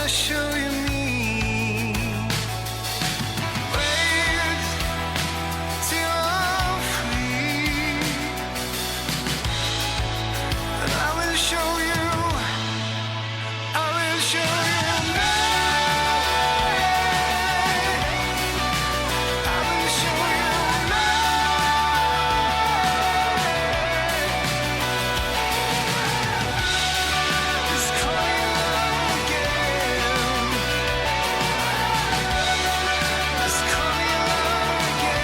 wanna show you me. Wait till I'm free, and I will show you. I will show you me. I will show you me. It's coming again. It's coming again.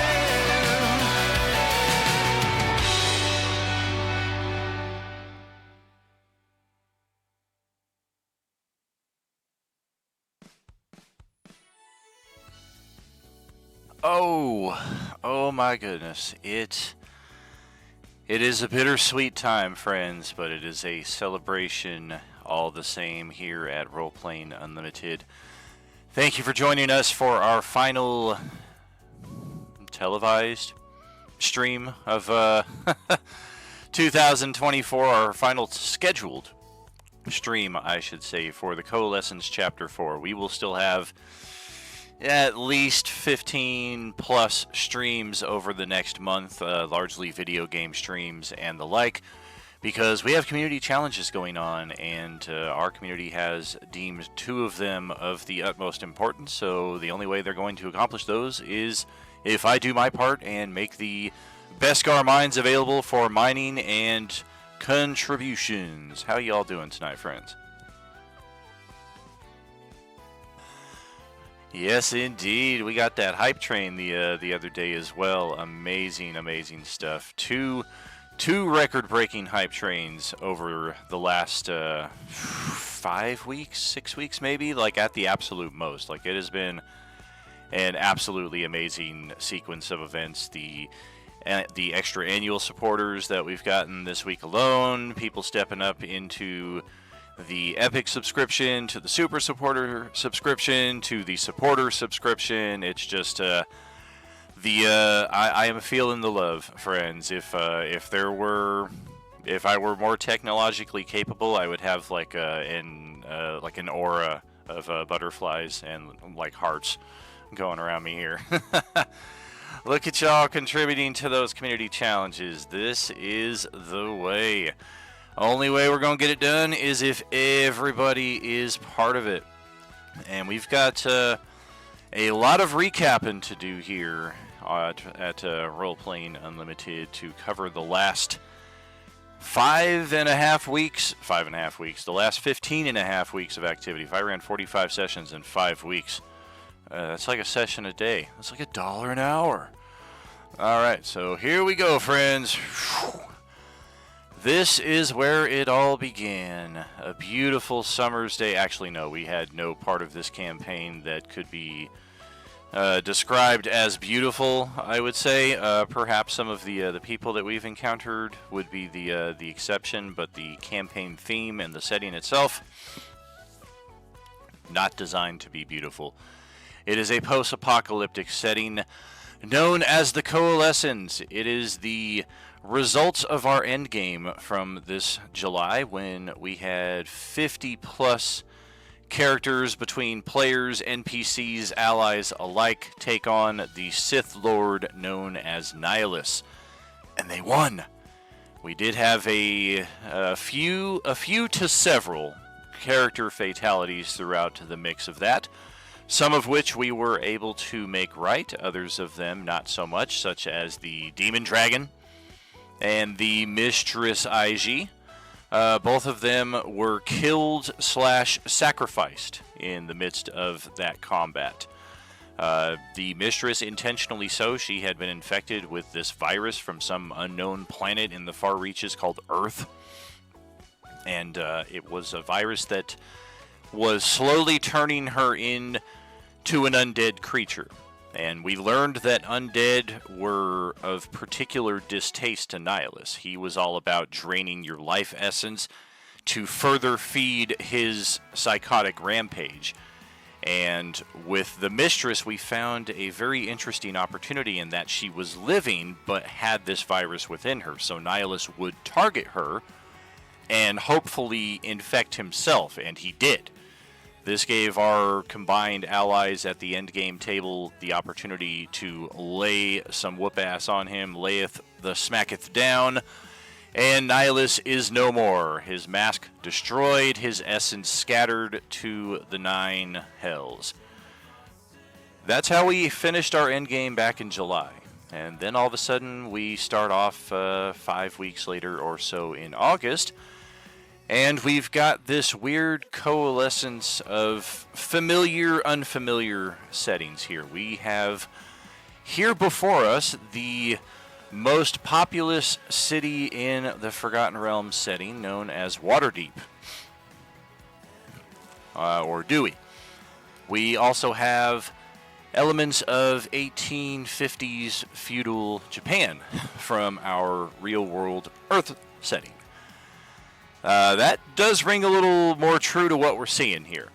Oh my goodness. It is a bittersweet time, friends, but it is a celebration all the same here at Roleplaying Unlimited. Thank you for joining us for our final televised stream of 2024, our final scheduled stream, I should say, for the Coalescence Chapter 4. We will still have at least 15 plus streams over the next month, largely video game streams and the like, because we have community challenges going on, and our community has deemed 2 of them of the utmost importance. So the only way they're going to accomplish those is if I do my part and make the Beskar mines available for mining and contributions. How y'all doing tonight, friends? Yes, indeed. We got that hype train the other day as well. Amazing, amazing stuff. Two record-breaking hype trains over the last 5 weeks, 6 weeks maybe, like at the absolute most. Like, it has been an absolutely amazing sequence of events. The extra annual supporters that we've gotten this week alone, people stepping up into the Epic subscription, to the Super Supporter subscription, to the Supporter subscription. It's just I am feeling the love, friends. If I were more technologically capable, I would have like an aura of butterflies and like hearts going around me here. Look at y'all contributing to those community challenges. This is the way. Only way we're going to get it done is if everybody is part of it. And we've got a lot of recapping to do here at Roleplaying Unlimited to cover the last 5.5 weeks, the last 15.5 weeks of activity. If I ran 45 sessions in 5 weeks, that's like a session a day. That's like $1 an hour. All right, so here we go, friends. This is where it all began. A beautiful summer's day. Actually, no, we had no part of this campaign that could be described as beautiful, I would say. Perhaps some of the people that we've encountered would be the exception, but the campaign theme and the setting itself, not designed to be beautiful. It is a post-apocalyptic setting known as the Coalescence. It is the results of our endgame from this July, when we had 50 plus characters between players, NPCs, allies alike take on the Sith Lord known as Nihilus, and they won. We did have a few to several character fatalities throughout the mix of that, some of which we were able to make right, others of them not so much, such as the Demon Dragon and the Mistress IG. Both of them were killed / sacrificed in the midst of that combat. The Mistress, intentionally so, she had been infected with this virus from some unknown planet in the far reaches called Earth. And it was a virus that was slowly turning her into an undead creature. And we learned that undead were of particular distaste to Nihilus. He was all about draining your life essence to further feed his psychotic rampage. And with the Mistress, we found a very interesting opportunity in that she was living, but had this virus within her. So Nihilus would target her and hopefully infect himself, and he did. This gave our combined allies at the endgame table the opportunity to lay some whoop-ass on him, layeth the smacketh down, and Nihilus is no more. His mask destroyed, his essence scattered to the 9 hells. That's how we finished our endgame back in July. And then all of a sudden we start off 5 weeks later or so in August, and we've got this weird coalescence of familiar, unfamiliar settings here. We have here before us the most populous city in the Forgotten Realms setting, known as Waterdeep, or Dewey. We also have elements of 1850s feudal Japan from our real-world Earth setting. That does ring a little more true to what we're seeing here.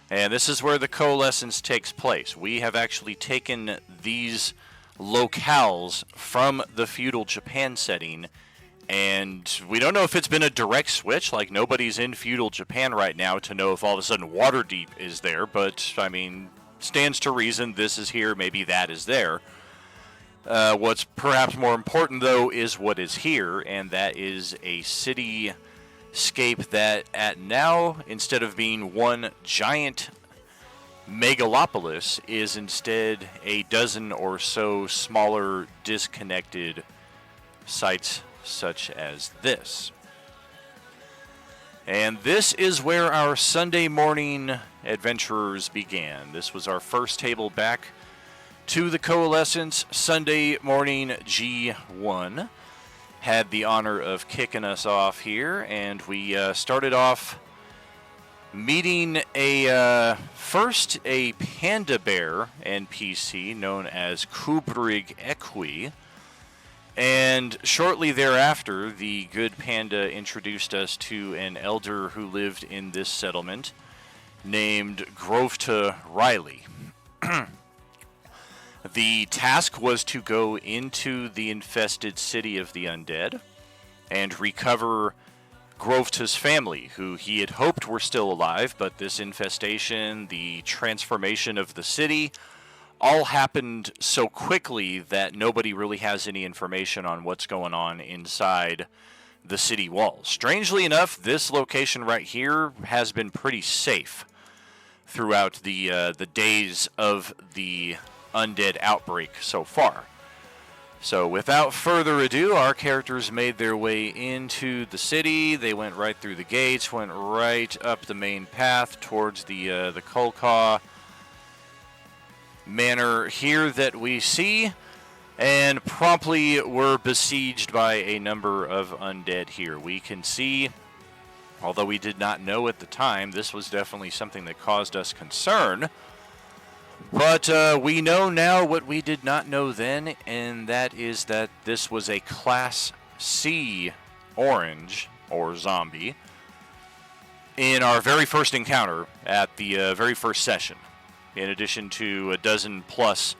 And this is where the Coalescence takes place. We have actually taken these locales from the feudal Japan setting, and we don't know if it's been a direct switch, like nobody's in feudal Japan right now to know if all of a sudden Waterdeep is there, but, I mean, stands to reason this is here, maybe that is there. What's perhaps more important, though, is what is here, and that is a cityscape that at now, instead of being one giant megalopolis, is instead a dozen or so smaller, disconnected sites such as this. And this is where our Sunday morning adventurers began. This was our first table back to the Coalescence. Sunday morning G1 had the honor of kicking us off here, and we started off meeting first a panda bear NPC known as Kubrig Equi, and shortly thereafter the good panda introduced us to an elder who lived in this settlement named Grovta Riley. The task was to go into the infested city of the undead and recover Grovta's family, who he had hoped were still alive, but this infestation, the transformation of the city, all happened so quickly that nobody really has any information on what's going on inside the city walls. Strangely enough, this location right here has been pretty safe throughout the days of the undead outbreak so far. So without further ado, our characters made their way into the city. They went right through the gates, went right up the main path towards the Kolka manor here that we see, and promptly were besieged by a number of undead here. We can see, although we did not know at the time, this was definitely something that caused us concern. But we know now what we did not know then, and that is that this was a Class C orange, or zombie, in our very first encounter at the very first session, in addition to a dozen plus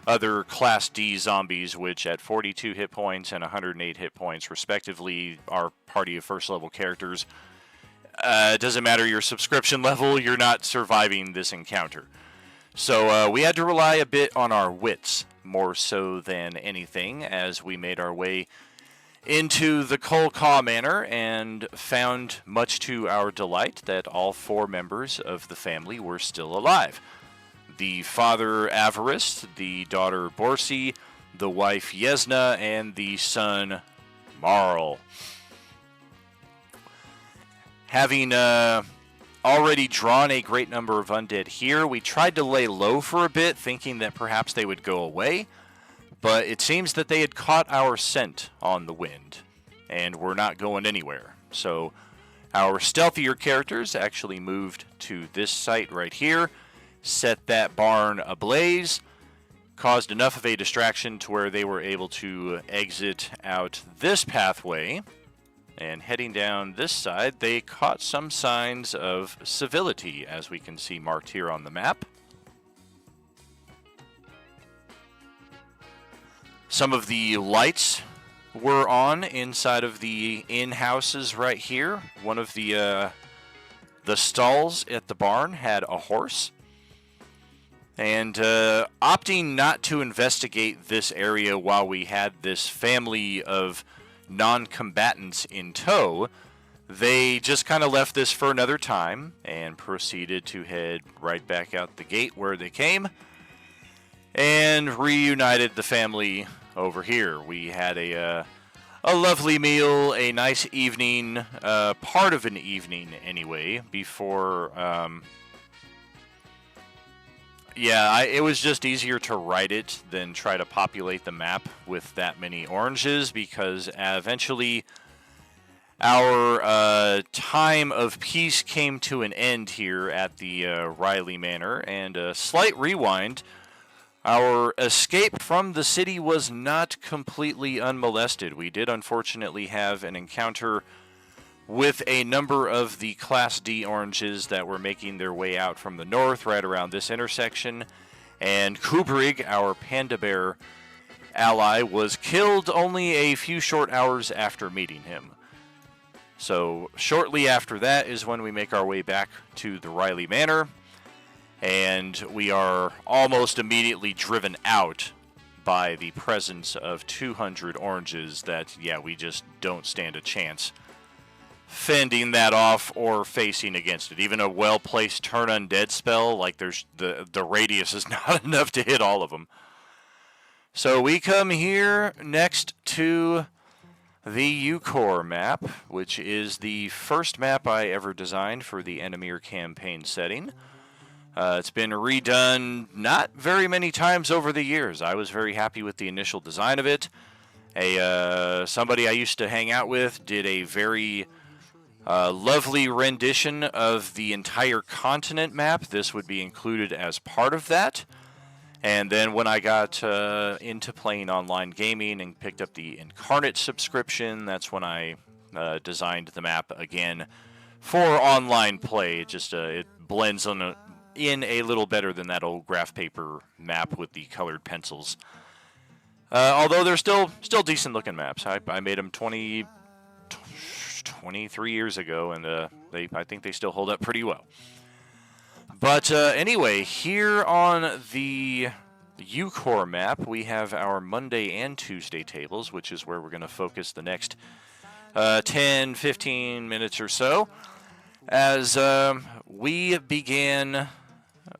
other Class D zombies, which at 42 hit points and 108 hit points, respectively, our party of first level characters. It doesn't matter your subscription level, you're not surviving this encounter. So we had to rely a bit on our wits, more so than anything, as we made our way into the Kolka Manor and found, much to our delight, that all 4 members of the family were still alive. The father, Avarice, the daughter, Borsi, the wife, Yesna, and the son, Marl. Having already drawn a great number of undead here, we tried to lay low for a bit, thinking that perhaps they would go away, but it seems that they had caught our scent on the wind, and were not going anywhere. So our stealthier characters actually moved to this site right here, set that barn ablaze, caused enough of a distraction to where they were able to exit out this pathway. And heading down this side, they caught some signs of civility, as we can see marked here on the map. Some of the lights were on inside of the inn houses right here. One of the The stalls at the barn had a horse. And opting not to investigate this area while we had this family of non-combatants in tow, they just kind of left this for another time and proceeded to head right back out the gate where they came and reunited the family over here. We had a lovely meal, a nice evening, part of an evening anyway, before... it was just easier to write it than try to populate the map with that many oranges, because eventually our time of peace came to an end here at the Riley Manor, and a slight rewind, our escape from the city was not completely unmolested. We did unfortunately have an encounter with a number of the Class D oranges that were making their way out from the north right around this intersection, and Kubrig, our panda bear ally, was killed only a few short hours after meeting him. So shortly after that is when we make our way back to the Riley Manor, and we are almost immediately driven out by the presence of 200 oranges that, we just don't stand a chance fending that off or facing against it. Even a well-placed turn undead spell, like there's the radius is not enough to hit all of them. So we come here next to the Ucore map, which is the first map I ever designed for the Enemir campaign setting. It's been redone not very many times over the years. I was very happy with the initial design of it. Somebody I used to hang out with did a very lovely rendition of the entire continent map. This would be included as part of that. And then when I got into playing online gaming and picked up the Incarnate subscription, that's when I designed the map again for online play. It blends in a little better than that old graph paper map with the colored pencils. Although they're still decent looking maps. I made them 23 years ago, and I think they still hold up pretty well. But anyway, here on the Ucore map, we have our Monday and Tuesday tables, which is where we're going to focus the next 10, 15 minutes or so. As we began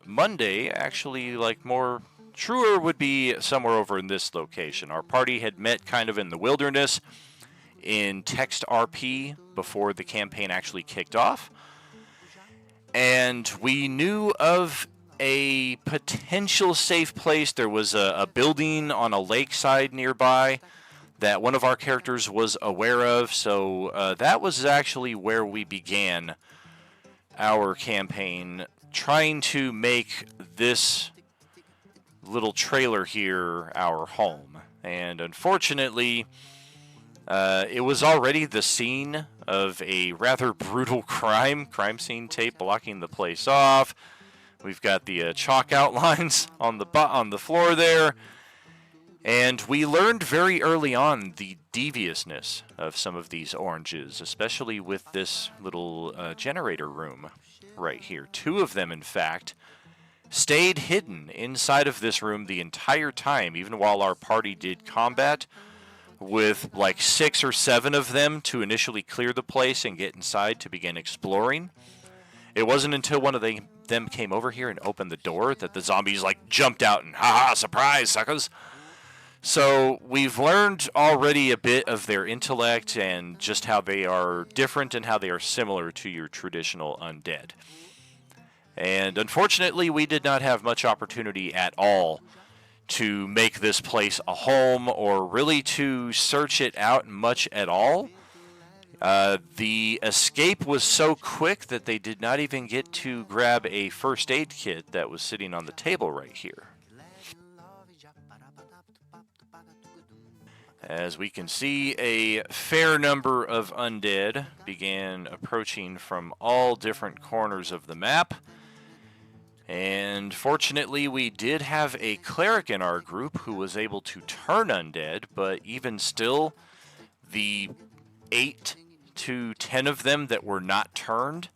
Monday, actually, more truer would be somewhere over in this location. Our party had met kind of in the wilderness in text RP before the campaign actually kicked off. And we knew of a potential safe place. There was a building on a lakeside nearby that one of our characters was aware of. So that was actually where we began our campaign, trying to make this little trailer here our home. And unfortunately, it was already the scene of a rather brutal crime scene tape blocking the place off. We've got the chalk outlines on the floor there, and we learned very early on the deviousness of some of these oranges, especially with this little generator room right here. Two of them, in fact, stayed hidden inside of this room the entire time, even while our party did combat, with 6 or 7 of them to initially clear the place and get inside to begin exploring. It wasn't until one of them came over here and opened the door that the zombies jumped out and, haha, surprise, suckers. So we've learned already a bit of their intellect and just how they are different and how they are similar to your traditional undead. And unfortunately, we did not have much opportunity at all to make this place a home or really to search it out much at all. The escape was so quick that they did not even get to grab a first aid kit that was sitting on the table right here. As we can see, a fair number of undead began approaching from all different corners of the map. And fortunately, we did have a cleric in our group who was able to turn undead, but even still, the 8 to 10 of them that were not turned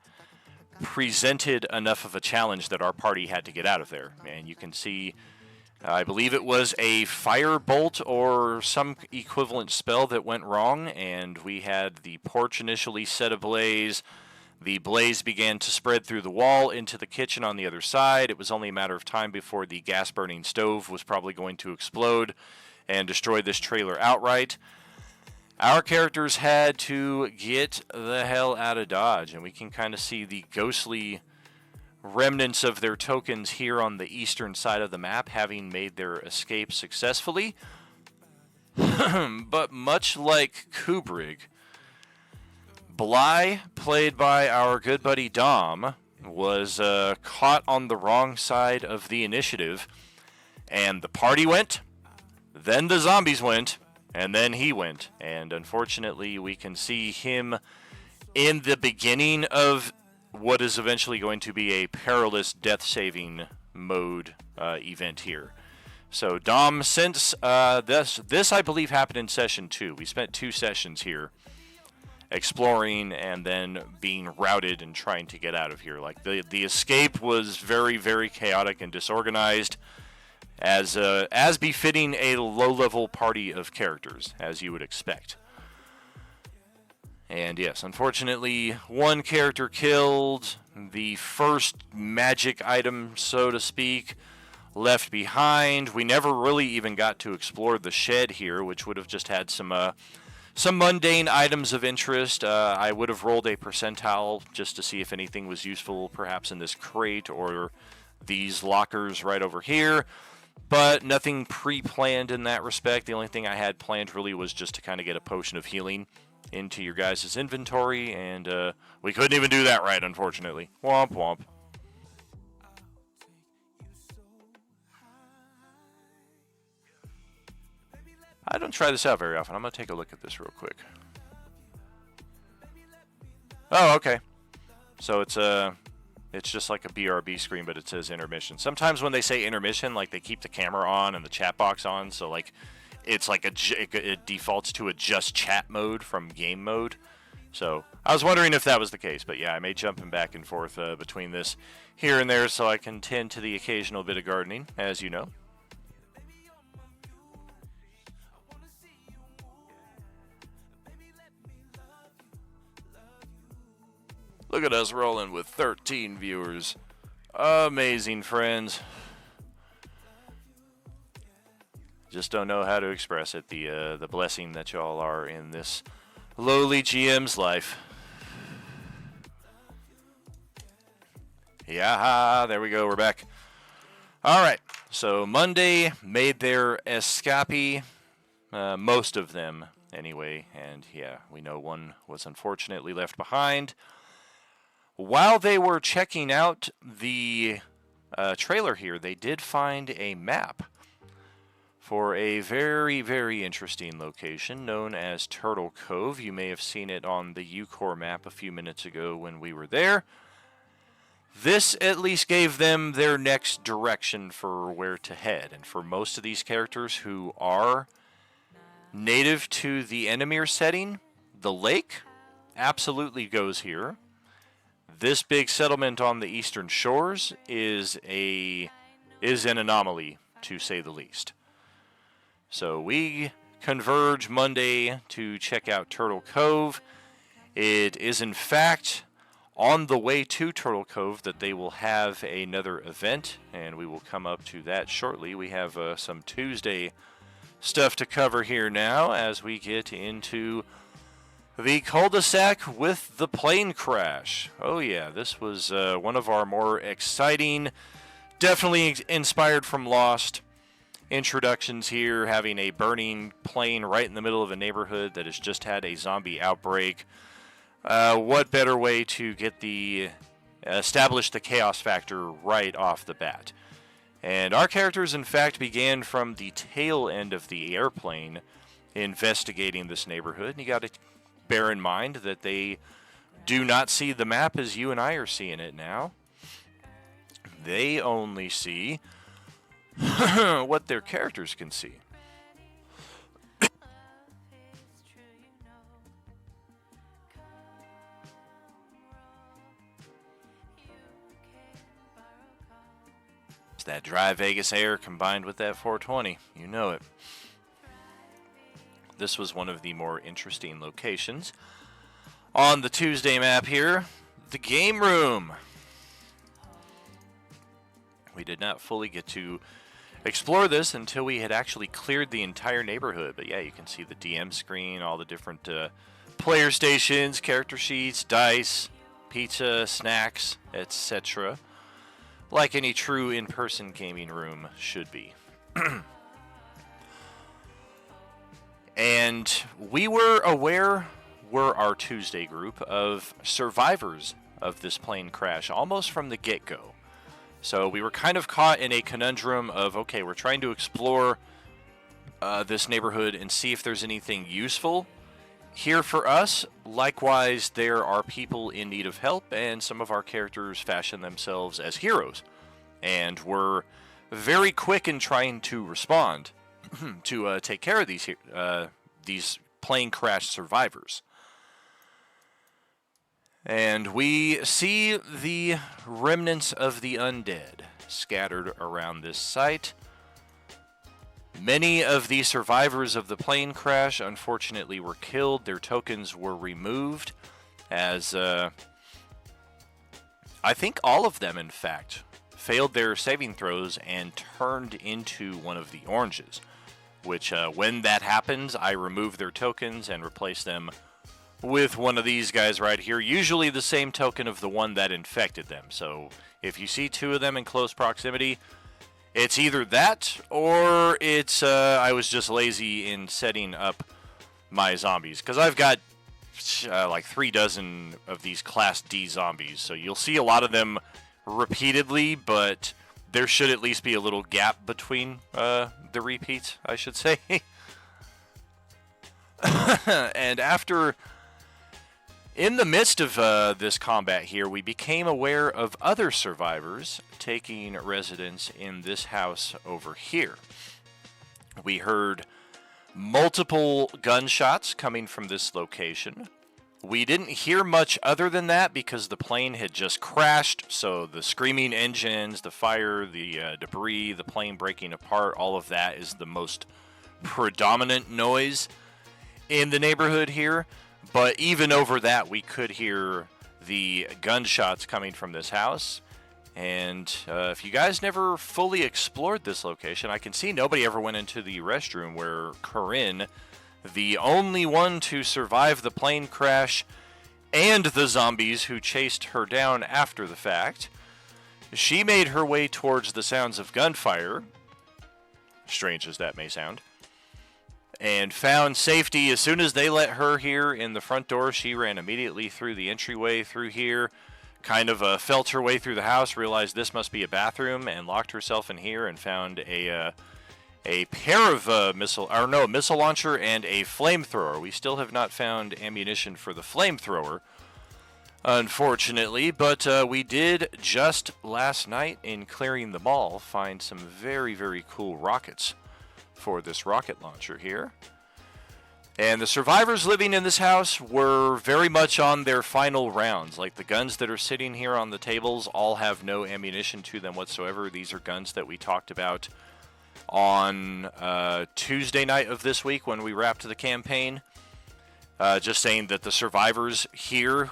presented enough of a challenge that our party had to get out of there. And you can see, I believe it was a fire bolt or some equivalent spell that went wrong, and we had the porch initially set ablaze. The blaze began to spread through the wall into the kitchen on the other side. It was only a matter of time before the gas-burning stove was probably going to explode and destroy this trailer outright. Our characters had to get the hell out of Dodge, and we can kind of see the ghostly remnants of their tokens here on the eastern side of the map, having made their escape successfully. But much like Kubrick, Bly, played by our good buddy Dom, was caught on the wrong side of the initiative, and the party went, then the zombies went, and then he went. And unfortunately, we can see him in the beginning of what is eventually going to be a perilous death-saving mode event here. So Dom, since this I believe happened in session 2. We spent 2 sessions here exploring and then being routed and trying to get out of here. Like the escape was very, very chaotic and disorganized, as befitting a low-level party of characters, as you would expect. And yes, unfortunately, one character killed, the first magic item, so to speak, left behind. We never really even got to explore the shed here, which would have just had some mundane items of interest. I would have rolled a percentile just to see if anything was useful, perhaps in this crate or these lockers right over here. But nothing pre-planned in that respect. The only thing I had planned really was just to kind of get a potion of healing into your guys' inventory, and we couldn't even do that right, unfortunately. Womp womp. I don't try this out very often. I'm going to take a look at this real quick. Oh, okay. So it's just like a BRB screen, but it says intermission. Sometimes when they say intermission, like they keep the camera on and the chat box on, so like it's like it defaults to a just chat mode from game mode. So I was wondering if that was the case, but yeah, I may jumping back and forth between this here and there, so I can tend to the occasional bit of gardening, as you know. Look at us rolling with 13 viewers. Amazing, friends. Just don't know how to express it, the blessing that y'all are in this lowly GM's life. Yeah, there we go, we're back. Alright, so Monday made their escape, most of them anyway, and yeah, we know one was unfortunately left behind. While they were checking out the trailer here, they did find a map for a very, very interesting location known as Turtle Cove. You may have seen it on the UCore map a few minutes ago when we were there. This at least gave them their next direction for where to head. And for most of these characters who are native to the Enemir setting, the lake absolutely goes here. This big settlement on the eastern shores is an anomaly, to say the least. So we converge Monday to check out Turtle Cove. It is in fact on the way to Turtle Cove that they will have another event, and we will come up to that shortly. We have some Tuesday stuff to cover here now as we get into the cul-de-sac with the plane crash. Oh yeah, this was one of our more exciting, definitely inspired from Lost introductions here, having a burning plane right in the middle of a neighborhood that has just had a zombie outbreak. What better way to get establish the chaos factor right off the bat? And our characters, in fact, began from the tail end of the airplane investigating this neighborhood. And you got to bear in mind that they do not see the map as you and I are seeing it now. They only see what their characters can see. that dry Vegas air combined with that 420. You know it. This was one of the more interesting locations on the Tuesday map here. The game room. We did not fully get to explore this until we had actually cleared the entire neighborhood. But yeah, you can see the DM screen, all the different player stations, character sheets, dice, pizza, snacks, etc. Like any true in-person gaming room should be. And we were aware, our Tuesday group, of survivors of this plane crash almost from the get-go. So we were kind of caught in a conundrum of, okay, we're trying to explore this neighborhood and see if there's anything useful here for us. Likewise, there are people in need of help, and some of our characters fashion themselves as heroes. And we're very quick in trying to respond to take care of these plane crash survivors. And we see the remnants of the undead scattered around this site. Many of the survivors of the plane crash unfortunately were killed. Their tokens were removed, as I think all of them, in fact, failed their saving throws and turned into one of the oranges. Which, when that happens, I remove their tokens and replace them with one of these guys right here, usually the same token of the one that infected them. So if you see two of them in close proximity, it's either that or it's I was just lazy in setting up my zombies, because I've got like 3 dozen of these Class D zombies, so you'll see a lot of them repeatedly, but there should at least be a little gap between the repeats, I should say. And after, in the midst of this combat here, we became aware of other survivors taking residence in this house over here. We heard multiple gunshots coming from this location. We didn't hear much other than that because the plane had just crashed, so the screaming engines, the fire, the debris, the plane breaking apart, all of that is the most predominant noise in the neighborhood here. But even over that, we could hear the gunshots coming from this house. And if you guys never fully explored this location, I can see nobody ever went into the restroom where Corinne, the only one to survive the plane crash and the zombies who chased her down after the fact, she made her way towards the sounds of gunfire, strange as that may sound, and found safety. As soon as they let her here in the front door, she ran immediately through the entryway through here, kind of felt her way through the house, realized this must be a bathroom, and locked herself in here and found a pair of missile launcher and a flamethrower. We still have not found ammunition for the flamethrower, unfortunately, but we did just last night in clearing the mall find some very, very cool rockets for this rocket launcher here. And the survivors living in this house were very much on their final rounds. Like the guns that are sitting here on the tables all have no ammunition to them whatsoever. These are guns that we talked about on Tuesday night of this week when we wrapped the campaign. Just saying that the survivors here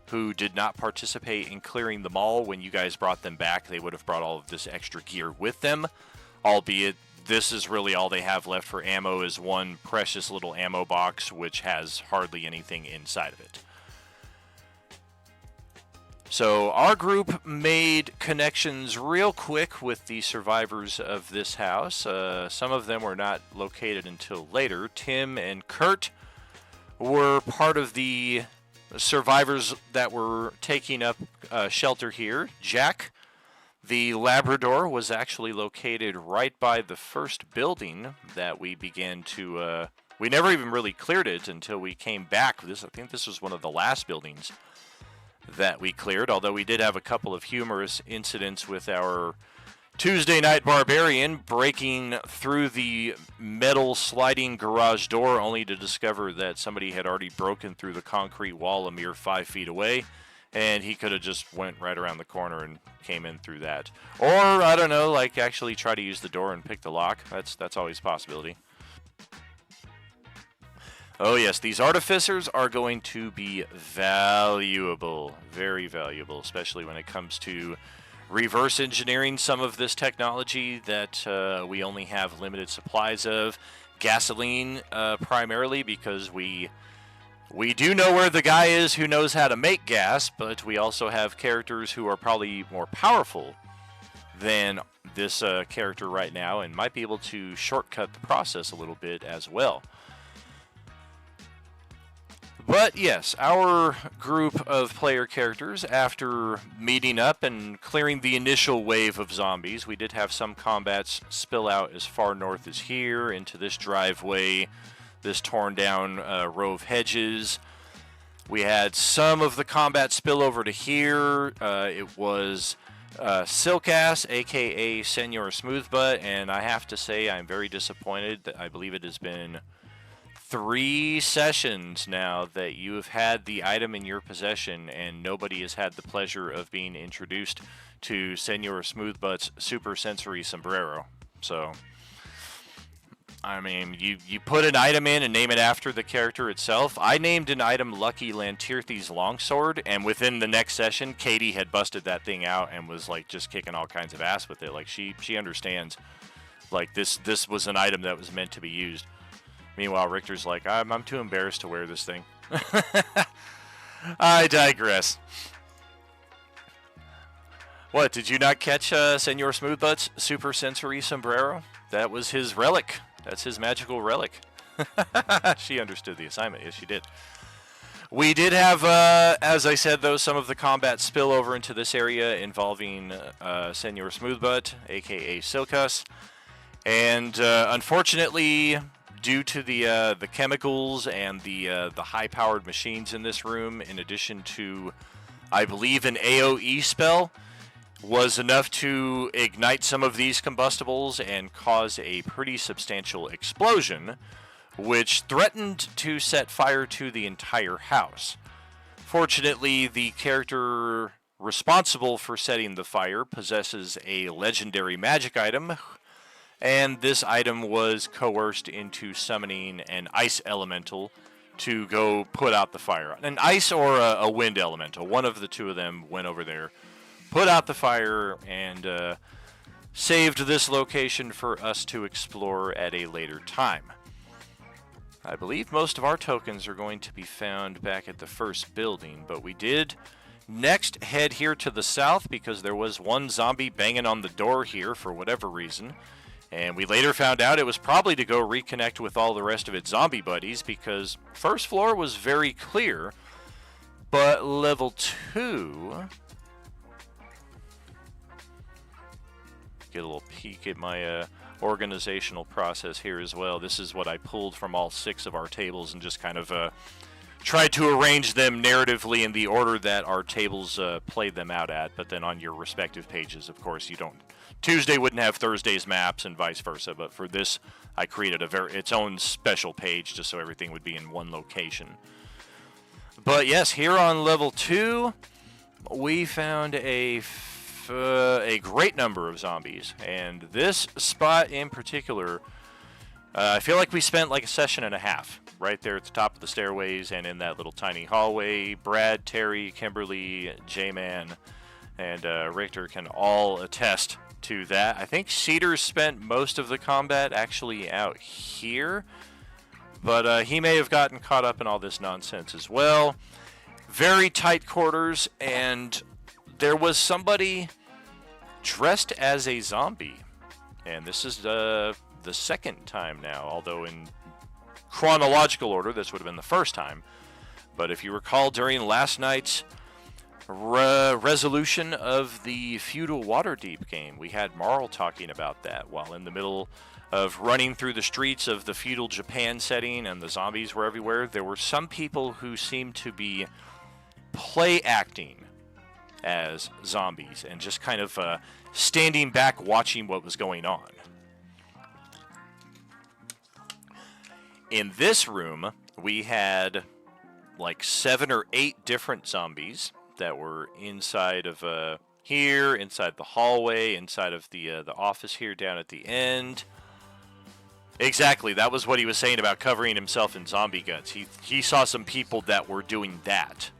who did not participate in clearing the mall, when you guys brought them back, they would have brought all of this extra gear with them, albeit this is really all they have left for ammo is one precious little ammo box, which has hardly anything inside of it. So our group made connections real quick with the survivors of this house. Some of them were not located until later. Tim and Kurt were part of the survivors that were taking up shelter here. Jack, the Labrador, was actually located right by the first building that we began to... we never even really cleared it until we came back. I think this was one of the last buildings that we cleared, although we did have a couple of humorous incidents with our Tuesday night barbarian breaking through the metal sliding garage door only to discover that somebody had already broken through the concrete wall a mere 5 feet away and he could have just went right around the corner and came in through that. Or, I don't know, like actually try to use the door and pick the lock. That's always a possibility. Oh yes, these artificers are going to be valuable, very valuable, especially when it comes to reverse engineering some of this technology that we only have limited supplies of. Gasoline, primarily, because we do know where the guy is who knows how to make gas, but we also have characters who are probably more powerful than this character right now and might be able to shortcut the process a little bit as well. But yes, our group of player characters, after meeting up and clearing the initial wave of zombies, we did have some combats spill out as far north as here, into this driveway, this torn down row of hedges. We had some of the combat spill over to here. It was Silkass, aka Senor Smoothbutt, and I have to say I'm very disappointed that I believe it has been 3 sessions now that you have had the item in your possession and nobody has had the pleasure of being introduced to Senor Smoothbutt's super sensory sombrero. So, I mean, you put an item in and name it after the character itself. I named an item Lucky Lantirthi's Longsword, and within the next session, Katie had busted that thing out and was like just kicking all kinds of ass with it. Like she understands, like this was an item that was meant to be used. Meanwhile, Richter's like, I'm too embarrassed to wear this thing. I digress. What, did you not catch Senor Smoothbutt's super sensory sombrero? That was his relic. That's his magical relic. She understood the assignment. Yes, she did. We did have, as I said, though, some of the combat spill over into this area involving Senor Smoothbutt, a.k.a. Silkass. And unfortunately, due to the chemicals and the high-powered machines in this room, in addition to, I believe, an AoE spell, was enough to ignite some of these combustibles and cause a pretty substantial explosion, which threatened to set fire to the entire house. Fortunately, the character responsible for setting the fire possesses a legendary magic item, and this item was coerced into summoning an ice elemental to go put out the fire. An ice or a wind elemental. One of the two of them went over there, put out the fire, and saved this location for us to explore at a later time. I believe most of our tokens are going to be found back at the first building, but we did next head here to the south because there was one zombie banging on the door here for whatever reason. And we later found out it was probably to go reconnect with all the rest of its zombie buddies because first floor was very clear, but level 2... Get a little peek at my organizational process here as well. This is what I pulled from all 6 of our tables and just kind of tried to arrange them narratively in the order that our tables played them out at, but then on your respective pages, of course, you don't... Tuesday wouldn't have Thursday's maps and vice versa, but for this, I created its own special page just so everything would be in one location. But yes, here on level 2, we found a great number of zombies, and this spot in particular, I feel like we spent like a session and a half right there at the top of the stairways and in that little tiny hallway. Brad, Terry, Kimberly, J-Man, and Richter can all attest to that. I think Cedar spent most of the combat actually out here, but he may have gotten caught up in all this nonsense as well. Very tight quarters, and there was somebody dressed as a zombie, and this is the second time now, although in chronological order this would have been the first time. But if you recall, during last night's resolution of the Feudal Waterdeep game, we had Marl talking about that while in the middle of running through the streets of the feudal Japan setting and the zombies were everywhere. There were some people who seemed to be play acting as zombies and just kind of standing back watching what was going on. In this room, we had like 7 or 8 different zombies that were inside of here, inside the hallway, inside of the office here down at the end. Exactly, that was what he was saying about covering himself in zombie guts. He saw some people that were doing that,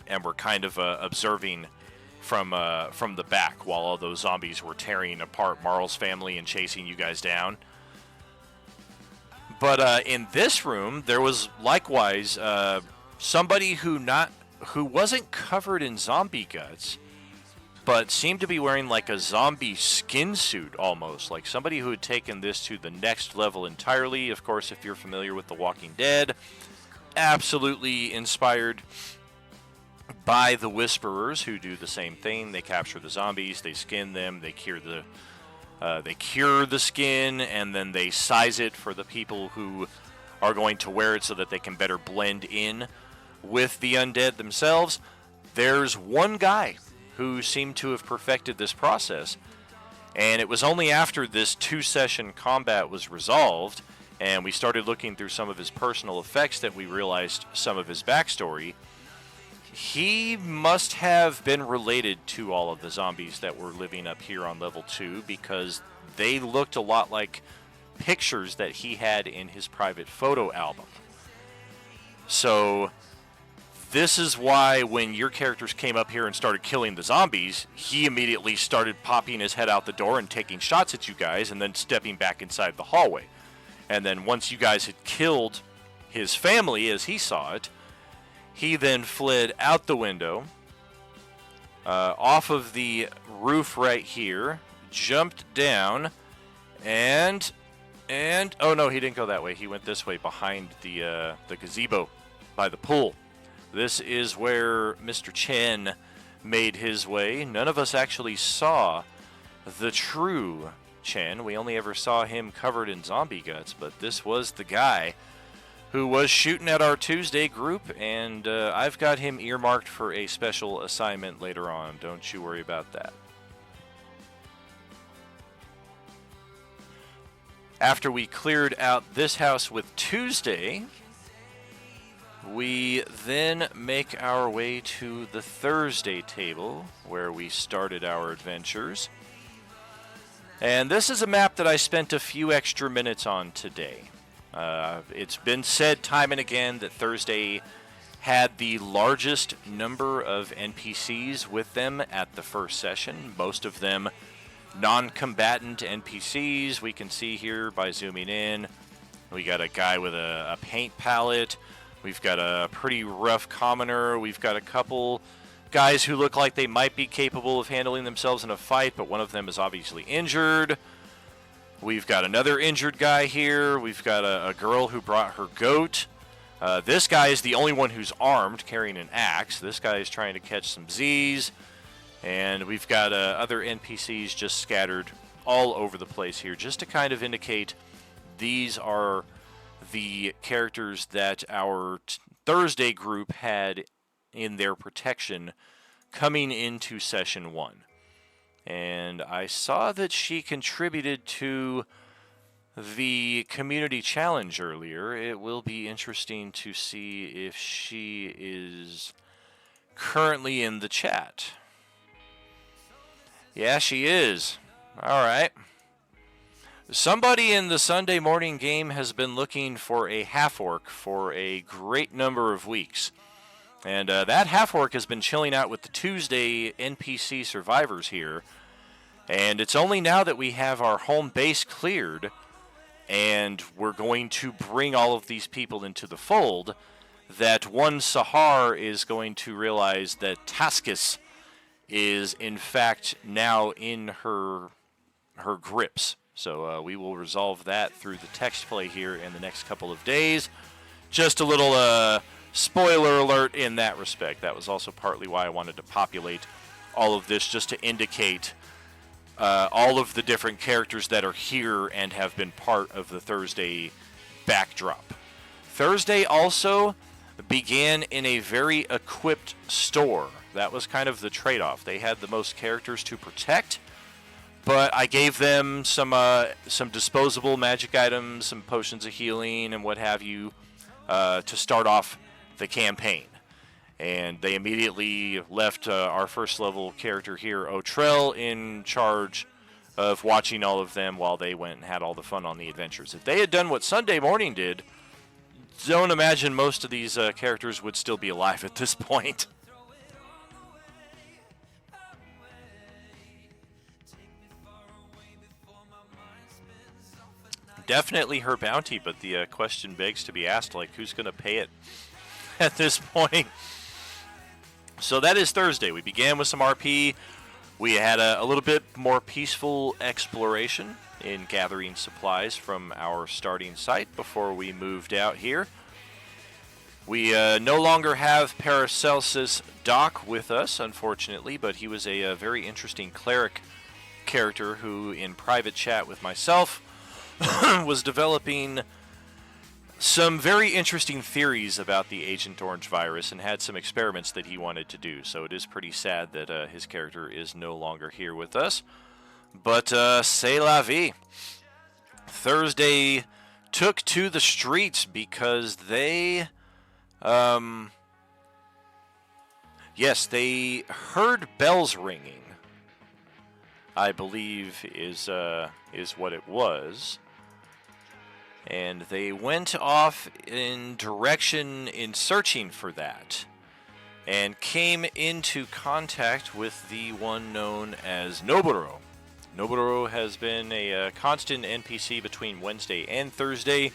and were kind of observing from the back while all those zombies were tearing apart Marl's family and chasing you guys down. But in this room, there was likewise somebody who wasn't covered in zombie guts, but seemed to be wearing like a zombie skin suit almost, like somebody who had taken this to the next level entirely. Of course, if you're familiar with The Walking Dead, absolutely inspired by the Whisperers, who do the same thing. They capture the zombies, they skin them, they cure the skin, and then they size it for the people who are going to wear it so that they can better blend in with the undead themselves. There's one guy who seemed to have perfected this process, and it was only after this 2-session combat was resolved and we started looking through some of his personal effects that we realized some of his backstory. He must have been related to all of the zombies that were living up here on level 2, because they looked a lot like pictures that he had in his private photo album. So this is why when your characters came up here and started killing the zombies, he immediately started popping his head out the door and taking shots at you guys and then stepping back inside the hallway. And then once you guys had killed his family as he saw it, he then fled out the window, off of the roof right here, jumped down, and oh no, he didn't go that way. He went this way behind the gazebo by the pool. This is where Mr. Chen made his way. None of us actually saw the true Chen. We only ever saw him covered in zombie guts, but this was the guy who was shooting at our Tuesday group, and I've got him earmarked for a special assignment later on. Don't you worry about that. After we cleared out this house with Tuesday, we then make our way to the Thursday table, where we started our adventures. And this is a map that I spent a few extra minutes on today. It's been said time and again that Thursday had the largest number of NPCs with them at the first session, most of them non-combatant NPCs. We can see here by zooming in, we got a guy with a paint palette. We've got a pretty rough commoner. We've got a couple guys who look like they might be capable of handling themselves in a fight, but one of them is obviously injured. We've got another injured guy here. We've got a girl who brought her goat. This guy is the only one who's armed, carrying an axe. This guy is trying to catch some Z's. And we've got other NPCs just scattered all over the place here, just to kind of indicate these are the characters that our Thursday group had in their protection coming into session 1. And I saw that she contributed to the community challenge earlier. It will be interesting to see if she is currently in the chat. Yeah, she is. All right. Somebody in the Sunday morning game has been looking for a half-orc for a great number of weeks. And that half-orc has been chilling out with the Tuesday NPC survivors here. And it's only now that we have our home base cleared and we're going to bring all of these people into the fold that one Sahar is going to realize that Taskus is in fact now in her grips. So we will resolve that through the text play here in the next couple of days. Just a little spoiler alert in that respect. That was also partly why I wanted to populate all of this, just to indicate all of the different characters that are here and have been part of the Thursday backdrop. Thursday also began in a very equipped store. That was kind of the trade-off. They had the most characters to protect, but I gave them some disposable magic items, some potions of healing, and what have you, to start off the campaign. And they immediately left our first level character here, Otrell, in charge of watching all of them while they went and had all the fun on the adventures. If they had done what Sunday Morning did, don't imagine most of these characters would still be alive at this point. Definitely her bounty, but the question begs to be asked, like, who's going to pay it at this point? So that is Thursday. We began with some RP. We had a little bit more peaceful exploration in gathering supplies from our starting site before we moved out here. We no longer have Paracelsus Doc with us, unfortunately, but he was a very interesting cleric character who, in private chat with myself, was developing some very interesting theories about the Agent Orange virus and had some experiments that he wanted to do. So it is pretty sad that his character is no longer here with us. But c'est la vie. Thursday took to the streets because they... yes, they heard bells ringing, I believe is what it was. And they went off in direction in searching for that, and came into contact with the one known as Noburo. Noburo has been a constant NPC between Wednesday and Thursday.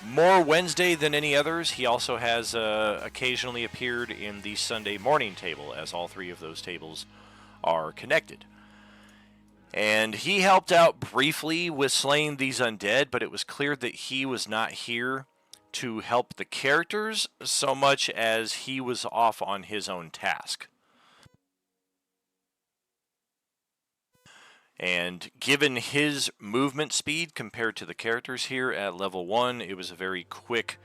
More Wednesday than any others. He also has occasionally appeared in the Sunday morning table, as all three of those tables are connected. And he helped out briefly with slaying these undead, but it was clear that he was not here to help the characters so much as he was off on his own task. And given his movement speed compared to the characters here at level 1, it was a very quick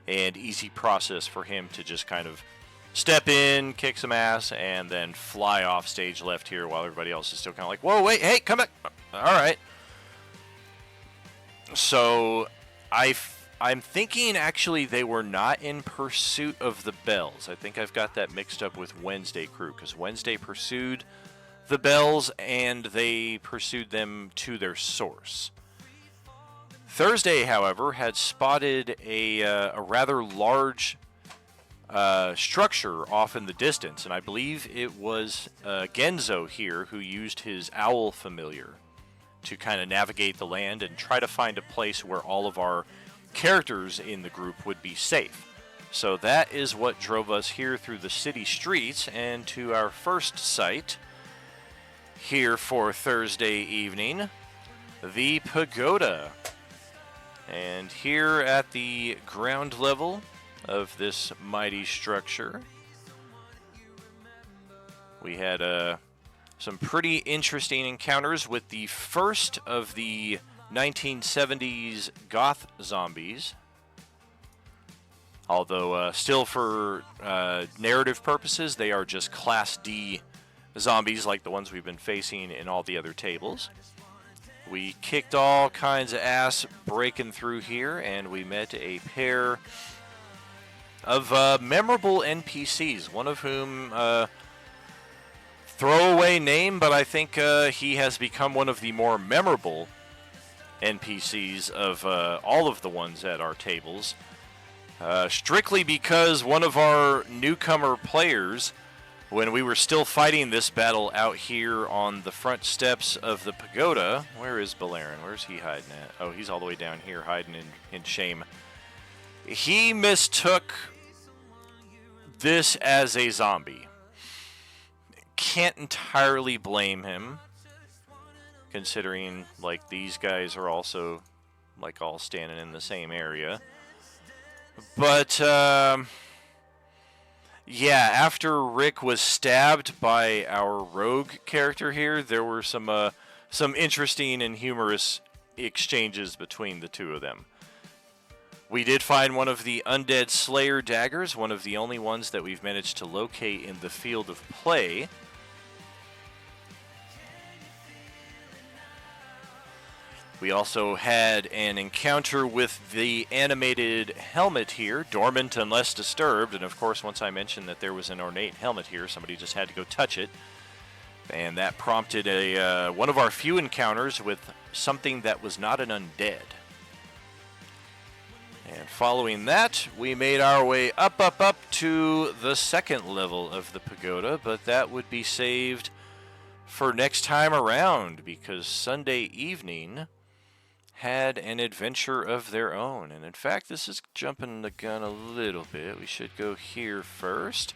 and easy process for him to just kind of step in, kick some ass, and then fly off stage left here while everybody else is still kind of like, whoa, wait, hey, come back. All right. So I'm thinking actually they were not in pursuit of the bells. I think I've got that mixed up with Wednesday crew, because Wednesday pursued the bells and they pursued them to their source. Thursday, however, had spotted a rather large structure off in the distance, and I believe it was Genzo here who used his owl familiar to kind of navigate the land and try to find a place where all of our characters in the group would be safe. So that is what drove us here through the city streets and to our first site here for Thursday evening, the Pagoda. And here at the ground level of this mighty structure, we had some pretty interesting encounters with the first of the 1970s goth zombies. Although still for narrative purposes, they are just Class D zombies like the ones we've been facing in all the other tables. We kicked all kinds of ass breaking through here, and we met a pair of memorable NPCs, one of whom, throwaway name, but I think he has become one of the more memorable NPCs of all of the ones at our tables. Strictly because one of our newcomer players, when we were still fighting this battle out here on the front steps of the Pagoda, where is Balerin? Where's he hiding at? Oh, he's all the way down here hiding in shame. He mistook this as a zombie. Can't entirely blame him, considering like these guys are also like all standing in the same area. But yeah, after Rick was stabbed by our rogue character here, there were some interesting and humorous exchanges between the two of them. We did find one of the Undead Slayer daggers, one of the only ones that we've managed to locate in the field of play. We also had an encounter with the animated helmet here, dormant unless disturbed. And of course, once I mentioned that there was an ornate helmet here, somebody just had to go touch it. And that prompted one of our few encounters with something that was not an undead. And following that, we made our way up to the second level of the pagoda, but that would be saved for next time around, because Sunday evening had an adventure of their own. And in fact, this is jumping the gun a little bit. We should go here first.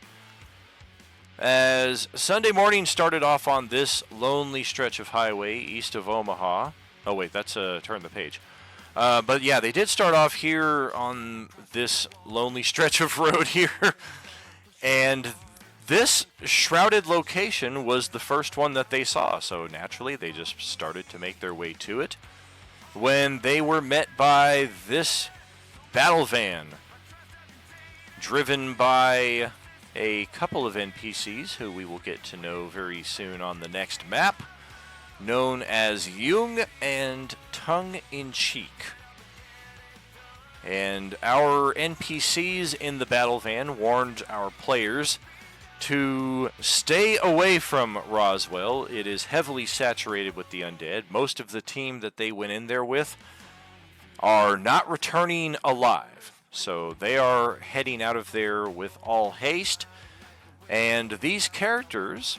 As Sunday morning started off on this lonely stretch of highway east of Omaha. Oh wait, that's turn the page. But yeah, they did start off here on this lonely stretch of road here. And this shrouded location was the first one that they saw. So naturally, they just started to make their way to it, when they were met by this battle van, driven by a couple of NPCs who we will get to know very soon on the next map, known as Jung and Tongue-in-Cheek. And our NPCs in the battle van warned our players to stay away from Roswell. It is heavily saturated with the undead. Most of the team that they went in there with are not returning alive, so they are heading out of there with all haste. And these characters,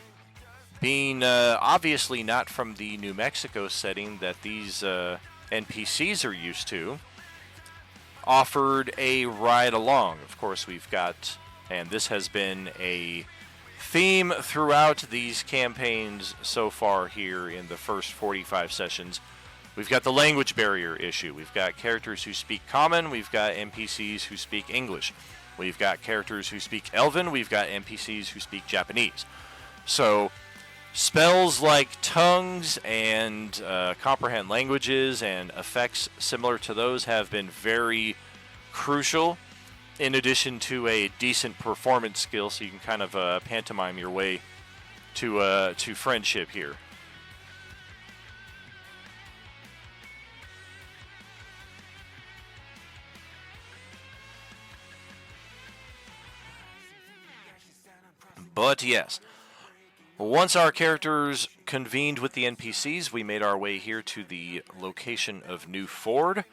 being obviously not from the New Mexico setting that these NPCs are used to, offered a ride along. Of course, we've got, and this has been a theme throughout these campaigns so far here in the first 45 sessions. We've got the language barrier issue. We've got characters who speak Common. We've got NPCs who speak English. We've got characters who speak Elven. We've got NPCs who speak Japanese. So spells like tongues and comprehend languages and effects similar to those have been very crucial, in addition to a decent performance skill, so you can kind of pantomime your way to friendship here. But yes, once our characters convened with the NPCs, we made our way here to the location of New Ford.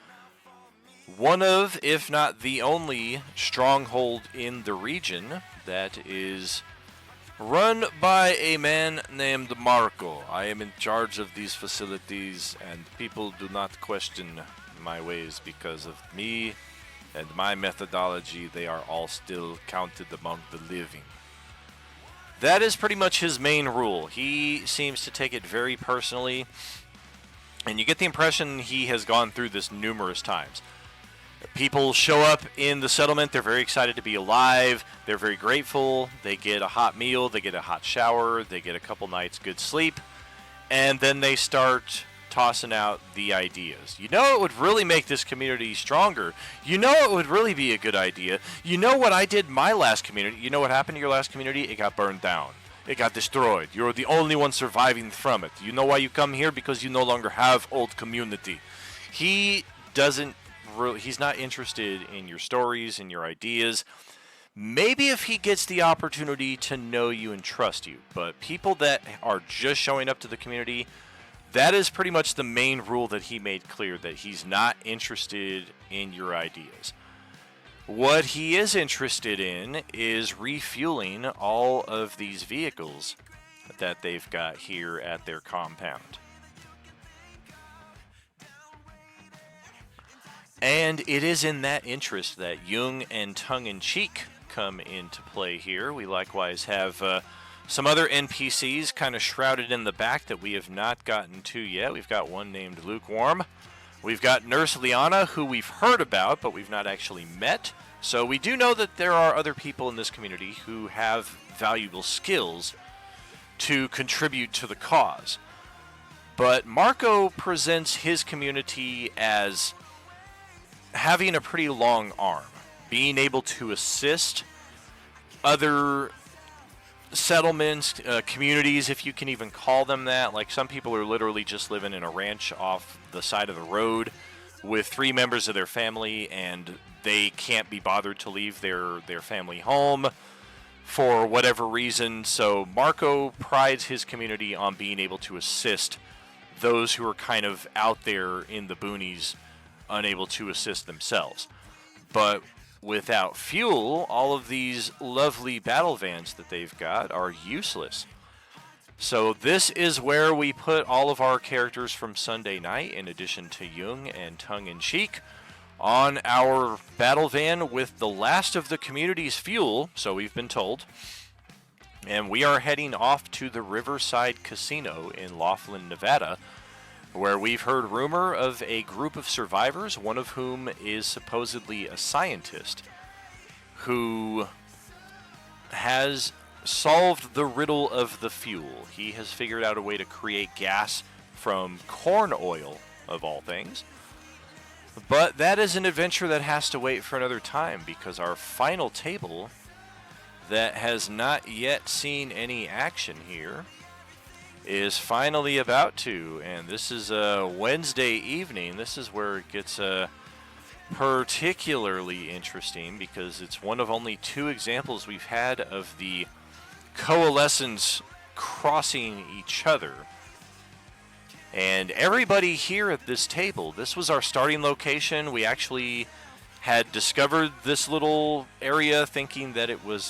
One of, if not the only, stronghold in the region that is run by a man named Marco. I am in charge of these facilities, and people do not question my ways because of me and my methodology. They are all still counted among the living. That is pretty much his main rule. He seems to take it very personally, and you get the impression he has gone through this numerous times. People show up in the settlement, they're very excited to be alive, they're very grateful, they get a hot meal, they get a hot shower, they get a couple nights good sleep, and then they start tossing out the ideas. You know, it would really make this community stronger. You know, it would really be a good idea. You know what I did in my last community? You know what happened to your last community? It got burned down. It got destroyed. You're the only one surviving from it. You know why you come here? Because you no longer have old community. He doesn't really, he's not interested in your stories and your ideas. Maybe if he gets the opportunity to know you and trust you. But people that are just showing up to the community, that is pretty much the main rule that he made clear, that he's not interested in your ideas. What he is interested in is refueling all of these vehicles that they've got here at their compound. And it is in that interest that Jung and Tongue-in-Cheek come into play here. We likewise have some other NPCs kind of shrouded in the back that we have not gotten to yet. We've got one named Lukewarm. We've got Nurse Liana, who we've heard about, but we've not actually met. So we do know that there are other people in this community who have valuable skills to contribute to the cause. But Marco presents his community as having a pretty long arm, being able to assist other settlements, communities, if you can even call them that. Like, some people are literally just living in a ranch off the side of the road with 3 members of their family, and they can't be bothered to leave their family home for whatever reason. So Marco prides his community on being able to assist those who are kind of out there in the boonies, unable to assist themselves. But without fuel, all of these lovely battle vans that they've got are useless. So this is where we put all of our characters from Sunday night, in addition to Jung and Tongue-in-Cheek, on our battle van with the last of the community's fuel, so we've been told. And we are heading off to the Riverside Casino in Laughlin, Nevada, where we've heard rumor of a group of survivors, one of whom is supposedly a scientist who has solved the riddle of the fuel. He has figured out a way to create gas from corn oil, of all things. But that is an adventure that has to wait for another time, because our final table that has not yet seen any action here is finally about to. And this is a Wednesday evening. This is where it gets particularly interesting, because it's one of only 2 examples we've had of the Coalescence crossing each other. And everybody here at this table, this was our starting location. We actually had discovered this little area thinking that it was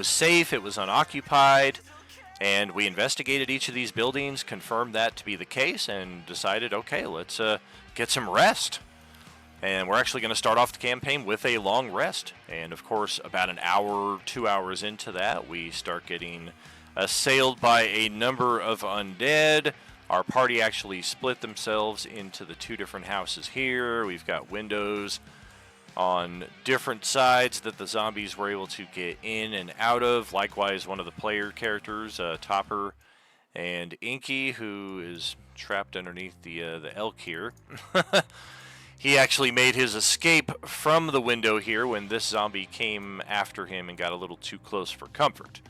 safe, it was unoccupied, and we investigated each of these buildings, confirmed that to be the case, and decided, okay, let's get some rest. And we're actually going to start off the campaign with a long rest. And of course, about an hour, 2 hours into that, we start getting assailed by a number of undead. Our party actually split themselves into the 2 different houses here. We've got windows on different sides that the zombies were able to get in and out of. Likewise, one of the player characters, Topper and Inky, who is trapped underneath the elk here. He actually made his escape from the window here when this zombie came after him and got a little too close for comfort.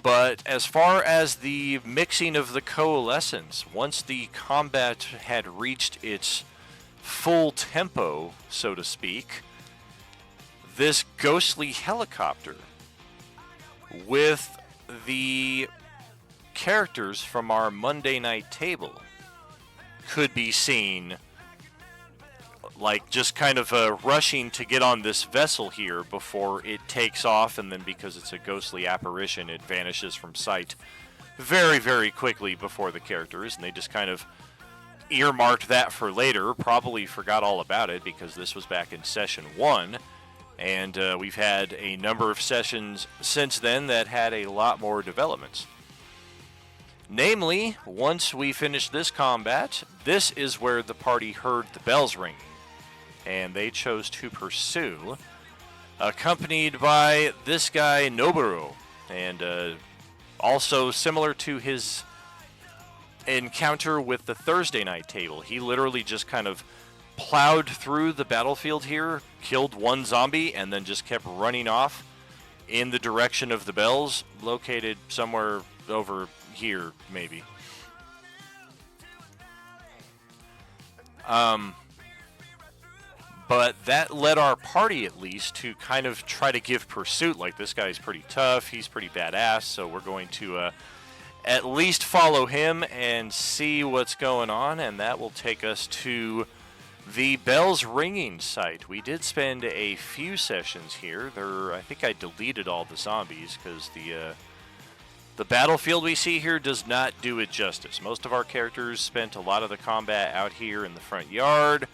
But as far as the mixing of the Coalescence, once the combat had reached its full tempo, so to speak, this ghostly helicopter with the characters from our Monday night table could be seen, like, just kind of rushing to get on this vessel here before it takes off, and then because it's a ghostly apparition, it vanishes from sight very, very quickly before the characters, and they just kind of earmarked that for later, probably forgot all about it because this was back in session 1, and we've had a number of sessions since then that had a lot more developments. Namely, once we finished this combat, this is where the party heard the bells ringing, and they chose to pursue, accompanied by this guy, Noboru, and also similar to his encounter with the Thursday night table. He literally just kind of plowed through the battlefield here, killed one zombie, and then just kept running off in the direction of the bells, located somewhere over here, maybe. But that led our party, at least, to kind of try to give pursuit. Like, this guy's pretty tough, he's pretty badass, so we're going to at least follow him and see what's going on, and that will take us to the bells ringing site. We did spend a few sessions here. I think I deleted all the zombies because the battlefield we see here does not do it justice. Most of our characters spent a lot of the combat out here in the front yard,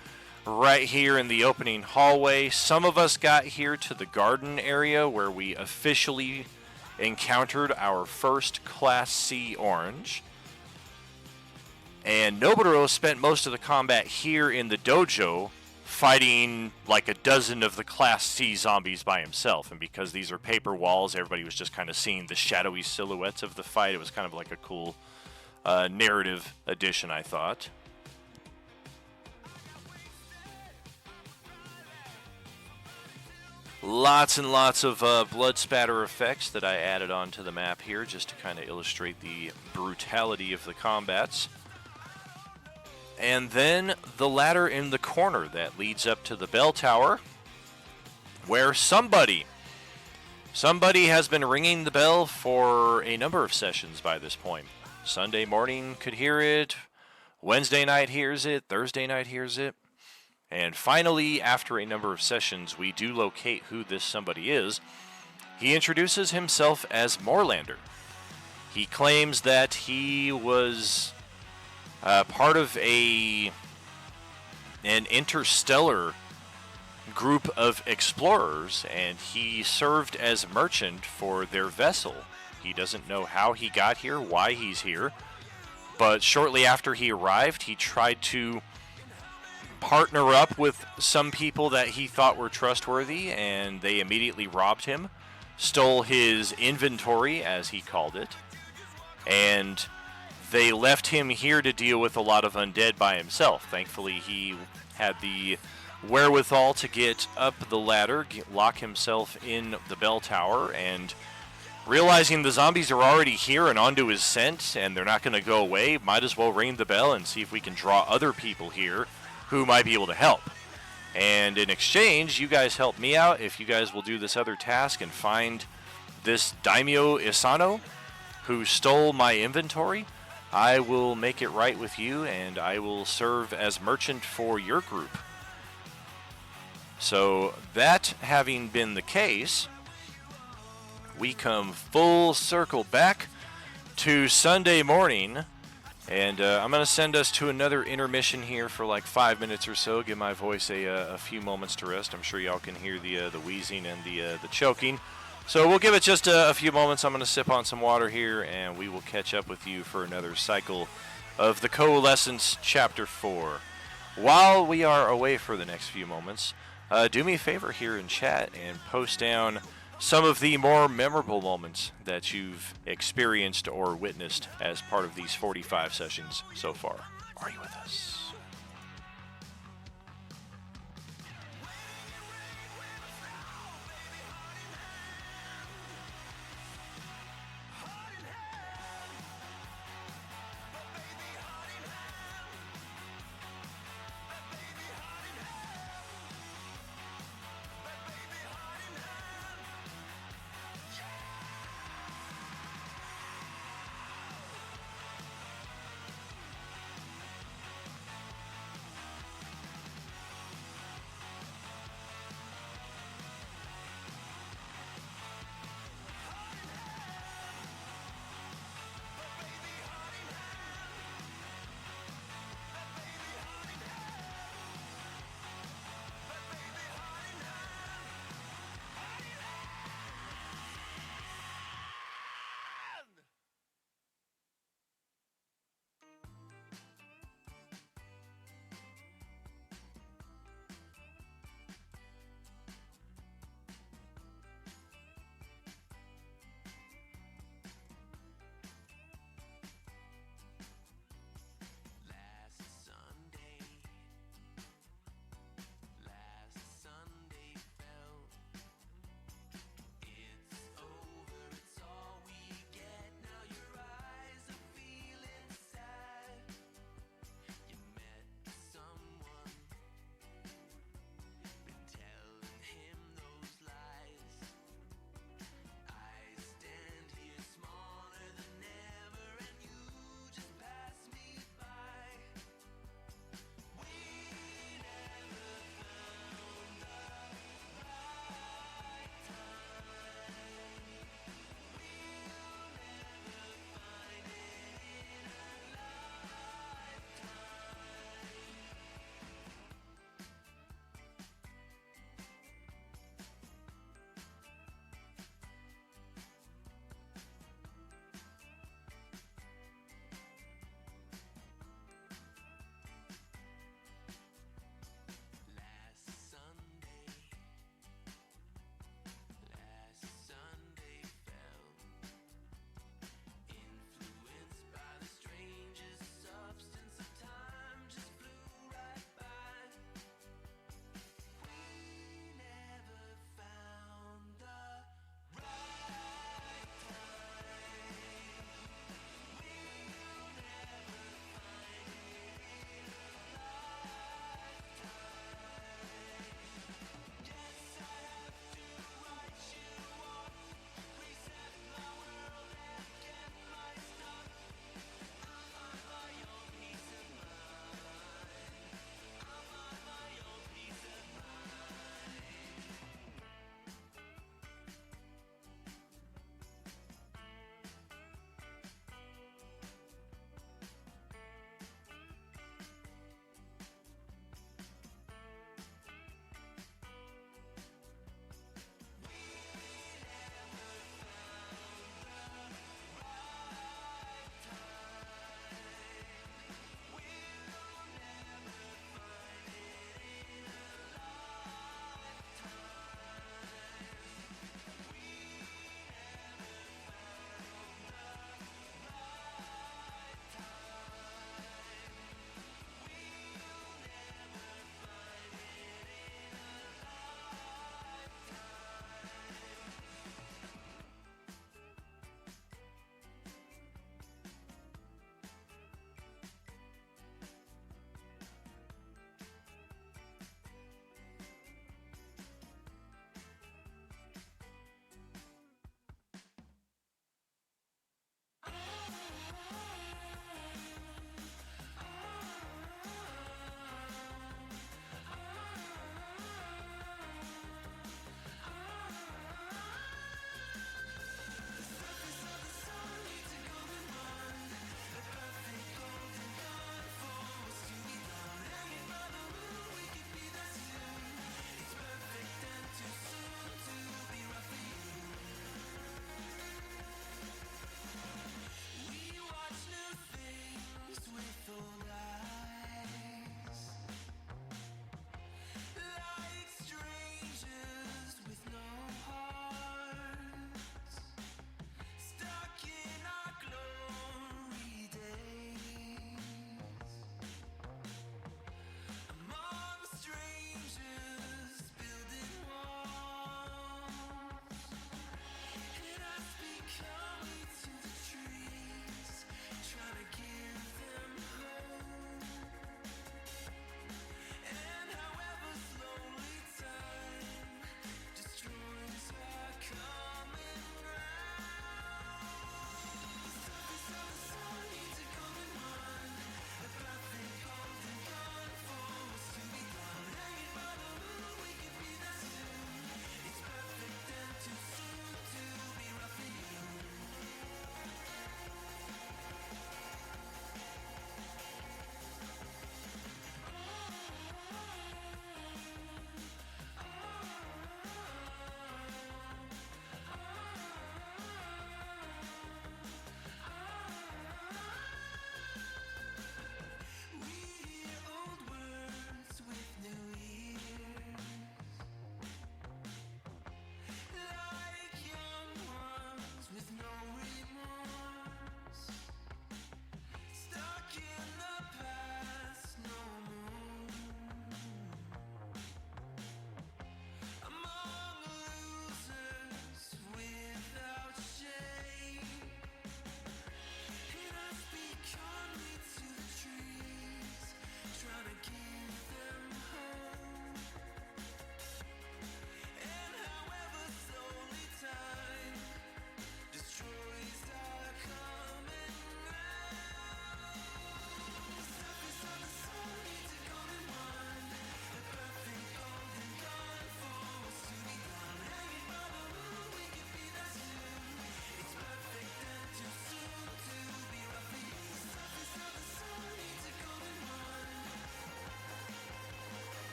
right here in the opening hallway. Some of us got here to the garden area where we officially encountered our first Class C orange. And Noboru spent most of the combat here in the dojo, fighting like a dozen of the Class C zombies by himself. And because these are paper walls, everybody was just kind of seeing the shadowy silhouettes of the fight. It was kind of like a cool narrative addition, I thought. Lots and lots of blood spatter effects that I added onto the map here just to kind of illustrate the brutality of the combats. And then the ladder in the corner that leads up to the bell tower, where somebody has been ringing the bell for a number of sessions by this point. Sunday morning could hear it, Wednesday night hears it, Thursday night hears it. And finally, after a number of sessions, we do locate who this somebody is. He introduces himself as Moorlander. He claims that he was part of an interstellar group of explorers, and he served as merchant for their vessel. He doesn't know how he got here, why he's here, but shortly after he arrived, he tried to partner up with some people that he thought were trustworthy, and they immediately robbed him, stole his inventory, as he called it, and they left him here to deal with a lot of undead by himself. Thankfully, he had the wherewithal to get up the ladder, lock himself in the bell tower, and realizing the zombies are already here and onto his scent, and they're not going to go away, might as well ring the bell and see if we can draw other people here who might be able to help. And in exchange, you guys help me out if you guys will do this other task and find this Daimyo Isano who stole my inventory. I will make it right with you, and I will serve as merchant for your group. So that having been the case, we come full circle back to Sunday morning. And I'm going to send us to another intermission here for like 5 minutes or so, give my voice a few moments to rest. I'm sure y'all can hear the wheezing and the choking. So we'll give it just a few moments. I'm going to sip on some water here, and we will catch up with you for another cycle of the Coalescence Chapter 4. While we are away for the next few moments, do me a favor here in chat and post down some of the more memorable moments that you've experienced or witnessed as part of these 45 sessions so far. Are you with us?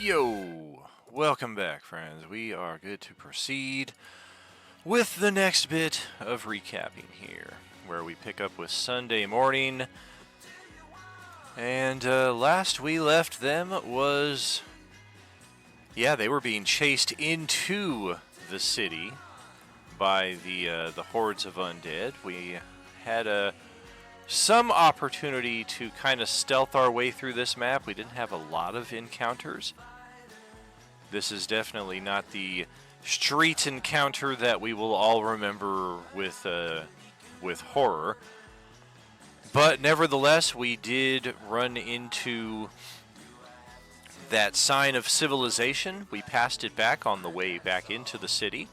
Yo! Welcome back, friends. We are good to proceed with the next bit of recapping here, where we pick up with Sunday morning. And last we left them was, they were being chased into the city by the hordes of undead. We had some opportunity to kind of stealth our way through this map. We didn't have a lot of encounters. This is definitely not the street encounter that we will all remember with horror. But nevertheless, we did run into that sign of civilization. We passed it back on the way back into the city.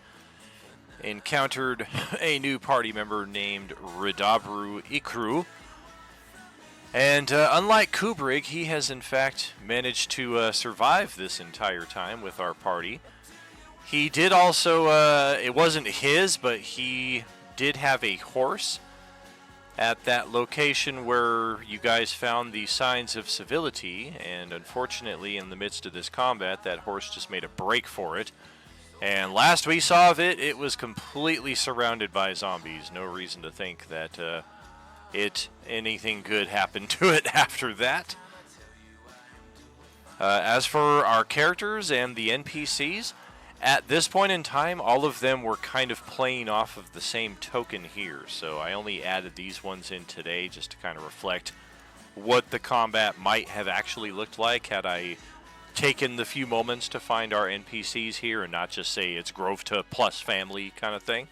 Encountered a new party member named Ridabru Ikru. And unlike Kubrick, he has in fact managed to survive this entire time with our party. He did also, it wasn't his, but he did have a horse at that location where you guys found the signs of civility. And unfortunately, in the midst of this combat, that horse just made a break for it. And last we saw of it, it was completely surrounded by zombies. No reason to think that anything good happened to it after that. As for our characters and the NPCs, at this point in time, all of them were kind of playing off of the same token here. So I only added these ones in today just to kind of reflect what the combat might have actually looked like had I taken the few moments to find our NPCs here and not just say it's Grove to plus family kind of thing.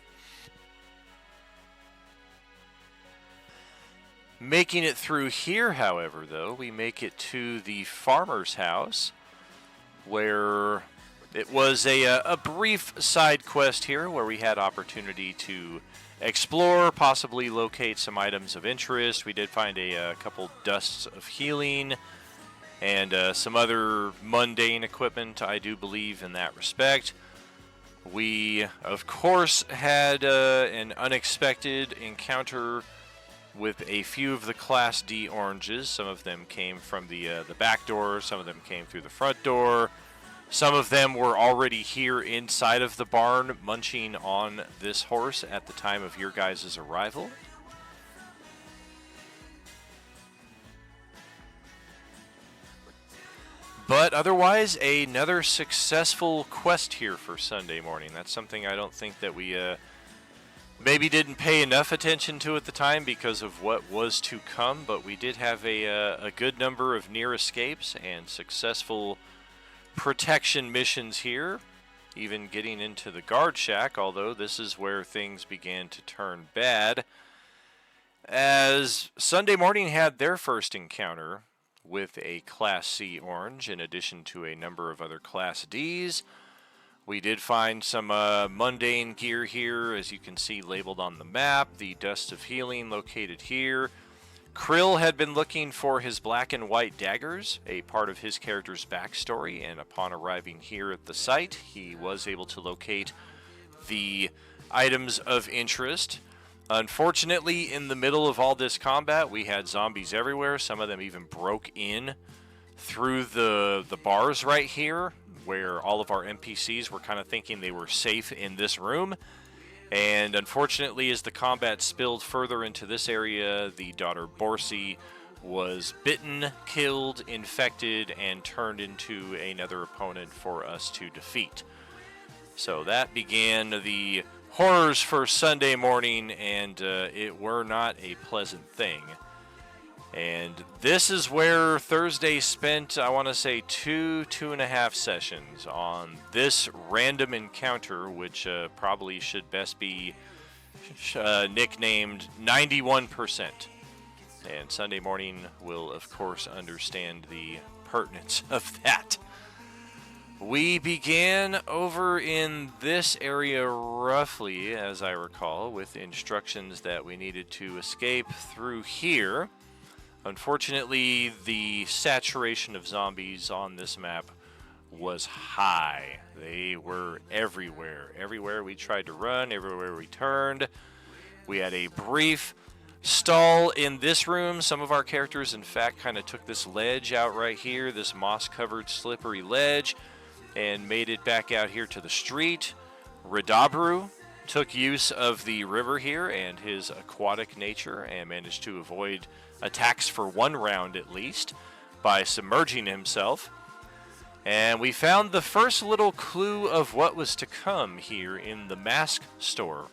Making it through here, however, though, we make it to the farmer's house, where it was a brief side quest here where we had opportunity to explore, possibly locate some items of interest. We did find a couple dusts of healing and some other mundane equipment, I do believe, in that respect. We, of course, had an unexpected encounter with a few of the Class D oranges. Some of them came from the back door, some of them came through the front door. Some of them were already here inside of the barn munching on this horse at the time of your guys' arrival. But otherwise, another successful quest here for Sunday morning. That's something I don't think that we maybe didn't pay enough attention to at the time because of what was to come, but we did have a good number of near escapes and successful protection missions here, even getting into the guard shack, although this is where things began to turn bad, as Sunday morning had their first encounter with a Class C orange in addition to a number of other Class Ds. We did find some mundane gear here, as you can see labeled on the map. The Dust of Healing located here. Krill had been looking for his black and white daggers, a part of his character's backstory, and upon arriving here at the site, he was able to locate the items of interest. Unfortunately, in the middle of all this combat, we had zombies everywhere. Some of them even broke in through the bars right here, where all of our NPCs were kind of thinking they were safe in this room. And unfortunately, as the combat spilled further into this area, the daughter Borsi was bitten, killed, infected, and turned into another opponent for us to defeat. So that began the horrors for Sunday morning, and it were not a pleasant thing. And this is where Thursday spent, I want to say, two and a half sessions on this random encounter, which probably should best be nicknamed 91%. And Sunday morning will, of course, understand the pertinence of that. We began over in this area roughly, as I recall, with instructions that we needed to escape through here. Unfortunately, the saturation of zombies on this map was high. They were everywhere. Everywhere we tried to run, everywhere we turned. We had a brief stall in this room. Some of our characters, in fact, kind of took this ledge out right here, this moss-covered slippery ledge, and made it back out here to the street. Radabru took use of the river here and his aquatic nature and managed to avoid attacks for one round at least by submerging himself. And we found the first little clue of what was to come here in the mask store.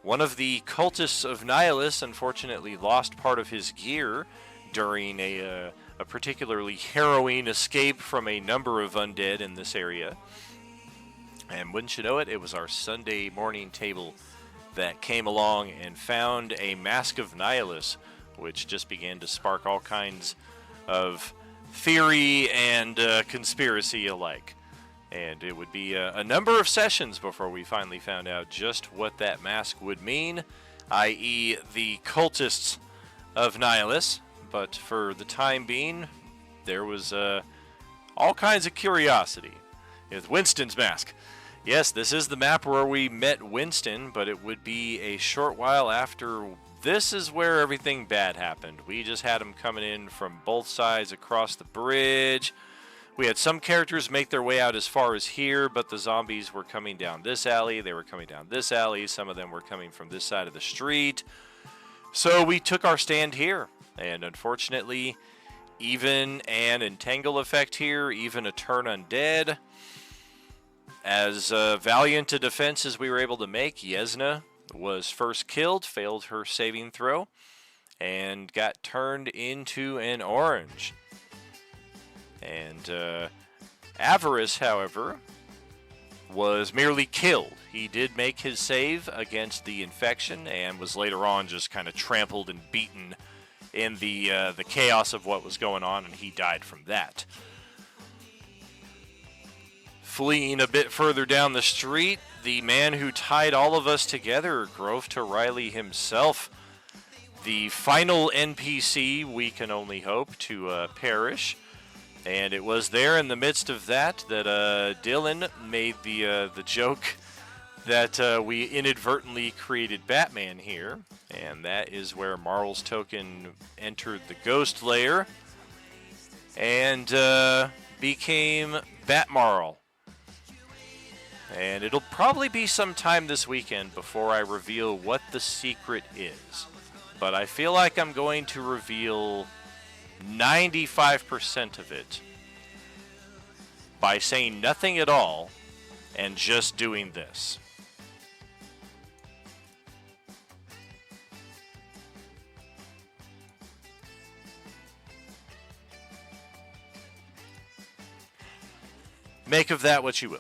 One of the cultists of Nihilus unfortunately lost part of his gear during a particularly harrowing escape from a number of undead in this area. And wouldn't you know it, it was our Sunday morning table that came along and found a Mask of Nihilus, which just began to spark all kinds of theory and conspiracy alike. And it would be a number of sessions before we finally found out just what that mask would mean, i.e. the cultists of Nihilus. But for the time being, there was all kinds of curiosity with Winston's mask. Yes, this is the map where we met Winston, but it would be a short while after. This is where everything bad happened. We just had him coming in from both sides across the bridge. We had some characters make their way out as far as here, but the zombies were coming down this alley. They were coming down this alley. Some of them were coming from this side of the street. So we took our stand here. And unfortunately, even an entangle effect here, even a turn undead. As valiant a defense as we were able to make, Yesna was first killed, failed her saving throw, and got turned into an orange. And Avarice, however, was merely killed. He did make his save against the infection and was later on just kind of trampled and beaten in the chaos of what was going on, and he died from that. Fleeing a bit further down the street, the man who tied all of us together, Grove to Riley himself, the final NPC, we can only hope, to perish. And it was there in the midst of that Dylan made the joke that we inadvertently created Batman here. And that is where Marl's token entered the ghost layer and became Batmarl. And it'll probably be some time this weekend before I reveal what the secret is. But I feel like I'm going to reveal 95% of it by saying nothing at all and just doing this. Make of that what you will.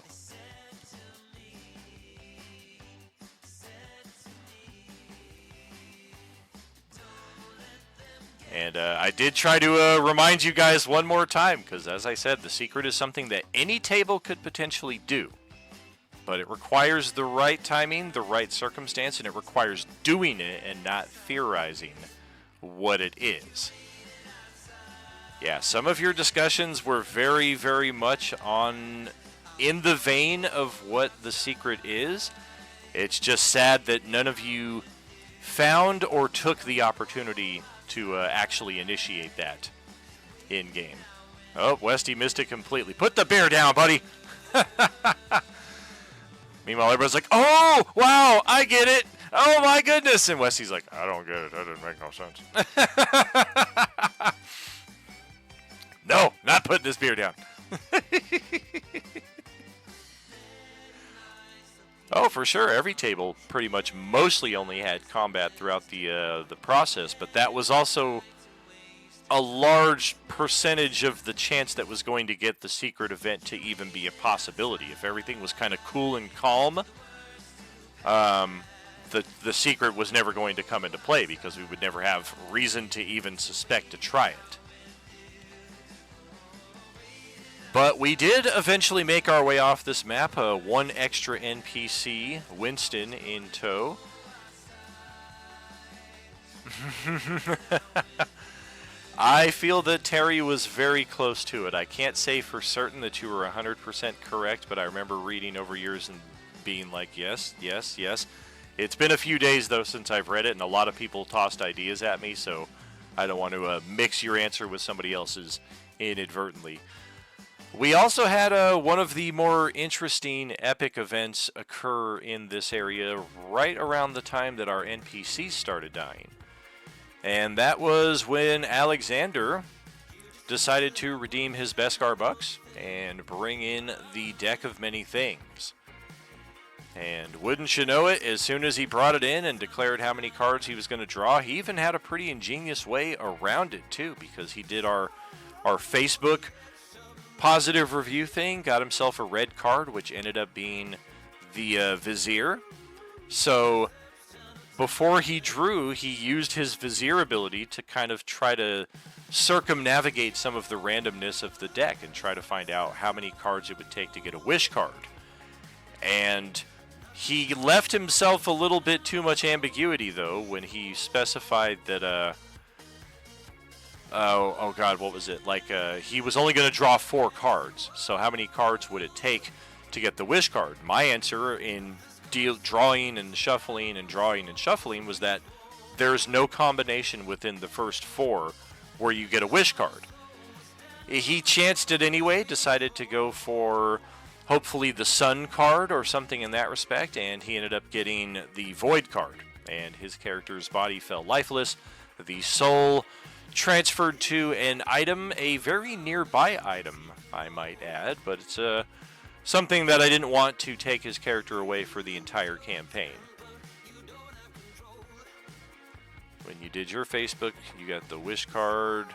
And I did try to remind you guys one more time, because as I said, the secret is something that any table could potentially do. But it requires the right timing, the right circumstance, and it requires doing it and not theorizing what it is. Yeah, some of your discussions were very, very much in the vein of what the secret is. It's just sad that none of you found or took the opportunity to actually initiate that in-game. Oh, Westy missed it completely. Put the bear down, buddy! Meanwhile, everybody's like, oh, wow, I get it! Oh, my goodness! And Westy's like, I don't get it. That didn't make no sense. No, not putting this beer down. Oh, for sure. Every table pretty much mostly only had combat throughout the process, but that was also a large percentage of the chance that was going to get the secret event to even be a possibility. If everything was kind of cool and calm, the secret was never going to come into play because we would never have reason to even suspect to try it. But we did eventually make our way off this map, one extra NPC, Winston, in tow. I feel that Terry was very close to it. I can't say for certain that you were 100% correct, but I remember reading over yours and being like, yes, yes, yes. It's been a few days, though, since I've read it, and a lot of people tossed ideas at me, so I don't want to mix your answer with somebody else's inadvertently. We also had one of the more interesting epic events occur in this area right around the time that our NPCs started dying. And that was when Alexander decided to redeem his Beskar Bucks and bring in the Deck of Many Things. And wouldn't you know it, as soon as he brought it in and declared how many cards he was going to draw, he even had a pretty ingenious way around it too, because he did our Facebook positive review thing, got himself a red card, which ended up being the Vizier. So before he drew, he used his Vizier ability to kind of try to circumnavigate some of the randomness of the deck and try to find out how many cards it would take to get a wish card. And he left himself a little bit too much ambiguity, though, when he specified that, oh god, what was it? Like, he was only going to draw 4 cards. So how many cards would it take to get the wish card? My answer in drawing and shuffling and drawing and shuffling was that there's no combination within the first 4 where you get a wish card. He chanced it anyway, decided to go for hopefully the Sun card or something in that respect, and he ended up getting the Void card, and his character's body fell lifeless. The soul transferred to an item, a very nearby item, I might add, but it's something that I didn't want to take his character away for the entire campaign. When you did your Facebook, you got the wish card.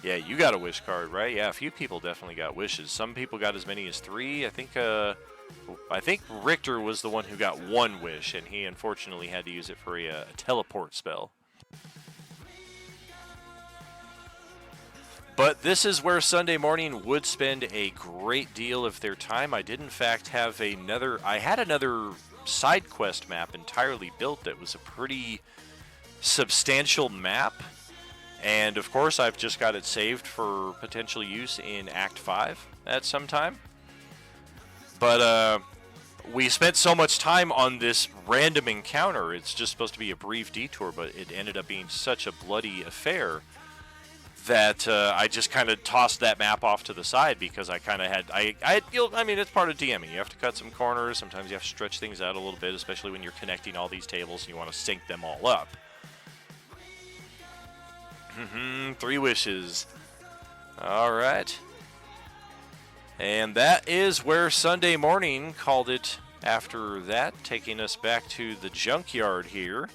Yeah, you got a wish card, right? Yeah, a few people definitely got wishes. Some people got as many as 3. I think Richter was the one who got 1 wish, and he unfortunately had to use it for a teleport spell. But this is where Sunday morning would spend a great deal of their time. I did in fact have another side quest map entirely built that was a pretty substantial map. And of course, I've just got it saved for potential use in Act 5 at some time. But we spent so much time on this random encounter. It's just supposed to be a brief detour, but it ended up being such a bloody affair that I just kind of tossed that map off to the side because I kind of had, I mean, it's part of DMing. You have to cut some corners. Sometimes you have to stretch things out a little bit, especially when you're connecting all these tables and you want to sync them all up. 3 wishes. All right. And that is where Sunday morning called it after that, taking us back to the junkyard here.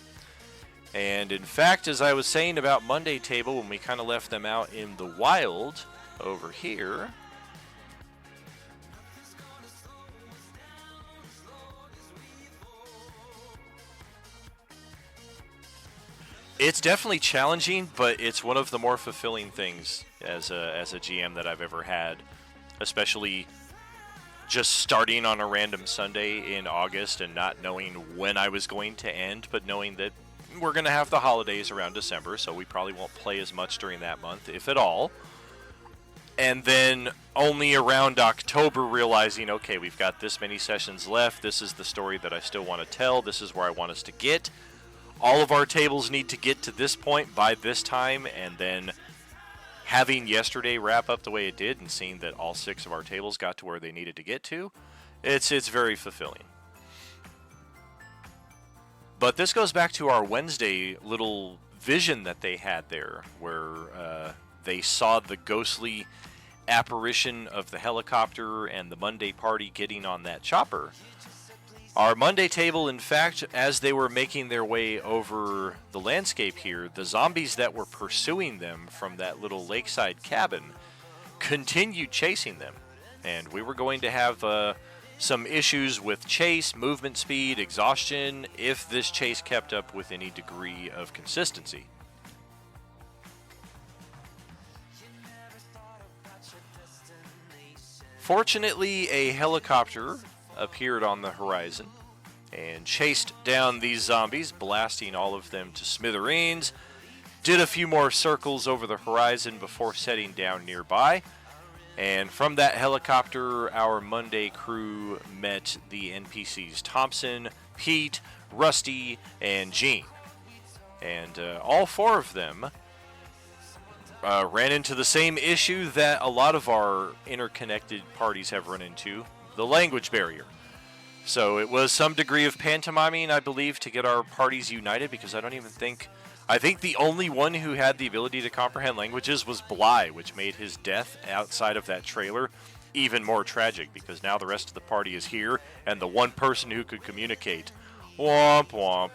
And in fact, as I was saying about Monday Table, when we kind of left them out in the wild over here, it's definitely challenging, but it's one of the more fulfilling things as a GM that I've ever had, especially just starting on a random Sunday in August and not knowing when I was going to end, but knowing that we're going to have the holidays around December, so we probably won't play as much during that month, if at all. And then only around October realizing, okay, we've got this many sessions left. This is the story that I still want to tell. This is where I want us to get. All of our tables need to get to this point by this time, and then having yesterday wrap up the way it did and seeing that all 6 of our tables got to where they needed to get to, it's very fulfilling. But this goes back to our Wednesday little vision that they had there, where they saw the ghostly apparition of the helicopter and the Monday party getting on that chopper. Our Monday table, in fact, as they were making their way over the landscape here, the zombies that were pursuing them from that little lakeside cabin continued chasing them. And we were going to have some issues with chase, movement speed, exhaustion, if this chase kept up with any degree of consistency. Fortunately, a helicopter appeared on the horizon and chased down these zombies, blasting all of them to smithereens, did a few more circles over the horizon before setting down nearby. And from that helicopter, our Monday crew met the NPCs Thompson, Pete, Rusty, and Gene. And all four of them ran into the same issue that a lot of our interconnected parties have run into, the language barrier. So it was some degree of pantomiming, I believe, to get our parties united, because I think the only one who had the ability to comprehend languages was Bly, which made his death outside of that trailer even more tragic, because now the rest of the party is here, and the one person who could communicate. Womp womp.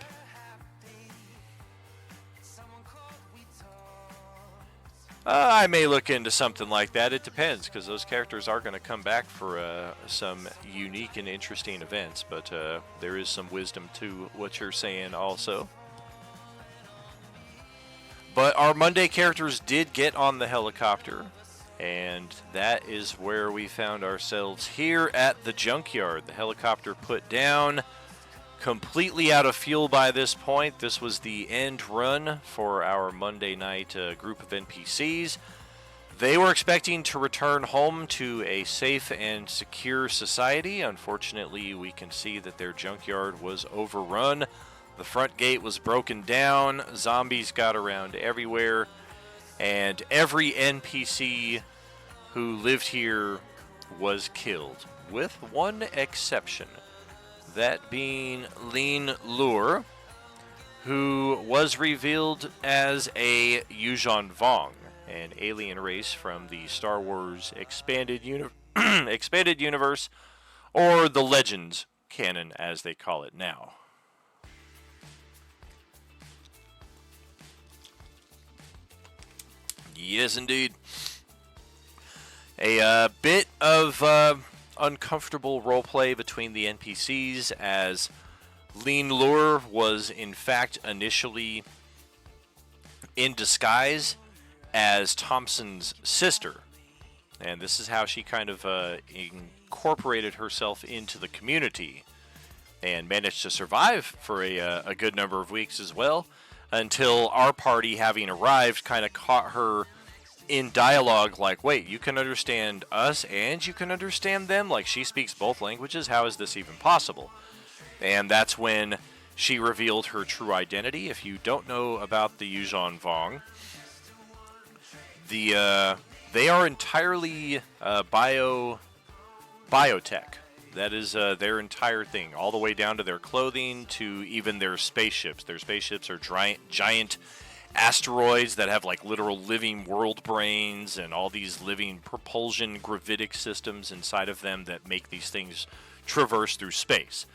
I may look into something like that. It depends, because those characters are going to come back for some unique and interesting events, but there is some wisdom to what you're saying also. But our Monday characters did get on the helicopter, and that is where we found ourselves here at the junkyard. The helicopter put down, completely out of fuel by this point. This was the end run for our Monday night group of NPCs. They were expecting to return home to a safe and secure society. Unfortunately, we can see that their junkyard was overrun. The front gate was broken down, zombies got around everywhere, and every NPC who lived here was killed, with one exception. That being Lean Lure, who was revealed as a Yuuzhan Vong, an alien race from the Star Wars expanded universe, or the Legends canon as they call it now. Yes, indeed. A bit of uncomfortable roleplay between the NPCs, as Lean Lure was in fact initially in disguise as Thompson's sister. And this is how she kind of incorporated herself into the community and managed to survive for a good number of weeks as well, until our party, having arrived, kind of caught her in dialogue like, wait, you can understand us and you can understand them? Like, she speaks both languages? How is this even possible? And that's when she revealed her true identity. If you don't know about the Yuuzhan Vong, they are entirely biotech. That is their entire thing, all the way down to their clothing, to even their spaceships. Their spaceships are giant asteroids that have like literal living world brains and all these living propulsion gravitic systems inside of them that make these things traverse through space.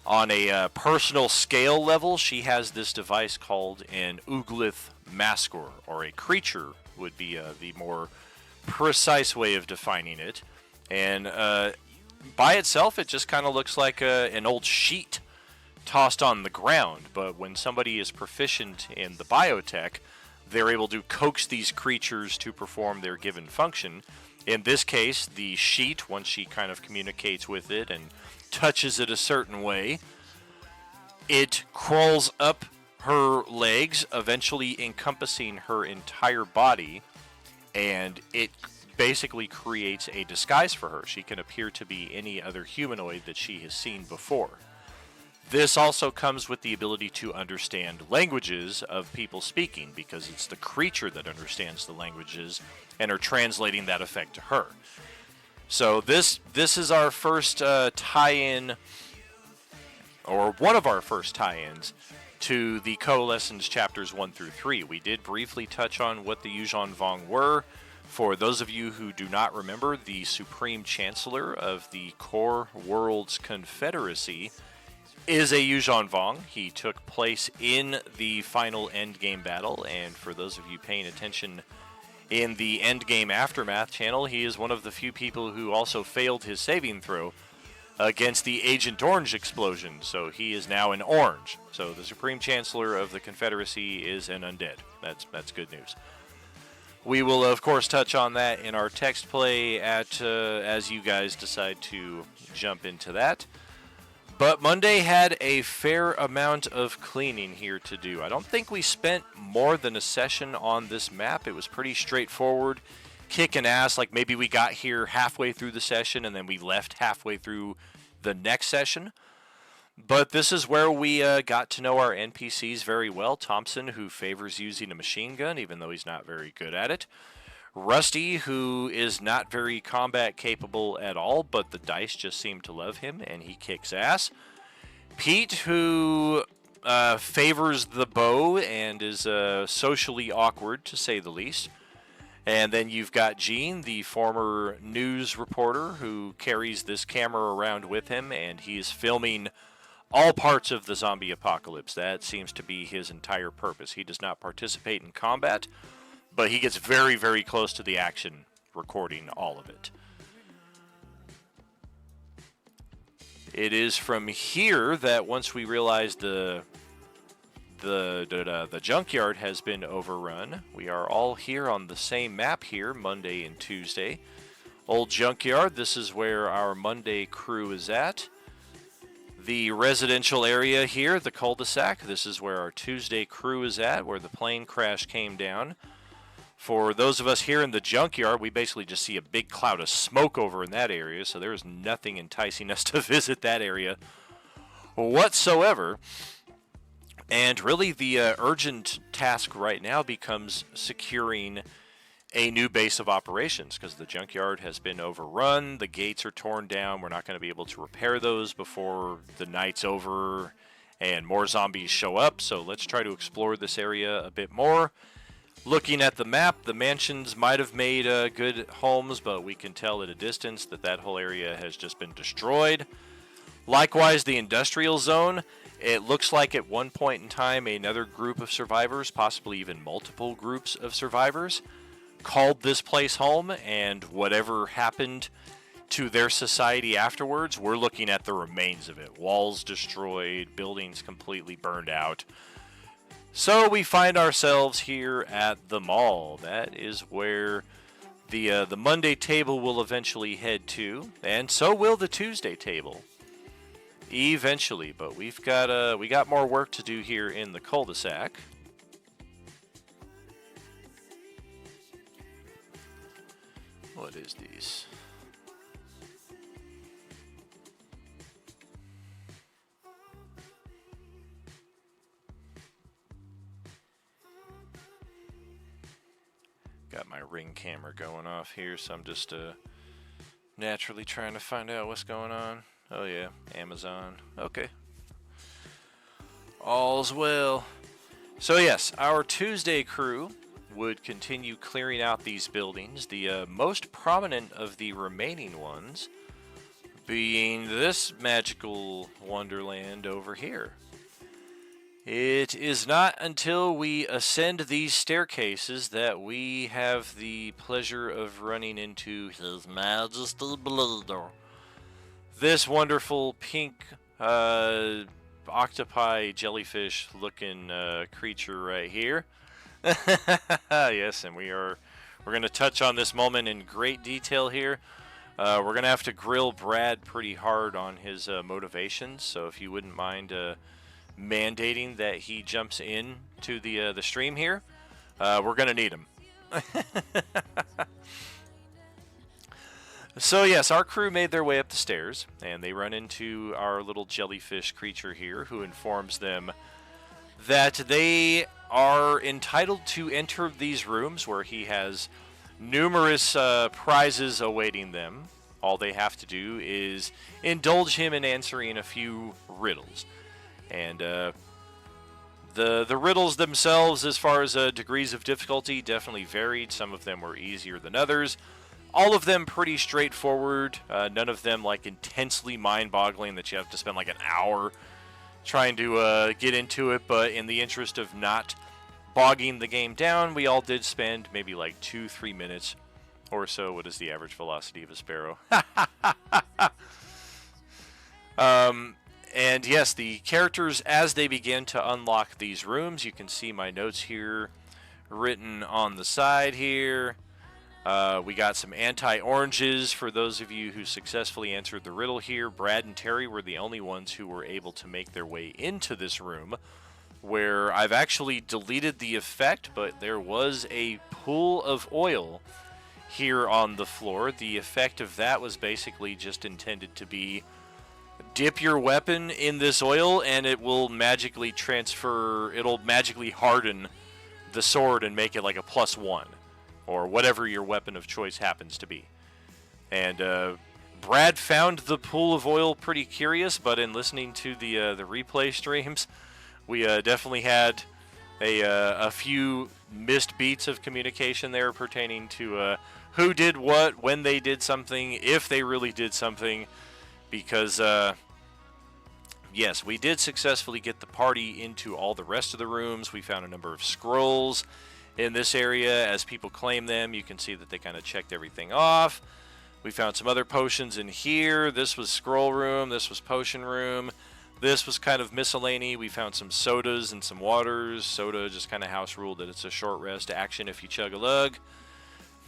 On a personal scale level, she has this device called an Uglith Maskor, or a creature would be the more precise way of defining it. And by itself, it just kind of looks like an old sheet tossed on the ground. But when somebody is proficient in the biotech, they're able to coax these creatures to perform their given function. In this case, the sheet, once she kind of communicates with it and touches it a certain way, it crawls up her legs, eventually encompassing her entire body, and it basically creates a disguise for her. She can appear to be any other humanoid that she has seen before. This also comes with the ability to understand languages of people speaking, because it's the creature that understands the languages and are translating that effect to her. So this is our first tie-in, or one of our first tie-ins, to the Coalescence chapters 1 through 3. We did briefly touch on what the Yuuzhan Vong were. For those of you who do not remember, the Supreme Chancellor of the Core Worlds Confederacy is a Yuuzhan Vong. He took place in the final endgame battle, and for those of you paying attention in the Endgame Aftermath channel, he is one of the few people who also failed his saving throw against the Agent Orange explosion, so he is now an Orange. So the Supreme Chancellor of the Confederacy is an undead. That's good news. We will, of course, touch on that in our text play as you guys decide to jump into that. But Monday had a fair amount of cleaning here to do. I don't think we spent more than a session on this map. It was pretty straightforward, kicking ass. Like, maybe we got here halfway through the session and then we left halfway through the next session. But this is where we got to know our NPCs very well. Thompson, who favors using a machine gun, even though he's not very good at it. Rusty, who is not very combat capable at all, but the dice just seem to love him, and he kicks ass. Pete, who favors the bow and is socially awkward, to say the least. And then you've got Gene, the former news reporter, who carries this camera around with him, and he is filming all parts of the zombie apocalypse. That seems to be his entire purpose. He does not participate in combat, but he gets very, very close to the action, recording all of it. It is from here that once we realize the junkyard has been overrun, we are all here on the same map here, Monday and Tuesday. Old Junkyard, this is where our Monday crew is at. The residential area here, the cul-de-sac, this is where our Tuesday crew is at, where the plane crash came down. For those of us here in the junkyard, we basically just see a big cloud of smoke over in that area, so there is nothing enticing us to visit that area whatsoever. And really the urgent task right now becomes securing a new base of operations, because the junkyard has been overrun, the gates are torn down, we're not going to be able to repair those before the night's over and more zombies show up, so let's try to explore this area a bit more. Looking at the map, the mansions might have made good homes, but we can tell at a distance that that whole area has just been destroyed. Likewise, the industrial zone, it looks like at one point in time another group of survivors, possibly even multiple groups of survivors, called this place home, and whatever happened to their society afterwards, we're looking at the remains of it. Walls destroyed, buildings completely burned out. So we find ourselves here at the mall. That is where the Monday table will eventually head to, and so will the Tuesday table eventually. But we got more work to do here in the cul-de-sac. What is these? Got my Ring camera going off here, so I'm just naturally trying to find out what's going on. Oh yeah, Amazon. Okay. All's well. So yes, our Tuesday crew would continue clearing out these buildings, the most prominent of the remaining ones being this magical wonderland over here. It is not until we ascend these staircases that we have the pleasure of running into His Majesty Blizzard. This wonderful pink octopi jellyfish looking creature right here. Yes, and we're going to touch on this moment in great detail here. We're going to have to grill Brad pretty hard on his motivations, so if you wouldn't mind mandating that he jumps in to the stream here, we're going to need him. So yes, our crew made their way up the stairs, and they run into our little jellyfish creature here, who informs them that they are entitled to enter these rooms where he has numerous prizes awaiting them. All they have to do is indulge him in answering a few riddles. And the riddles themselves, as far as degrees of difficulty, definitely varied. Some of them were easier than others. All of them pretty straightforward. None of them like intensely mind-boggling that you have to spend like an hour trying to get into it. But in the interest of not bogging the game down, we all did spend maybe like 2-3 minutes or so. What is the average velocity of a sparrow? And yes, the characters, as they begin to unlock these rooms, you can see my notes here written on the side here. We got some anti-oranges for those of you who successfully answered the riddle here. Brad and Terry were the only ones who were able to make their way into this room, where I've actually deleted the effect, but there was a pool of oil here on the floor. The effect of that was basically just intended to be dip your weapon in this oil and it will magically transfer, it'll magically harden the sword and make it like a +1 or whatever your weapon of choice happens to be. And Brad found the pool of oil pretty curious, but in listening to the replay streams, we definitely had a few missed beats of communication there pertaining to who did what, when they did something, if they really did something, because yes, we did successfully get the party into all the rest of the rooms. We found a number of scrolls in this area. As people claim them, you can see that they kind of checked everything off. We found some other potions in here. This was scroll room. This was potion room. This was kind of miscellany. We found some sodas and some waters. Soda just kind of house ruled that it's a short rest action if you chug a lug.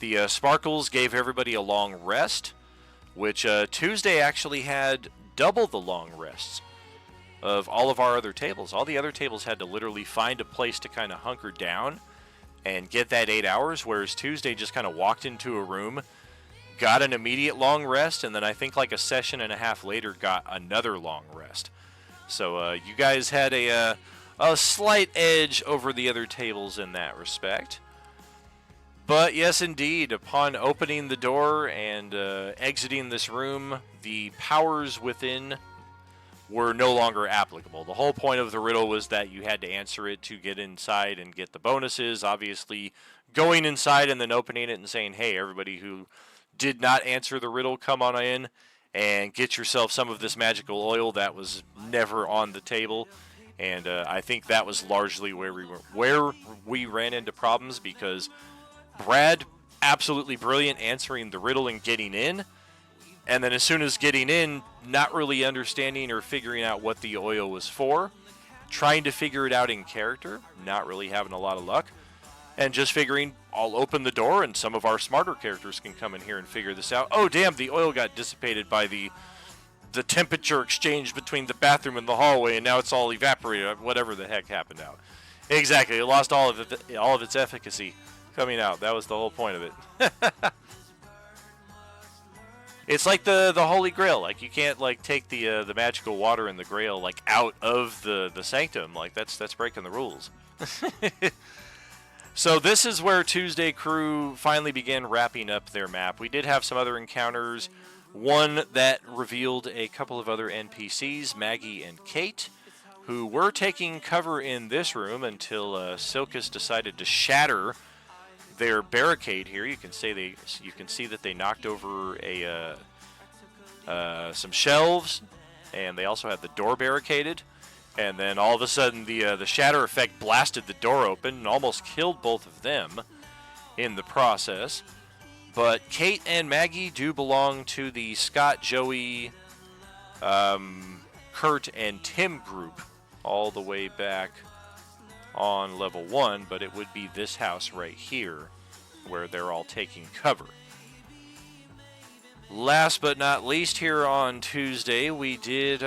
The sparkles gave everybody a long rest, which Tuesday actually had double the long rests of all of our other tables. All the other tables had to literally find a place to kind of hunker down and get that 8 hours, whereas Tuesday just kind of walked into a room, got an immediate long rest, and then I think like a session and a half later got another long rest. So you guys had a slight edge over the other tables in that respect. But yes, indeed, upon opening the door and exiting this room, the powers within were no longer applicable. The whole point of the riddle was that you had to answer it to get inside and get the bonuses. Obviously, going inside and then opening it and saying, hey, everybody who did not answer the riddle, come on in and get yourself some of this magical oil, that was never on the table. And I think that was largely where we ran into problems, because Brad, absolutely brilliant answering the riddle and getting in, and then as soon as getting in, not really understanding or figuring out what the oil was for, trying to figure it out in character, not really having a lot of luck, and just figuring, I'll open the door and some of our smarter characters can come in here and figure this out. Oh, damn, the oil got dissipated by the temperature exchange between the bathroom and the hallway, and now it's all evaporated, whatever the heck happened out. Exactly, it lost all of its efficacy coming out. That was the whole point of it. It's like the Holy Grail. Like, you can't like take the magical water in the Grail like out of the sanctum. Like, that's breaking the rules. So this is where Tuesday Crew finally began wrapping up their map. We did have some other encounters. One that revealed a couple of other NPCs, Maggie and Kate, who were taking cover in this room until Silkus decided to shatter their barricade here. You can see that they knocked over some shelves, and they also had the door barricaded. And then all of a sudden, the shatter effect blasted the door open and almost killed both of them in the process. But Kate and Maggie do belong to the Scott, Joey, Kurt, and Tim group, all the way back on level 1, but it would be this house right here where they're all taking cover. Last but not least, here on Tuesday, we did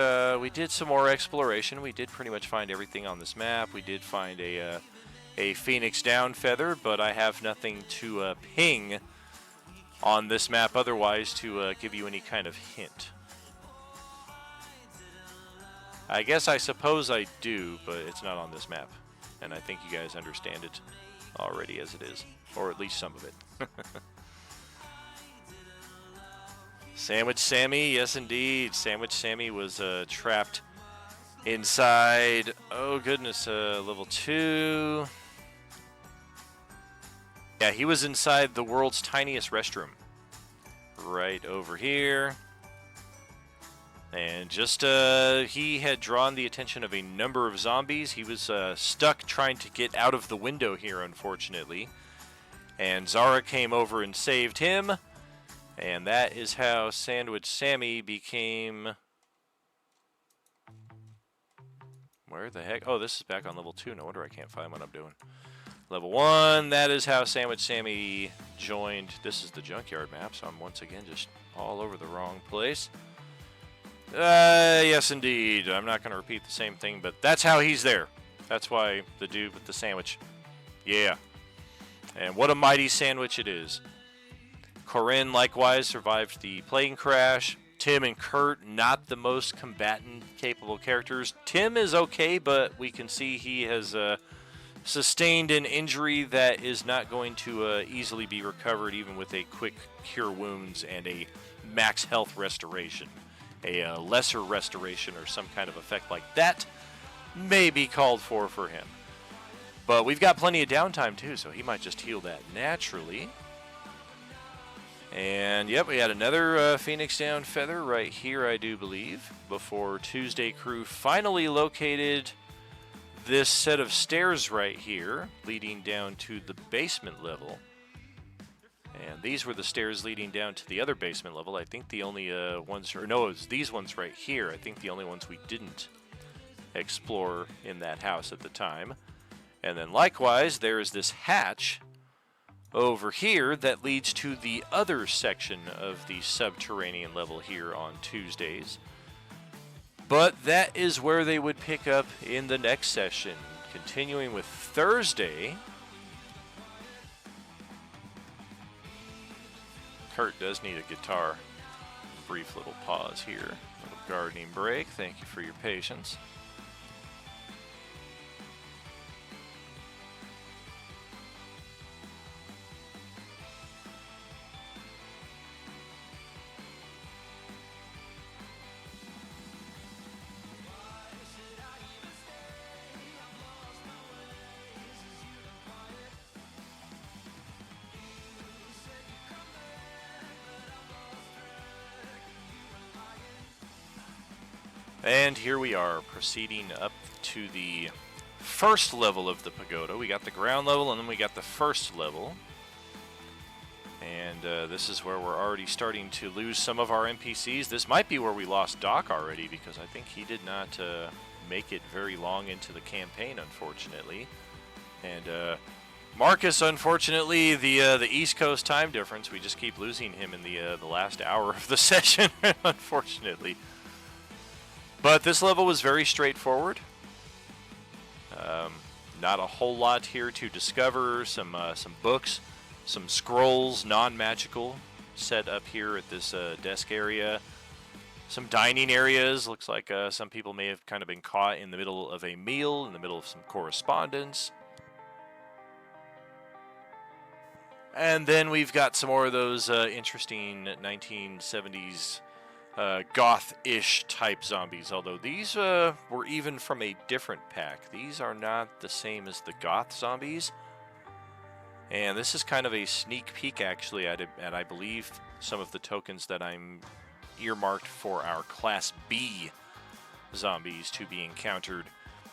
some more exploration. We did pretty much find everything on this map. We did find a Phoenix Down feather, but I have nothing to ping on this map otherwise to give you any kind of hint. I suppose I do, but it's not on this map, and I think you guys understand it already as it is, or at least some of it. Sandwich Sammy, yes indeed. Sandwich Sammy was trapped inside, oh goodness, level 2. Yeah, he was inside the world's tiniest restroom. Right over here. And just, he had drawn the attention of a number of zombies. He was stuck trying to get out of the window here, unfortunately. And Zara came over and saved him. And that is how Sandwich Sammy became... Where the heck? Oh, this is back on level 2. No wonder I can't find what I'm doing. Level 1, that is how Sandwich Sammy joined. This is the junkyard map, so I'm once again just all over the wrong place. Yes, indeed. I'm not going to repeat the same thing, but that's how he's there. That's why the dude with the sandwich. Yeah. And what a mighty sandwich it is. Corinne likewise survived the plane crash. Tim and Kurt, not the most combatant-capable characters. Tim is okay, but we can see he has sustained an injury that is not going to easily be recovered, even with a quick cure wounds and a max health restoration. A lesser restoration or some kind of effect like that may be called for him. But we've got plenty of downtime, too, so he might just heal that naturally. And, yep, we had another Phoenix Down Feather right here, I do believe, before Tuesday Crew finally located this set of stairs right here, leading down to the basement level. And these were the stairs leading down to the other basement level. I think the only ones, or no, it was these ones right here. I think the only ones we didn't explore in that house at the time. And then likewise, there is this hatch over here that leads to the other section of the subterranean level here on Tuesdays. But that is where they would pick up in the next session. Continuing with Thursday, Kurt does need a guitar. Brief little pause here. Little gardening break. Thank you for your patience. And here we are, proceeding up to the first level of the pagoda. We got the ground level, and then we got the first level. And this is where we're already starting to lose some of our NPCs. This might be where we lost Doc already, because I think he did not make it very long into the campaign, unfortunately. And Marcus, unfortunately, the East Coast time difference, we just keep losing him in the last hour of the session, unfortunately. But this level was very straightforward. Not a whole lot here to discover. Some books, some scrolls, non-magical, set up here at this desk area. Some dining areas. Looks like some people may have kind of been caught in the middle of a meal, in the middle of some correspondence. And then we've got some more of those interesting 1970s goth-ish type zombies, although these were even from a different pack. These are not the same as the goth zombies. And this is kind of a sneak peek, actually, at I believe some of the tokens that I'm earmarked for our Class B zombies to be encountered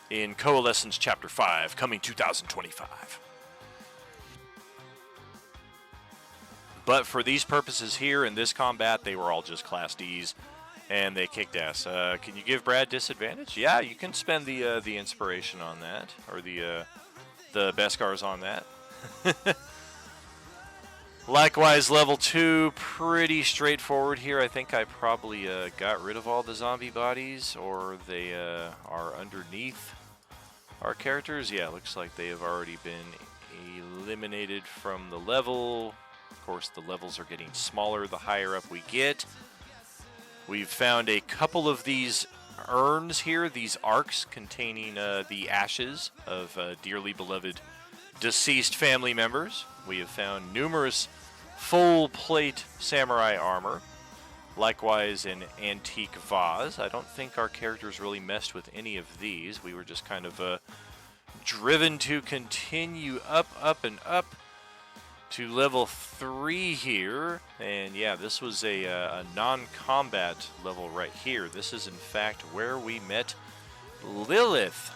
in Coalescence Chapter 5, coming 2025. But for these purposes here in this combat, they were all just Class Ds, and they kicked ass. Can you give Brad disadvantage? Yeah, you can spend the inspiration on that, or the Beskars on that. Likewise, level 2, pretty straightforward here. I think I probably got rid of all the zombie bodies, or they are underneath our characters. Yeah, looks like they have already been eliminated from the level. Of course, the levels are getting smaller the higher up we get. We've found a couple of these urns here, these arcs containing the ashes of dearly beloved deceased family members. We have found numerous full plate samurai armor. Likewise, an antique vase. I don't think our characters really messed with any of these. We were just kind of driven to continue up, and up to level 3 here. And yeah, this was a non-combat level right here. This is in fact where we met Lilith,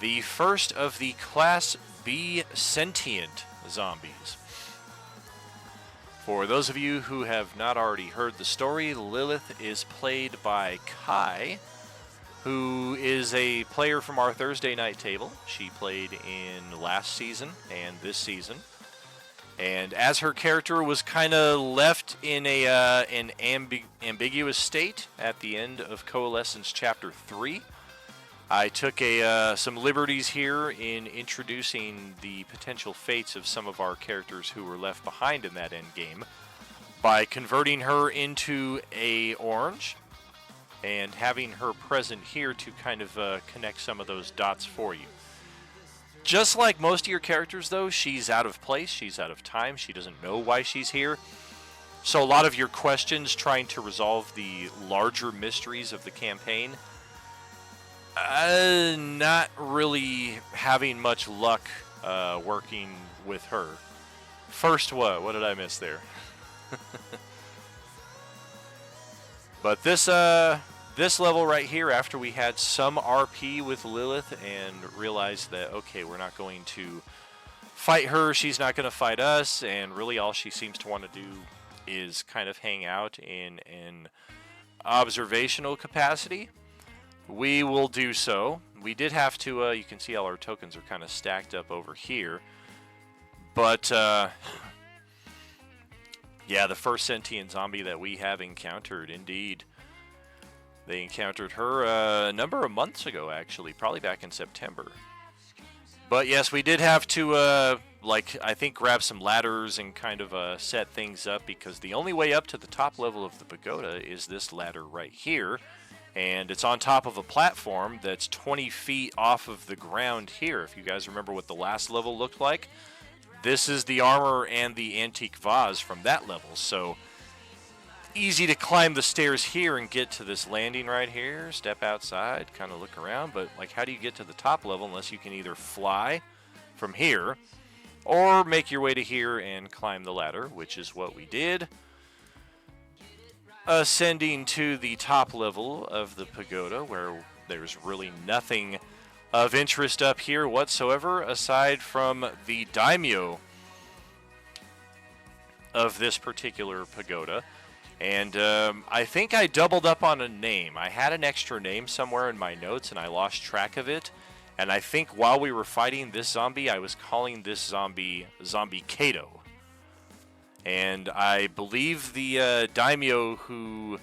the first of the Class B sentient zombies. For those of you who have not already heard the story, Lilith is played by Kai, who is a player from our Thursday night table. She played in last season and this season. And as her character was kind of left in an ambiguous state at the end of Coalescence Chapter 3, I took some liberties here in introducing the potential fates of some of our characters who were left behind in that end game. by converting her into a orange and having her present here to kind of connect some of those dots for you. Just like most of your characters, though, she's out of place, she's out of time, she doesn't know why she's here. So a lot of your questions trying to resolve the larger mysteries of the campaign, not really having much luck working with her. First what? What did I miss there? But this level right here, after we had some RP with Lilith and realized that, okay, we're not going to fight her, she's not going to fight us, and really all she seems to want to do is kind of hang out in an observational capacity, we will do so. We did have to, you can see all our tokens are kind of stacked up over here, but yeah, the first sentient zombie that we have encountered, indeed. They encountered her a number of months ago, actually, probably back in September. But yes, we did have to, I think grab some ladders and kind of set things up, because the only way up to the top level of the pagoda is this ladder right here. And it's on top of a platform that's 20 feet off of the ground here. If you guys remember what the last level looked like, this is the armor and the antique vase from that level. So easy to climb the stairs here and get to this landing right here. Step outside, kind of look around, but like, how do you get to the top level unless you can either fly from here or make your way to here and climb the ladder, which is what we did. Ascending to the top level of the pagoda, where there's really nothing of interest up here whatsoever aside from the daimyo of this particular pagoda. And I think I doubled up on a name. I had an extra name somewhere in my notes and I lost track of it. And I think while we were fighting this zombie, I was calling this zombie Kato. And I believe the daimyo who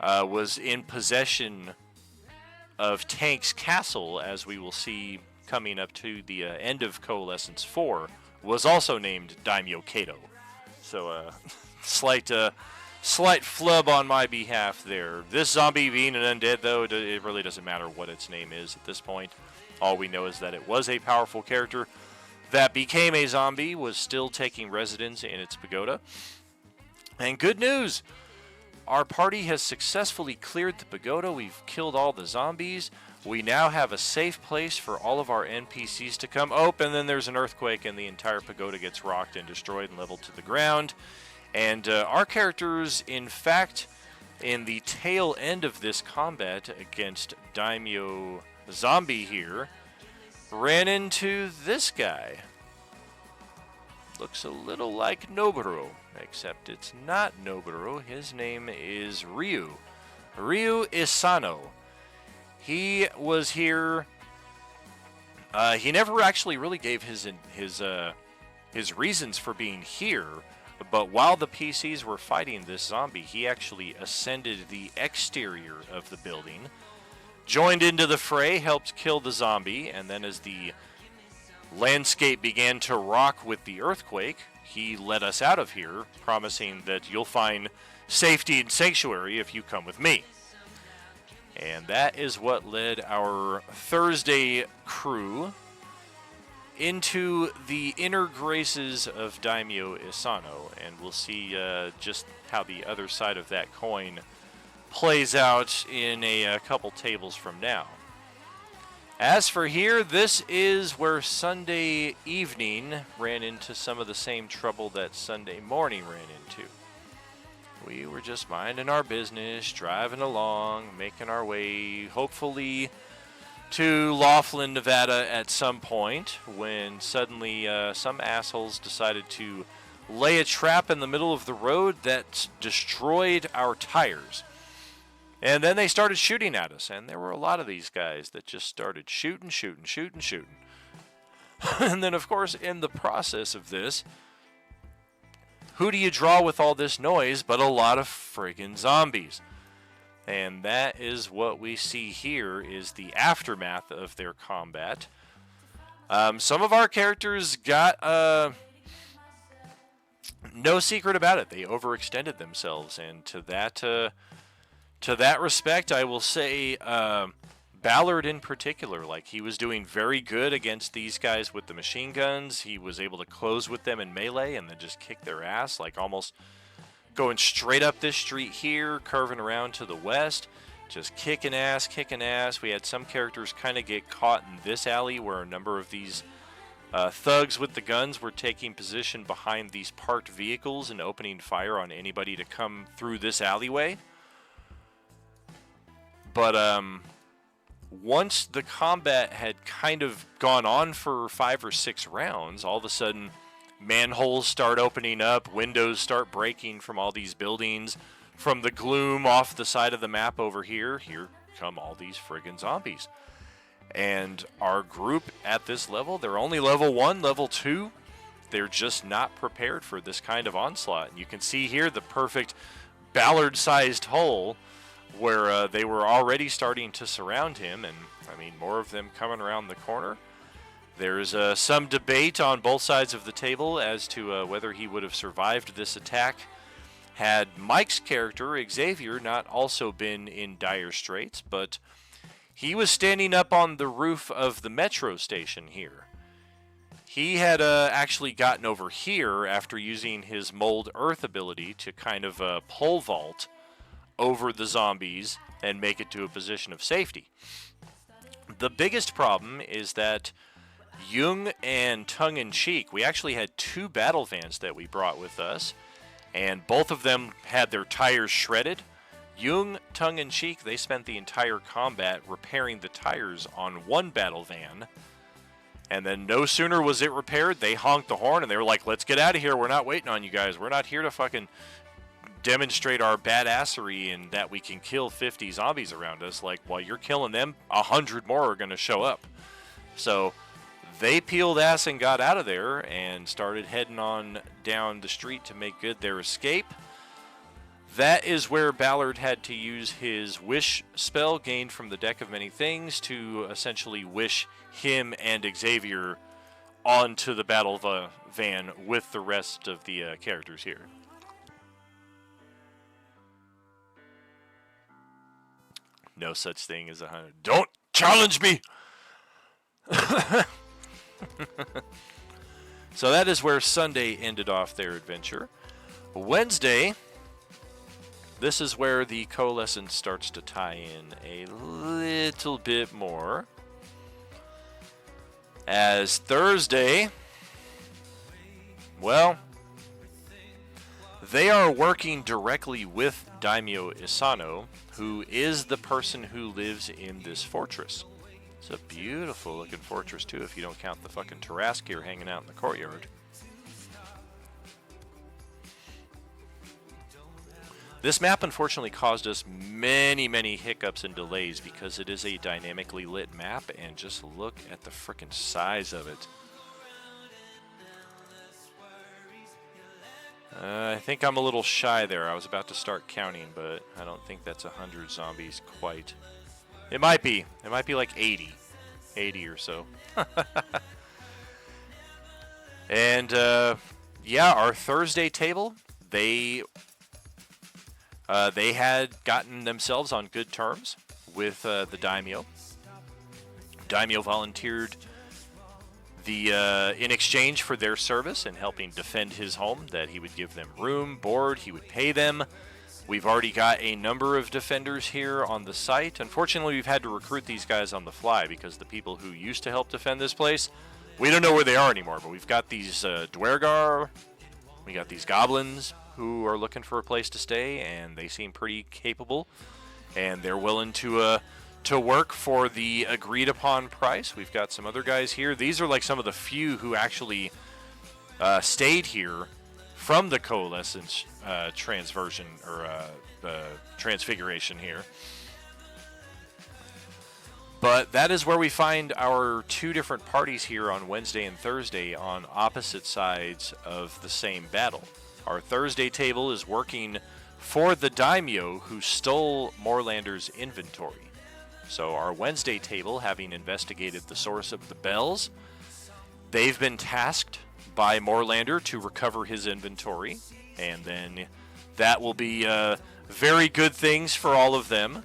was in possession of Tank's castle, as we will see coming up to the end of Coalescence 4, was also named Daimyo Kato. So slight flub on my behalf there. This zombie being an undead, though, it really doesn't matter what its name is at this point. All we know is that it was a powerful character that became a zombie, was still taking residence in its pagoda. And good news! Our party has successfully cleared the pagoda. We've killed all the zombies. We now have a safe place for all of our NPCs to come. Oh, and then there's an earthquake and the entire pagoda gets rocked and destroyed and leveled to the ground. And our characters, in fact, in the tail end of this combat against Daimyo Zombie here, ran into this guy. Looks a little like Noburo, except it's not Noburo. His name is Ryu. Ryu Isano. He was here. He never actually really gave his reasons for being here, but while the PCs were fighting this zombie, he actually ascended the exterior of the building, joined into the fray, helped kill the zombie, and then as the landscape began to rock with the earthquake, he led us out of here, promising that you'll find safety and sanctuary if you come with me. And that is what led our Thursday crew into the inner graces of Daimyo Isano, and we'll see just how the other side of that coin plays out in a couple tables from now. As for here, this is where Sunday evening ran into some of the same trouble that Sunday morning ran into. We were just minding our business, driving along, making our way, hopefully, to Laughlin, Nevada at some point, when suddenly some assholes decided to lay a trap in the middle of the road that destroyed our tires. And then they started shooting at us, and there were a lot of these guys that just started shooting. And then, of course, in the process of this, who do you draw with all this noise but a lot of friggin' zombies? And that is what we see here, is the aftermath of their combat. Some of our characters got No secret about it. They overextended themselves, and to that respect, I will say Ballard in particular, like he was doing very good against these guys with the machine guns. He was able to close with them in melee and then just kick their ass, like almost going straight up this street here, curving around to the west, just kicking ass, kicking ass. We had some characters kind of get caught in this alley where a number of these thugs with the guns were taking position behind these parked vehicles and opening fire on anybody to come through this alleyway. But once the combat had kind of gone on for 5 or 6 rounds, all of a sudden manholes start opening up, windows start breaking from all these buildings. From the gloom off the side of the map over here come all these friggin' zombies. And our group at this level, they're only level 1, level 2. They're just not prepared for this kind of onslaught. And you can see here the perfect Ballard-sized hole where they were already starting to surround him, and I mean, more of them coming around the corner. There's some debate on both sides of the table as to whether he would have survived this attack had Mike's character, Xavier, not also been in dire straits, but he was standing up on the roof of the metro station here. He had actually gotten over here after using his Mold Earth ability to kind of pole vault over the zombies and make it to a position of safety. The biggest problem is that Jung and Tongue-in-Cheek, we actually had 2 battle vans that we brought with us, and both of them had their tires shredded. Jung, Tongue-in-Cheek, they spent the entire combat repairing the tires on one battle van, and then no sooner was it repaired, they honked the horn and they were like, let's get out of here, we're not waiting on you guys, we're not here to fucking demonstrate our badassery and that we can kill 50 zombies around us. Like, while you're killing them, 100 more are going to show up. So they peeled ass and got out of there and started heading on down the street to make good their escape. That is where Ballard had to use his wish spell gained from the Deck of Many Things to essentially wish him and Xavier onto the battle van with the rest of the characters here. No such thing as 100. Don't challenge me! So that is where Sunday ended off their adventure. Wednesday, this is where the Coalescence starts to tie in a little bit more. As Thursday, well, they are working directly with Daimyo Isano, who is the person who lives in this fortress. It's a beautiful looking fortress too, if you don't count the fucking Tarrasque here hanging out in the courtyard. This map unfortunately caused us many hiccups and delays because it is a dynamically lit map, and just look at the frickin' size of it. I think I'm a little shy there. I was about to start counting, but I don't think that's 100 zombies quite. It might be. It might be like 80. 80 or so. And, yeah, our Thursday table, they had gotten themselves on good terms with the Daimyo. Daimyo volunteered in exchange for their service in helping defend his home, that he would give them room, board, he would pay them. We've already got a number of defenders here on the site. Unfortunately, we've had to recruit these guys on the fly because the people who used to help defend this place, we don't know where they are anymore. But we've got these Dwergar, we got these goblins who are looking for a place to stay, and they seem pretty capable, and they're willing to work for the agreed upon price. We've got some other guys here. These are like some of the few who actually stayed here from the Coalescence transversion or transfiguration here. But that is where we find our 2 different parties here on Wednesday and Thursday on opposite sides of the same battle. Our Thursday table is working for the Daimyo who stole Moorlander's inventory. So our Wednesday table, having investigated the source of the bells, they've been tasked by Moorlander to recover his inventory, and then that will be very good things for all of them.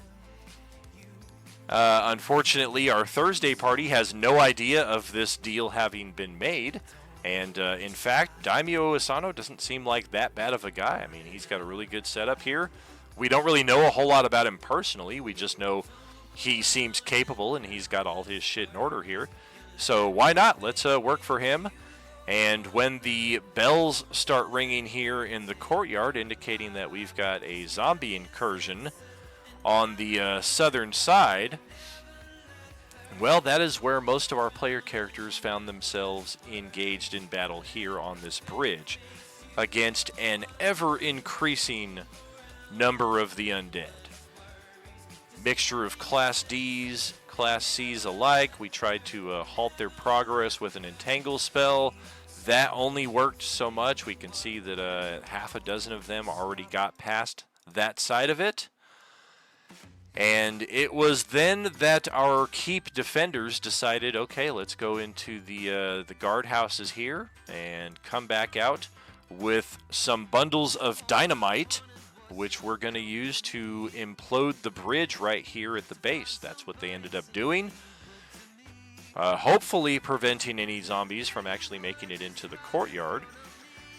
Unfortunately, our Thursday party has no idea of this deal having been made, and in fact, Daimyo Asano doesn't seem like that bad of a guy. I mean, he's got a really good setup here. We don't really know a whole lot about him personally. We just know he seems capable and he's got all his shit in order here. So why not? Let's work for him. And when the bells start ringing here in the courtyard, indicating that we've got a zombie incursion on the southern side, well, that is where most of our player characters found themselves engaged in battle here on this bridge against an ever-increasing number of the undead. Mixture of Class Ds, Class Cs alike. We tried to halt their progress with an entangle spell. That only worked so much. We can see that half a dozen of them already got past that side of it. And it was then that our keep defenders decided, okay, let's go into the guardhouses here and come back out with some bundles of dynamite, which we're going to use to implode the bridge right here at the base. That's what they ended up doing. Hopefully preventing any zombies from actually making it into the courtyard.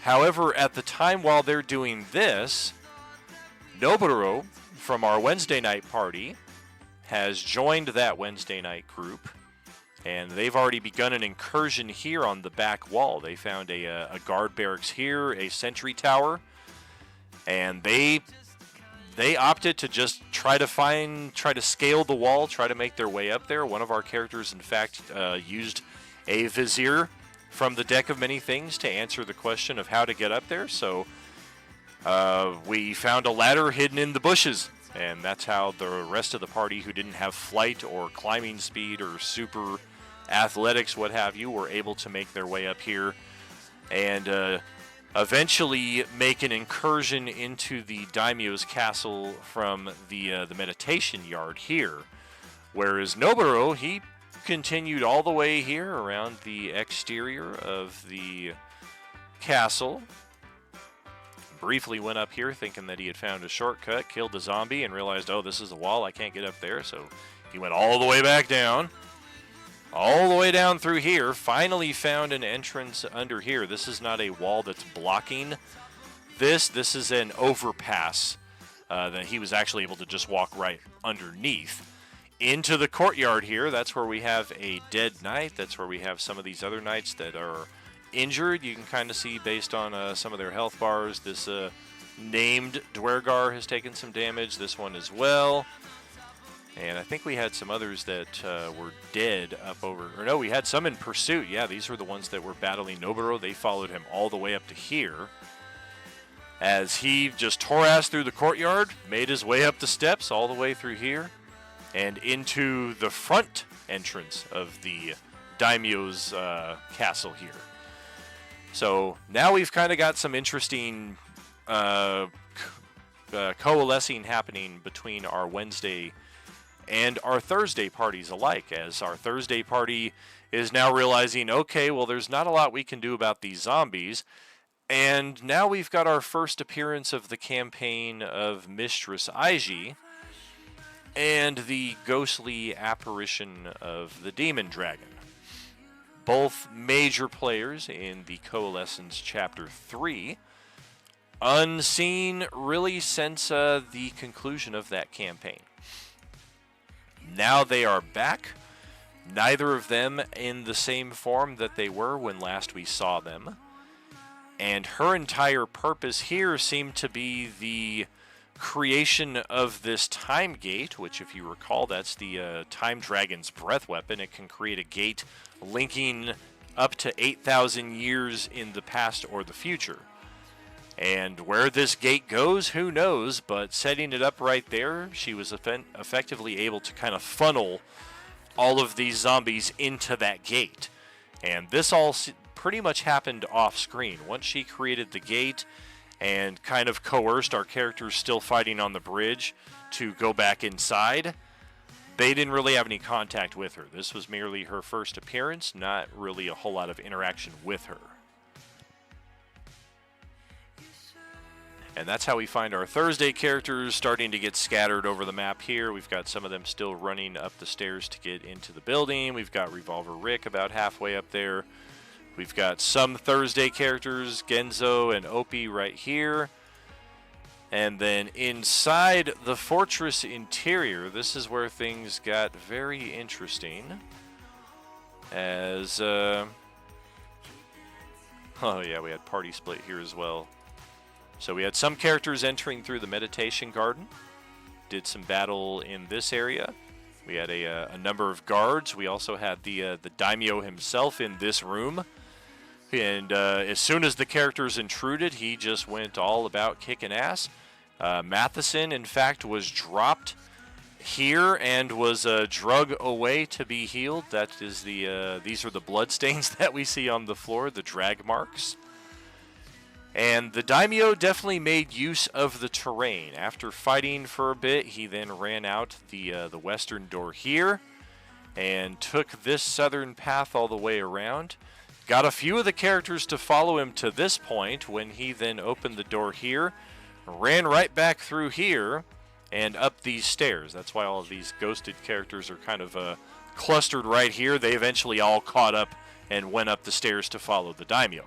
However, at the time while they're doing this, Noburo from our Wednesday night party has joined that Wednesday night group, and they've already begun an incursion here on the back wall. They found a guard barracks here, a sentry tower, and they opted to just try to scale the wall, try to make their way up there. One of our characters, in fact, used a vizier from the deck of many things to answer the question of how to get up there. So we found a ladder hidden in the bushes, and that's how the rest of the party who didn't have flight or climbing speed or super athletics, what have you, were able to make their way up here and eventually make an incursion into the daimyo's castle from the meditation yard here. Whereas Noburo, he continued all the way here around the exterior of the castle. Briefly went up here thinking that he had found a shortcut, killed a zombie, and realized, oh, this is a wall, I can't get up there. So he went all the way back down. All the way down through here, finally found an entrance under here. This is not a wall that's blocking this. This is an overpass that he was actually able to just walk right underneath. Into the courtyard here, that's where we have a dead knight. That's where we have some of these other knights that are injured. You can kind of see based on some of their health bars. This named Dwergar has taken some damage. This one as well. And I think we had some others that were dead up over... Or no, we had some in pursuit. Yeah, these were the ones that were battling Noburo. They followed him all the way up to here. As he just tore ass through the courtyard, made his way up the steps all the way through here, and into the front entrance of the daimyo's castle here. So now we've kind of got some interesting coalescing happening between our Wednesday and our Thursday parties alike, as our Thursday party is now realizing, okay, well, there's not a lot we can do about these zombies, and now we've got our first appearance of the campaign of Mistress Aiji and the ghostly apparition of the Demon Dragon. Both major players in the Coalescence Chapter 3, unseen really since the conclusion of that campaign. Now they are back, neither of them in the same form that they were when last we saw them. And her entire purpose here seemed to be the creation of this time gate, which, if you recall, that's the Time Dragon's breath weapon. It can create a gate linking up to 8,000 years in the past or the future. And where this gate goes, who knows, but setting it up right there, she was effectively able to kind of funnel all of these zombies into that gate. And this all pretty much happened off screen. Once she created the gate and kind of coerced our characters still fighting on the bridge to go back inside, they didn't really have any contact with her. This was merely her first appearance, not really a whole lot of interaction with her. And that's how we find our Thursday characters starting to get scattered over the map here. We've got some of them still running up the stairs to get into the building. We've got Revolver Rick about halfway up there. We've got some Thursday characters, Genzo and Opie right here. And then inside the fortress interior, this is where things got very interesting. As, oh yeah, we had Party Split here as well. So we had some characters entering through the meditation garden. Did some battle in this area. We had a number of guards. We also had the daimyo himself in this room. And as soon as the characters intruded, he just went all about kicking ass. Matheson, in fact, was dropped here and was drug away to be healed. That is these are the blood stains that we see on the floor, the drag marks. And the daimyo definitely made use of the terrain. After fighting for a bit, he then ran out the western door here and took this southern path all the way around. Got a few of the characters to follow him to this point when he then opened the door here, ran right back through here and up these stairs. That's why all of these ghosted characters are kind of clustered right here. They eventually all caught up and went up the stairs to follow the daimyo.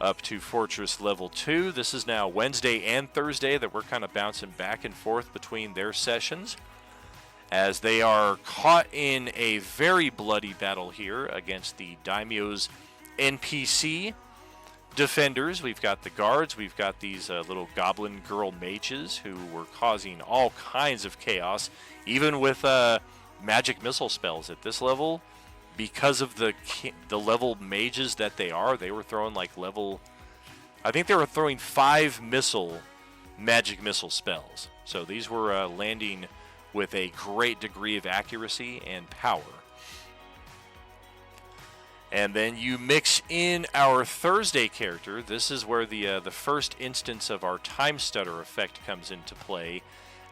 Up to Fortress Level 2. This is now Wednesday and Thursday that we're kind of bouncing back and forth between their sessions, as they are caught in a very bloody battle here against the daimyo's NPC defenders. We've got the guards. We've got these little goblin girl mages who were causing all kinds of chaos, even with magic missile spells at this level. Because of the level mages that they were throwing like level... I think they were throwing 5 magic missile spells. So these were landing with a great degree of accuracy and power. And then you mix in our Thursday character. This is where the first instance of our time stutter effect comes into play,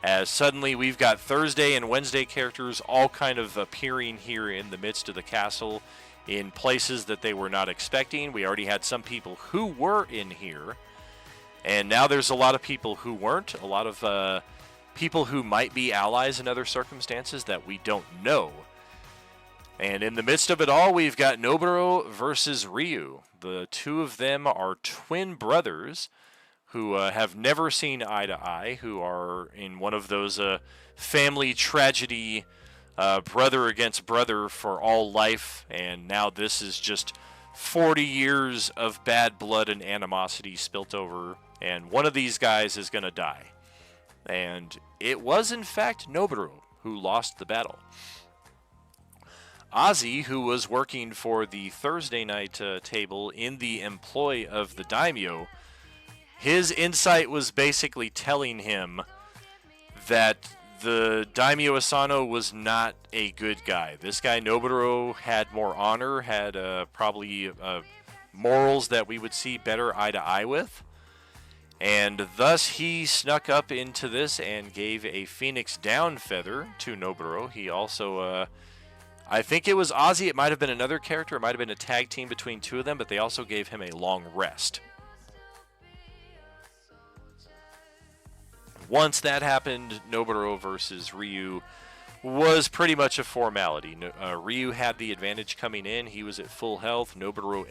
as suddenly we've got Thursday and Wednesday characters all kind of appearing here in the midst of the castle in places that they were not expecting. We already had some people who were in here, and now there's a lot of people who weren't, a lot of people who might be allies in other circumstances that we don't know. And in the midst of it all, we've got Noburo versus Ryu. The two of them are twin brothers who have never seen eye to eye, who are in one of those family tragedy, brother against brother for all life, and now this is just 40 years of bad blood and animosity spilt over, and one of these guys is going to die. And it was, in fact, Noboru who lost the battle. Ozzy, who was working for the Thursday night table in the employ of the daimyo, his insight was basically telling him that the daimyo Asano was not a good guy. This guy Noburo had more honor, had probably morals that we would see better eye to eye with. And thus he snuck up into this and gave a Phoenix Down feather to Noburo. He also, I think it was Ozzy, it might have been another character, it might have been a tag team between two of them, but they also gave him a long rest. Once that happened, Noburo versus Ryu was pretty much a formality. Ryu had the advantage coming in. He was at full health. Noburo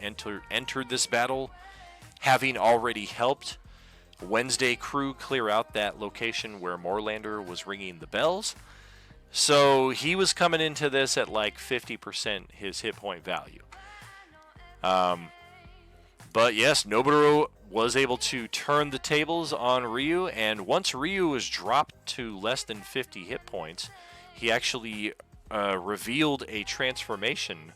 entered this battle having already helped Wednesday crew clear out that location where Moorlander was ringing the bells. So he was coming into this at like 50% his hit point value. But yes, Noburo was able to turn the tables on Ryu, and once Ryu was dropped to less than 50 hit points, he actually revealed a transformation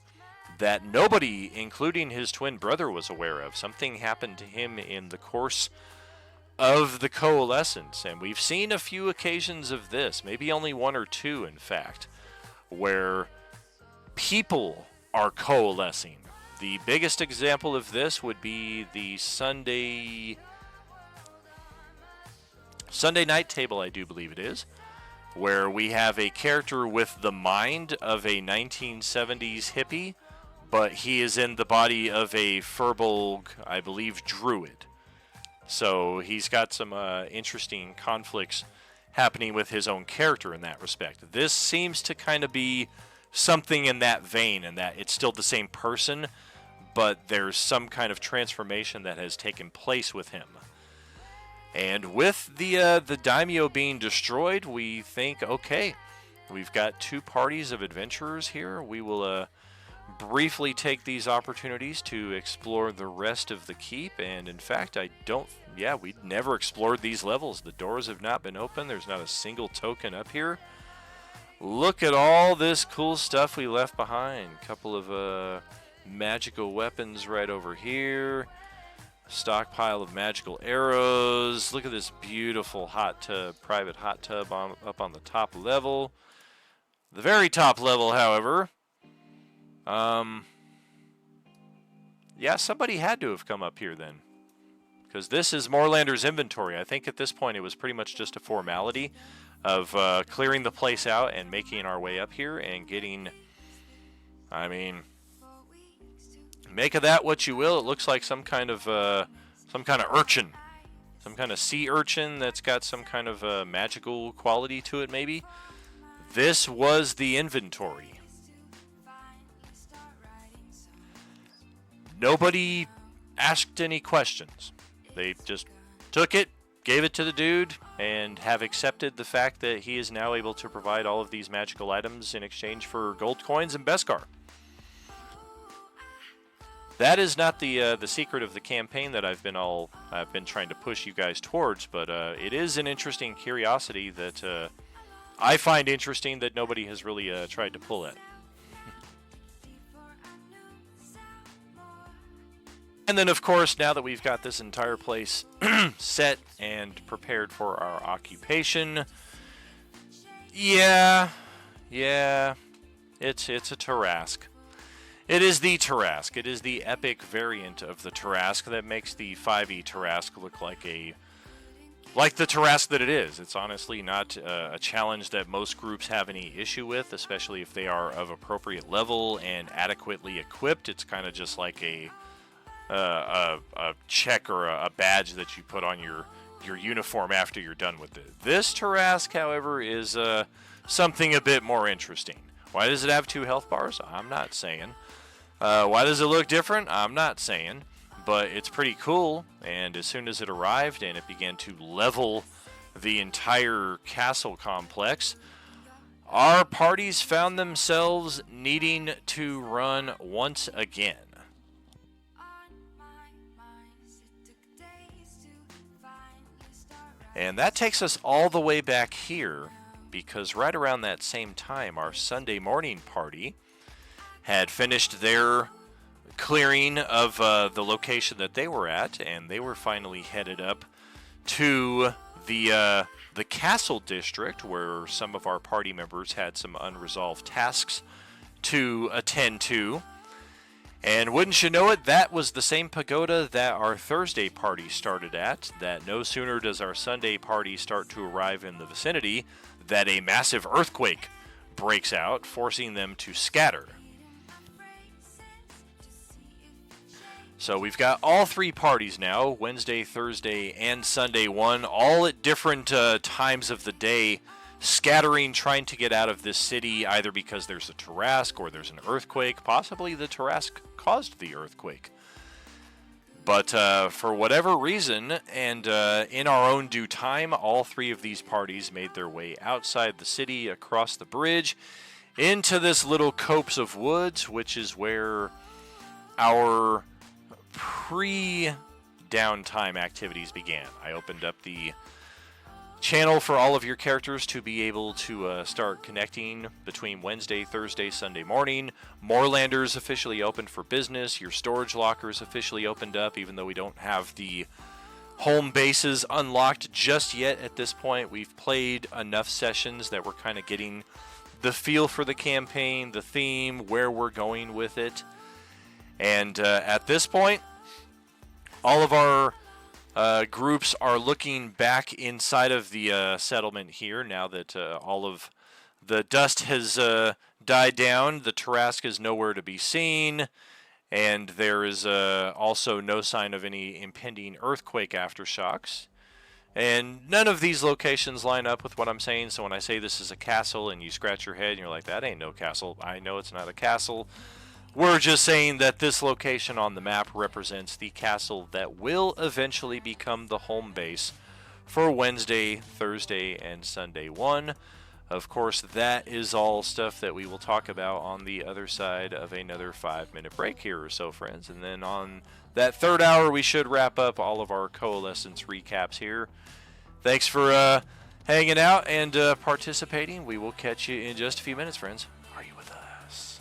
that nobody, including his twin brother, was aware of. Something happened to him in the course of the Coalescence, and we've seen a few occasions of this, maybe only one or two, in fact, where people are coalescing. The biggest example of this would be the Sunday night table, I do believe it is, where we have a character with the mind of a 1970s hippie, but he is in the body of a Furbolg, I believe, druid. So he's got some interesting conflicts happening with his own character in that respect. This seems to kind of be something in that vein, and that it's still the same person, but there's some kind of transformation that has taken place with him. And with the daimyo being destroyed, we think, okay, we've got two parties of adventurers here. We will briefly take these opportunities to explore the rest of the keep. And in fact, we'd never explored these levels. The doors have not been open. There's not a single token up here. Look at all this cool stuff we left behind. A couple of magical weapons right over here. Stockpile of magical arrows. Look at this beautiful hot tub, private hot tub up on the top level. The very top level, however, yeah, somebody had to have come up here then, because this is Moorlander's inventory. I think at this point it was pretty much just a formality of clearing the place out and making our way up here and getting, I mean, make of that what you will. It looks like some kind of urchin, some kind of sea urchin that's got some kind of magical quality to it, maybe. This was the inventory. Nobody asked any questions. They just took it, gave it to the dude, and have accepted the fact that he is now able to provide all of these magical items in exchange for gold coins and Beskar. That is not the secret of the campaign that I've been trying to push you guys towards, but it is an interesting curiosity that I find interesting that nobody has really tried to pull at. And then, of course, now that we've got this entire place set and prepared for our occupation, yeah, it's a Tarrasque. It is the Tarrasque. It is the epic variant of the Tarrasque that makes the 5e Tarrasque look like the Tarrasque that it is. It's honestly not a challenge that most groups have any issue with, especially if they are of appropriate level and adequately equipped. It's kind of just like a check or a badge that you put on your uniform after you're done with it. This Tarrasque, however, is something a bit more interesting. Why does it have 2 health bars? I'm not saying. Why does it look different? I'm not saying. But it's pretty cool, and as soon as it arrived and it began to level the entire castle complex, our parties found themselves needing to run once again. And that takes us all the way back here, because right around that same time, our Sunday morning party had finished their clearing of the location that they were at, and they were finally headed up to the castle district, where some of our party members had some unresolved tasks to attend to. And wouldn't you know it, that was the same pagoda that our Thursday party started at, that no sooner does our Sunday party start to arrive in the vicinity, that a massive earthquake breaks out, forcing them to scatter. So we've got all 3 parties now, Wednesday, Thursday, and Sunday 1, all at different times of the day, scattering, trying to get out of this city, either because there's a Tarrasque or there's an earthquake. Possibly the Tarrasque caused the earthquake. But for whatever reason, and in our own due time, all 3 of these parties made their way outside the city, across the bridge, into this little copse of woods, which is where our pre-downtime activities began. I opened up the channel for all of your characters to be able to start connecting between Wednesday, Thursday, Sunday morning. Moorlander's officially opened for business. Your storage lockers officially opened up, even though we don't have the home bases unlocked just yet at this point. We've played enough sessions that we're kind of getting the feel for the campaign, the theme, where we're going with it. And at this point, all of our groups are looking back inside of the settlement here now that all of the dust has died down. The Tarrasque is nowhere to be seen. And there is also no sign of any impending earthquake aftershocks. And none of these locations line up with what I'm saying. So when I say this is a castle and you scratch your head and you're like, that ain't no castle, I know it's not a castle. We're just saying that this location on the map represents the castle that will eventually become the home base for Wednesday, Thursday, and Sunday 1. Of course, that is all stuff that we will talk about on the other side of another 5-minute break here or so, friends. And then on that third hour, we should wrap up all of our Coalescence recaps here. Thanks for hanging out and participating. We will catch you in just a few minutes, friends. Are you with us?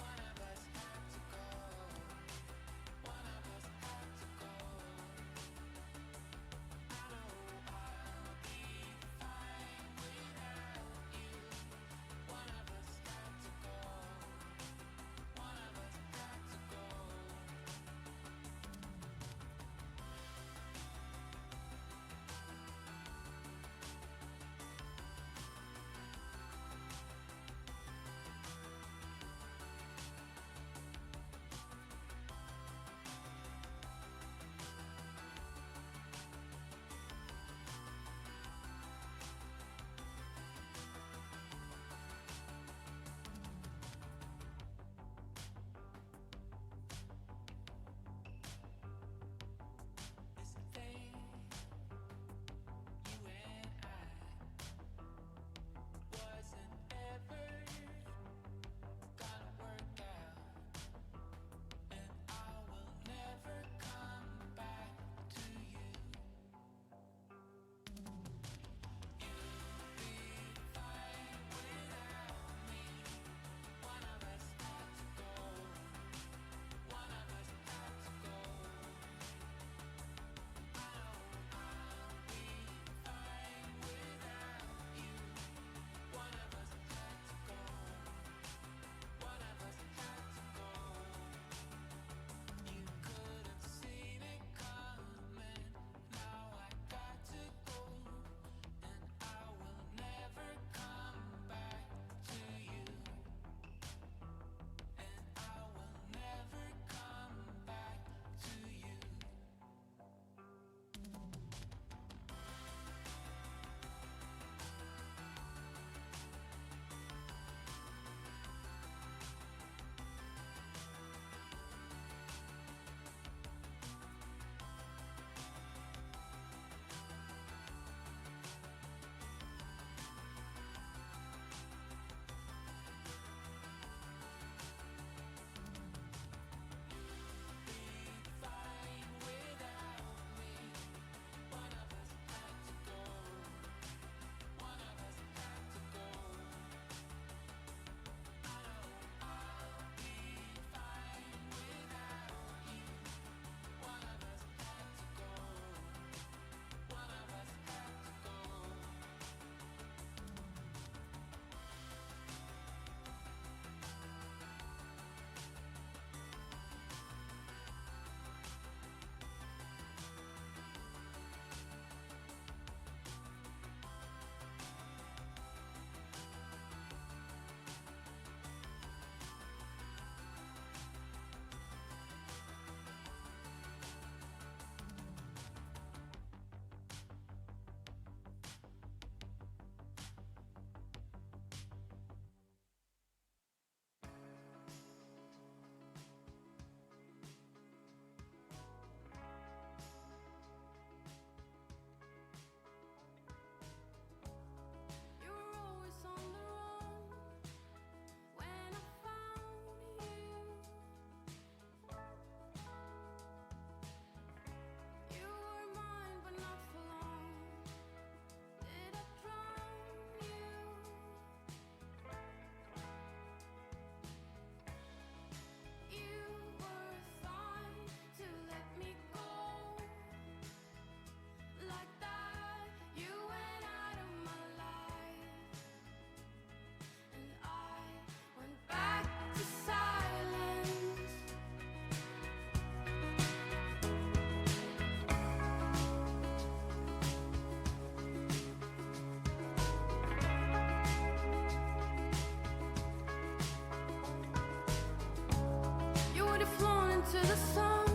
Flowing to the sun.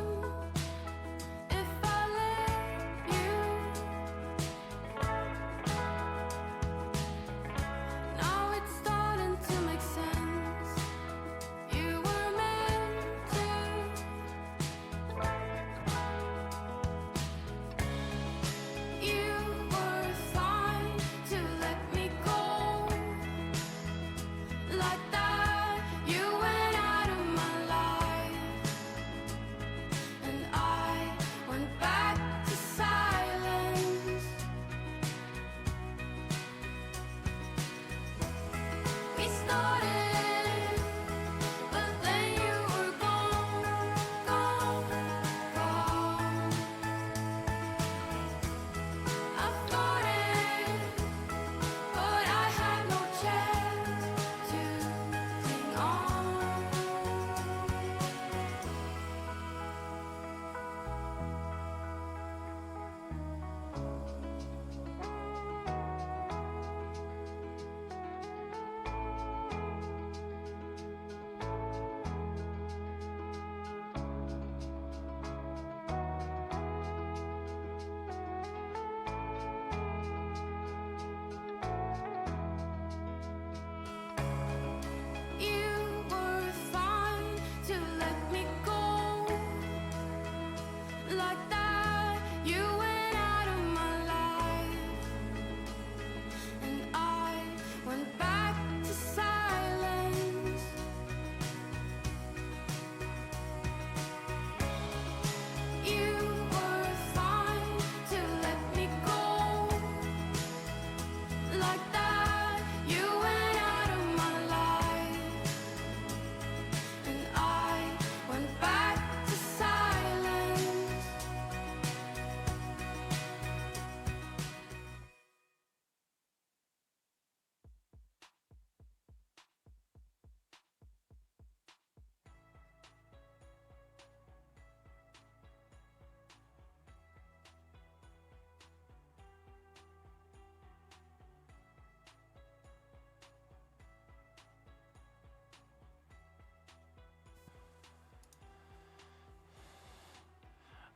If I let you, now it's starting to make sense. You were meant to. You were fine to let me go like that. You went out of my life, and I went back to silence. We started, but then you were gone, gone, gone. I thought it, but I had no chance to cling on. You were fine to let me go like that. You went out of my life, and I went back to silence. You were fine to let me go like that. You went out of my life, and I went back to silence.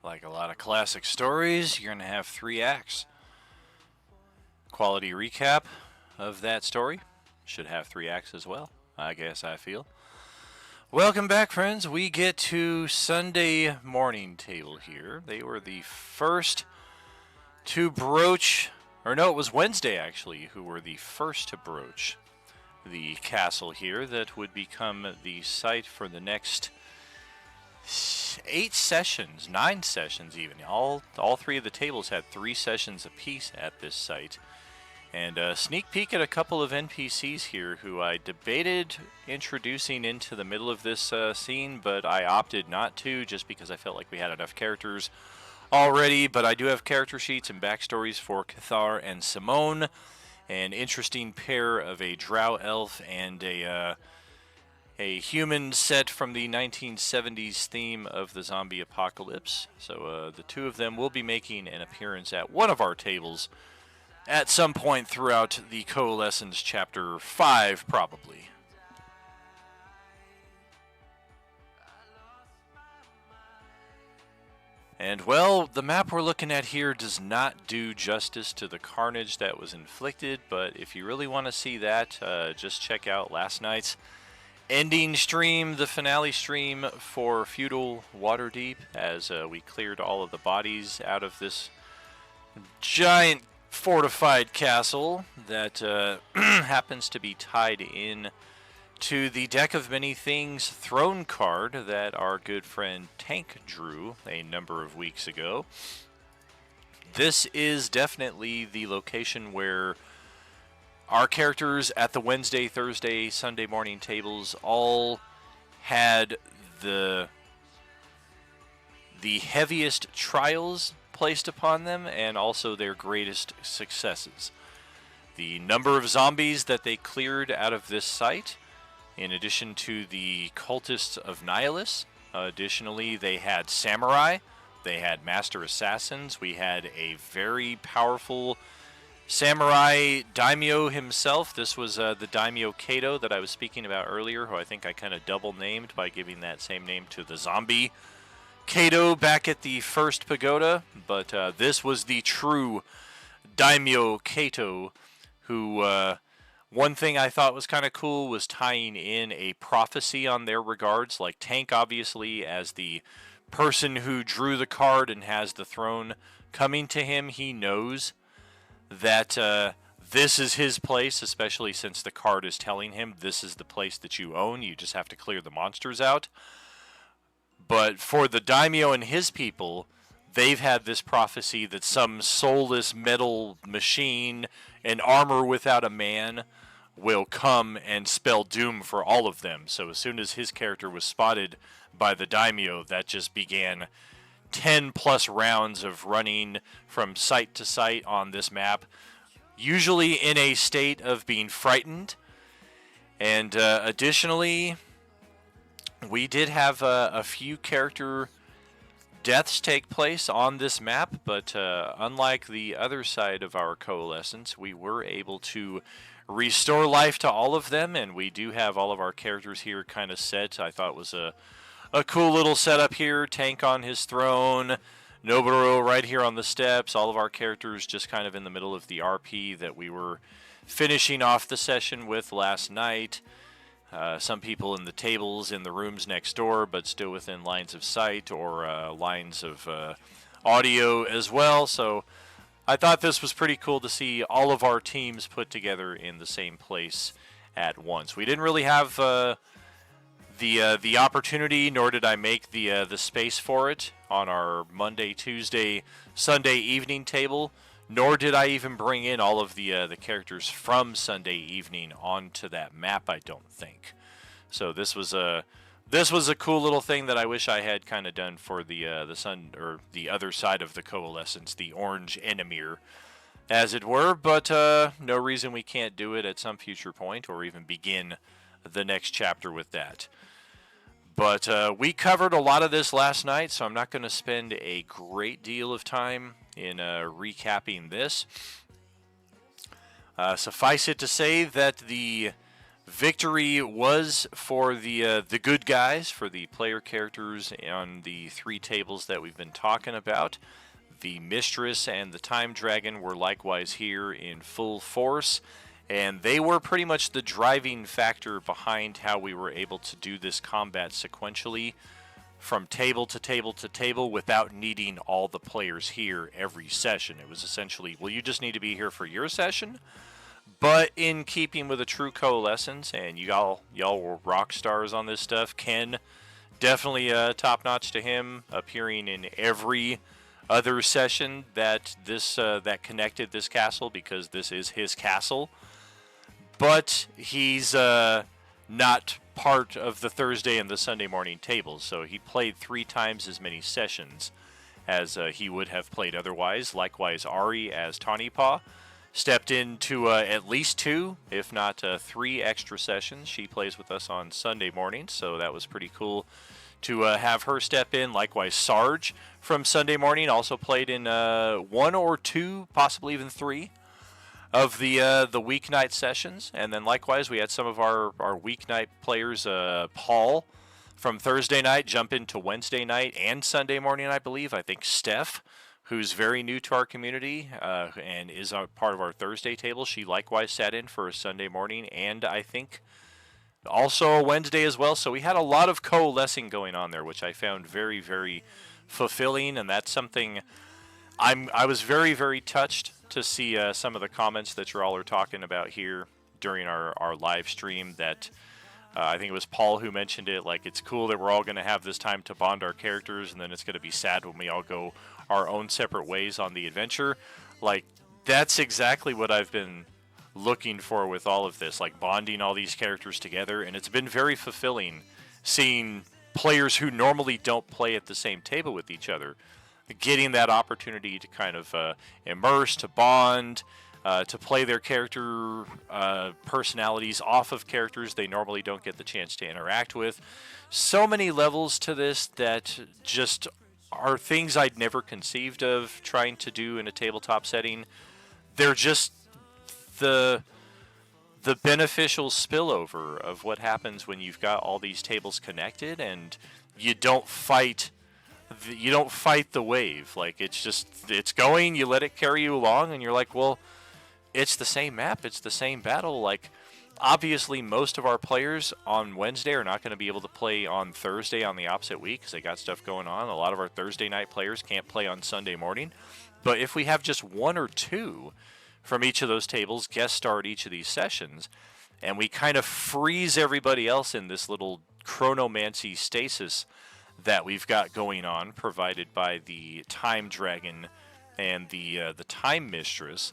Like a lot of classic stories, you're going to have 3 acts. Quality recap of that story should have 3 acts as well, I guess I feel. Welcome back, friends. We get to Sunday morning table here. They were the first to broach, or no, it was Wednesday actually, who were the first to broach the castle here that would become the site for the next 8 sessions, 9 sessions even. All 3 of the tables had 3 sessions apiece at this site. And a sneak peek at a couple of NPCs here who I debated introducing into the middle of this scene, but I opted not to just because I felt like we had enough characters already. But I do have character sheets and backstories for Cathar and Simone, an interesting pair of a drow elf and a human set from the 1970s theme of the zombie apocalypse. So the 2 of them will be making an appearance at one of our tables at some point throughout the Coalescence Chapter 5, probably. And, well, the map we're looking at here does not do justice to the carnage that was inflicted, but if you really want to see that, just check out last night's ending stream, the finale stream for Feudal Waterdeep, as we cleared all of the bodies out of this giant fortified castle that happens to be tied in to the Deck of Many Things throne card that our good friend Tank drew a number of weeks ago. This is definitely the location where our characters at the Wednesday, Thursday, Sunday morning tables all had the heaviest trials placed upon them and also their greatest successes. The number of zombies that they cleared out of this site, in addition to the cultists of Nihilus. Additionally, they had samurai, they had master assassins, we had a very powerful samurai daimyo himself. This was the daimyo Kato that I was speaking about earlier, who I think I kind of double named by giving that same name to the zombie Kato back at the first pagoda, but this was the true Daimyo Kato, who one thing I thought was kind of cool was tying in a prophecy on their regards, like Tank obviously as the person who drew the card and has the throne coming to him, he knows that this is his place, especially since the card is telling him this is the place that you own. You just have to clear the monsters out. But for the daimyo and his people, they've had this prophecy that some soulless metal machine, an armor without a man, will come and spell doom for all of them. So as soon as his character was spotted by the daimyo, that just began 10 plus rounds of running from site to site on this map, usually in a state of being frightened. And additionally, we did have a few character deaths take place on this map, but unlike the other side of our Coalescence, we were able to restore life to all of them, and we do have all of our characters here kind of set. I thought it was a cool little setup here. Tank on his throne, Noburo right here on the steps, all of our characters just kind of in the middle of the RP that we were finishing off the session with last night. Some people in the tables in the rooms next door, but still within lines of sight or lines of audio as well. So I thought this was pretty cool to see all of our teams put together in the same place at once. We didn't really have the opportunity, nor did I make the space for it on our Monday, Tuesday, Sunday evening table. Nor did I even bring in all of the characters from Sunday evening onto that map, I don't think. So this was a cool little thing that I wish I had kind of done for the sun or the other side of the Coalescence, the orange Enemir, as it were. But no reason we can't do it at some future point or even begin the next chapter with that. But we covered a lot of this last night, so I'm not going to spend a great deal of time in recapping this. Suffice it to say that the victory was for the good guys, for the player characters on the three tables that we've been talking about. The Mistress and the Time Dragon were likewise here in full force, and they were pretty much the driving factor behind how we were able to do this combat sequentially from table to table to table without needing all the players here every session. It was essentially, well, you just need to be here for your session, but in keeping with a true Coalescence, and y'all were rock stars on this stuff. Ken, definitely top-notch to him, appearing in every other session that that connected this castle, because this is his castle. But he's not part of the Thursday and the Sunday morning tables, so he played 3 times as many sessions as he would have played otherwise. Likewise, Ari as Tawnypaw stepped into at least 2, if not 3 extra sessions. She plays with us on Sunday mornings, so that was pretty cool to have her step in. Likewise, Sarge from Sunday morning also played in 1 or 2, possibly even 3 of the weeknight sessions. And then likewise, we had some of our weeknight players, Paul from Thursday night jump into Wednesday night and Sunday morning, I believe. I think Steph, who's very new to our community and is a part of our Thursday table, she likewise sat in for a Sunday morning, and I think also a Wednesday as well. So we had a lot of coalescing going on there, which I found very, very fulfilling, and that's something I was very, very touched to see some of the comments that you all are talking about here during our live stream. That I think it was Paul who mentioned it, like, it's cool that we're all going to have this time to bond our characters, and then it's going to be sad when we all go our own separate ways on the adventure. Like, that's exactly what I've been looking for with all of this, like bonding all these characters together, and it's been very fulfilling seeing players who normally don't play at the same table with each other getting that opportunity to kind of immerse, to bond, to play their character personalities off of characters they normally don't get the chance to interact with. So many levels to this that just are things I'd never conceived of trying to do in a tabletop setting. They're just the beneficial spillover of what happens when you've got all these tables connected and you don't fight you don't fight the wave. Like, it's going, you let it carry you along, and you're like, well, it's the same map, it's the same battle. Like, obviously, most of our players on Wednesday are not going to be able to play on Thursday on the opposite week because they got stuff going on. A lot of our Thursday night players can't play on Sunday morning. But if we have just one or two from each of those tables guest star at each of these sessions, and we kind of freeze everybody else in this little chronomancy stasis that we've got going on, provided by the Time Dragon and the Time Mistress,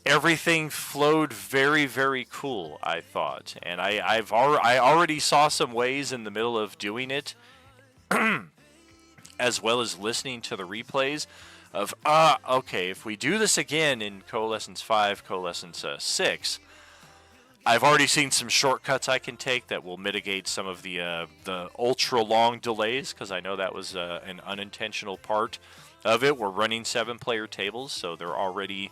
everything flowed very, very cool, I thought. And I already saw some ways in the middle of doing it, as well as listening to the replays of, okay, if we do this again in Coalescence 5, Coalescence 6, I've already seen some shortcuts I can take that will mitigate some of the ultra-long delays, because I know that was an unintentional part of it. We're running 7-player tables, so there are already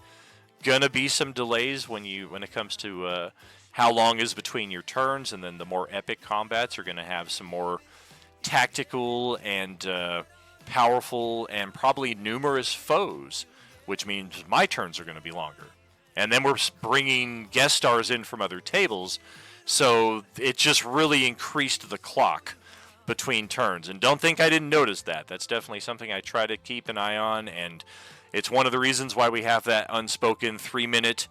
gonna be some delays when it comes to how long is between your turns, and then the more epic combats are gonna have some more tactical and powerful and probably numerous foes, which means my turns are gonna be longer. And then we're bringing guest stars in from other tables, so it just really increased the clock between turns. And don't think I didn't notice that. That's definitely something I try to keep an eye on, and it's one of the reasons why we have that unspoken 3-minute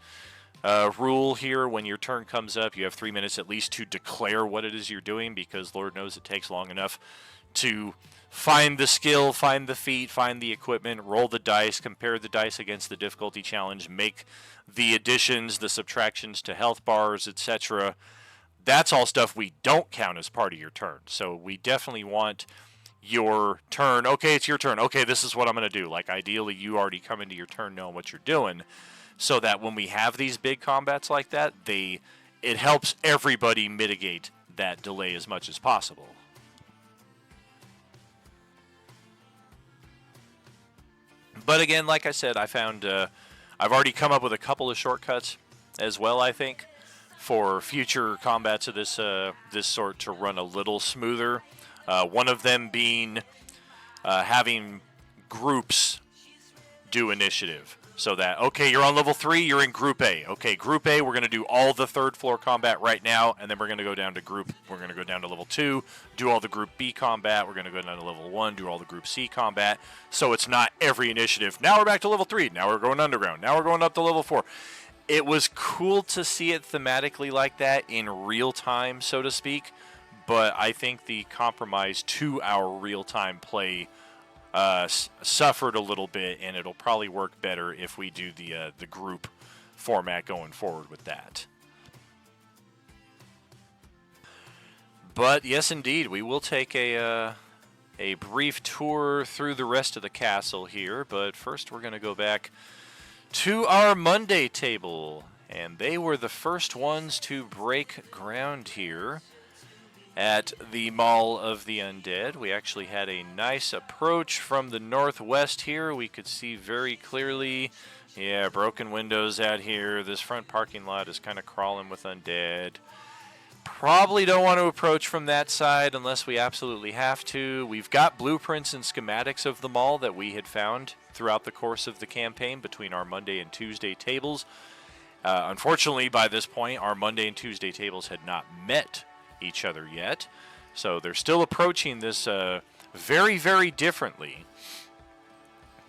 rule here. When your turn comes up, you have 3 minutes at least to declare what it is you're doing, because Lord knows it takes long enough to find the skill, find the feat, find the equipment, roll the dice, compare the dice against the difficulty challenge, make the additions, the subtractions to health bars, etc. That's all stuff we don't count as part of your turn. So we definitely want your turn. Okay, it's your turn. Okay, this is what I'm going to do. Like, ideally, you already come into your turn knowing what you're doing, so that when we have these big combats like that, it helps everybody mitigate that delay as much as possible. But again, like I said, I found I've already come up with a couple of shortcuts as well, I think, for future combats of this sort to run a little smoother. One of them being having groups do initiative. So that, okay, you're on level 3, you're in Group A. Okay, Group A, we're going to do all the third floor combat right now, and then we're going to go down to level 2, do all the Group B combat, we're going to go down to level 1, do all the Group C combat, so it's not every initiative. Now we're back to level 3, now we're going underground, now we're going up to level 4. It was cool to see it thematically like that in real time, so to speak, but I think the compromise to our real-time play suffered a little bit, and it'll probably work better if we do the group format going forward with that. But yes, indeed, we will take a brief tour through the rest of the castle here, but first we're going to go back to our Monday table, and they were the first ones to break ground here at the Mall of the Undead. We actually had a nice approach from the northwest here. We could see very clearly, yeah, broken windows out here. This front parking lot is kind of crawling with undead. Probably don't want to approach from that side unless we absolutely have to. We've got blueprints and schematics of the mall that we had found throughout the course of the campaign between our Monday and Tuesday tables. Unfortunately, by this point, our Monday and Tuesday tables had not met each other yet, so they're still approaching this very, very differently.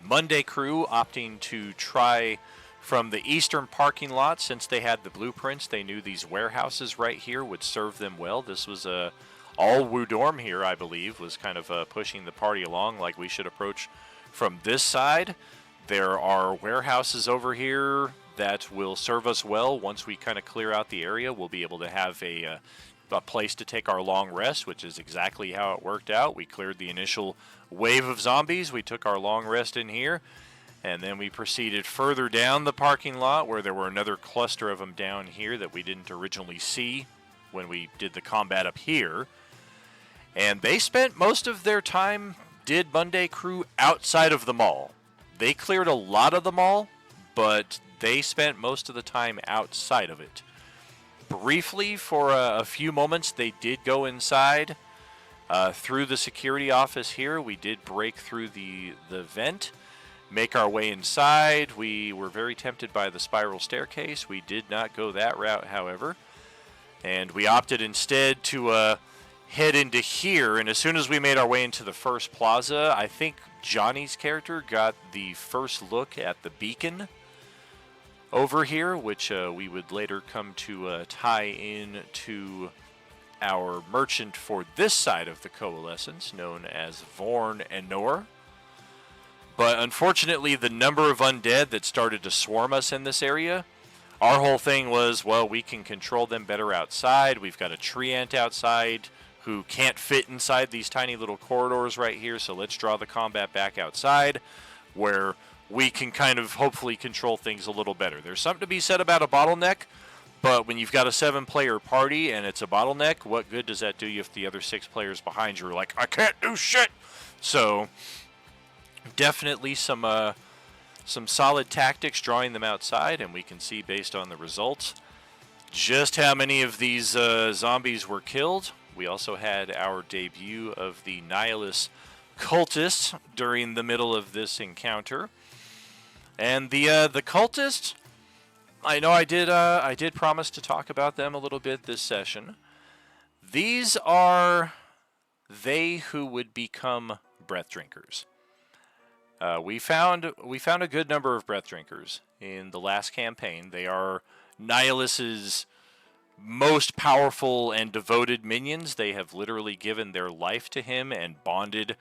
Monday crew opting to try from the eastern parking lot. Since they had the blueprints, they knew these warehouses right here would serve them well. This was all Wudorm here, I believe, was kind of pushing the party along, like we should approach from this side. There are warehouses over here that will serve us well. Once we kind of clear out the area, we'll be able to have a place to take our long rest, which is exactly how it worked out. We cleared the initial wave of zombies. We took our long rest in here, and then we proceeded further down the parking lot where there were another cluster of them down here that we didn't originally see when we did the combat up here. And they spent most of their time, did Monday crew, outside of the mall. They cleared a lot of the mall, but they spent most of the time outside of it. Briefly, for a few moments, they did go inside. through the security office here. We did break through the vent, make our way inside. We were very tempted by the spiral staircase. We did not go that route, however. And we opted instead to head into here. And as soon as we made our way into the first plaza, I think Johnny's character got the first look at the beacon over here, which we would later come to tie in to our merchant for this side of the Coalescence, known as Vorn and Nor. But unfortunately, the number of undead that started to swarm us in this area, our whole thing was, well, we can control them better outside. We've got a tree ant outside who can't fit inside these tiny little corridors right here, so let's draw the combat back outside, where we can kind of hopefully control things a little better. There's something to be said about a bottleneck, but when you've got a 7-player party and it's a bottleneck, what good does that do you if the other 6 players behind you are like, I can't do shit? So definitely some solid tactics drawing them outside, and we can see based on the results just how many of these zombies were killed. We also had our debut of the Nihilist cultists during the middle of this encounter. And the cultists, I know I did promise to talk about them a little bit this session. These are they who would become breath drinkers. We found a good number of breath drinkers in the last campaign. They are Nihilust's most powerful and devoted minions. They have literally given their life to him and bonded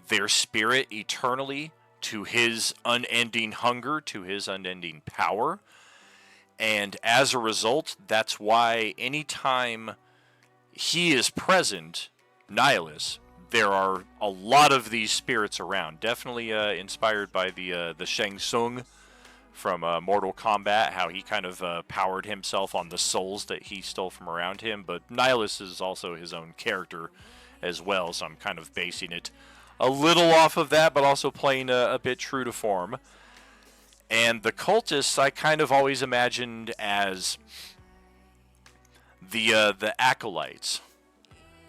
their spirit eternally to his unending hunger, to his unending power. And as a result, that's why anytime he is present, Nihilus, there are a lot of these spirits around. Definitely inspired by the Shang Tsung from Mortal Kombat, how he kind of powered himself on the souls that he stole from around him. But Nihilus is also his own character as well, so I'm kind of basing it a little off of that, but also playing a bit true to form. And the cultists I kind of always imagined as the acolytes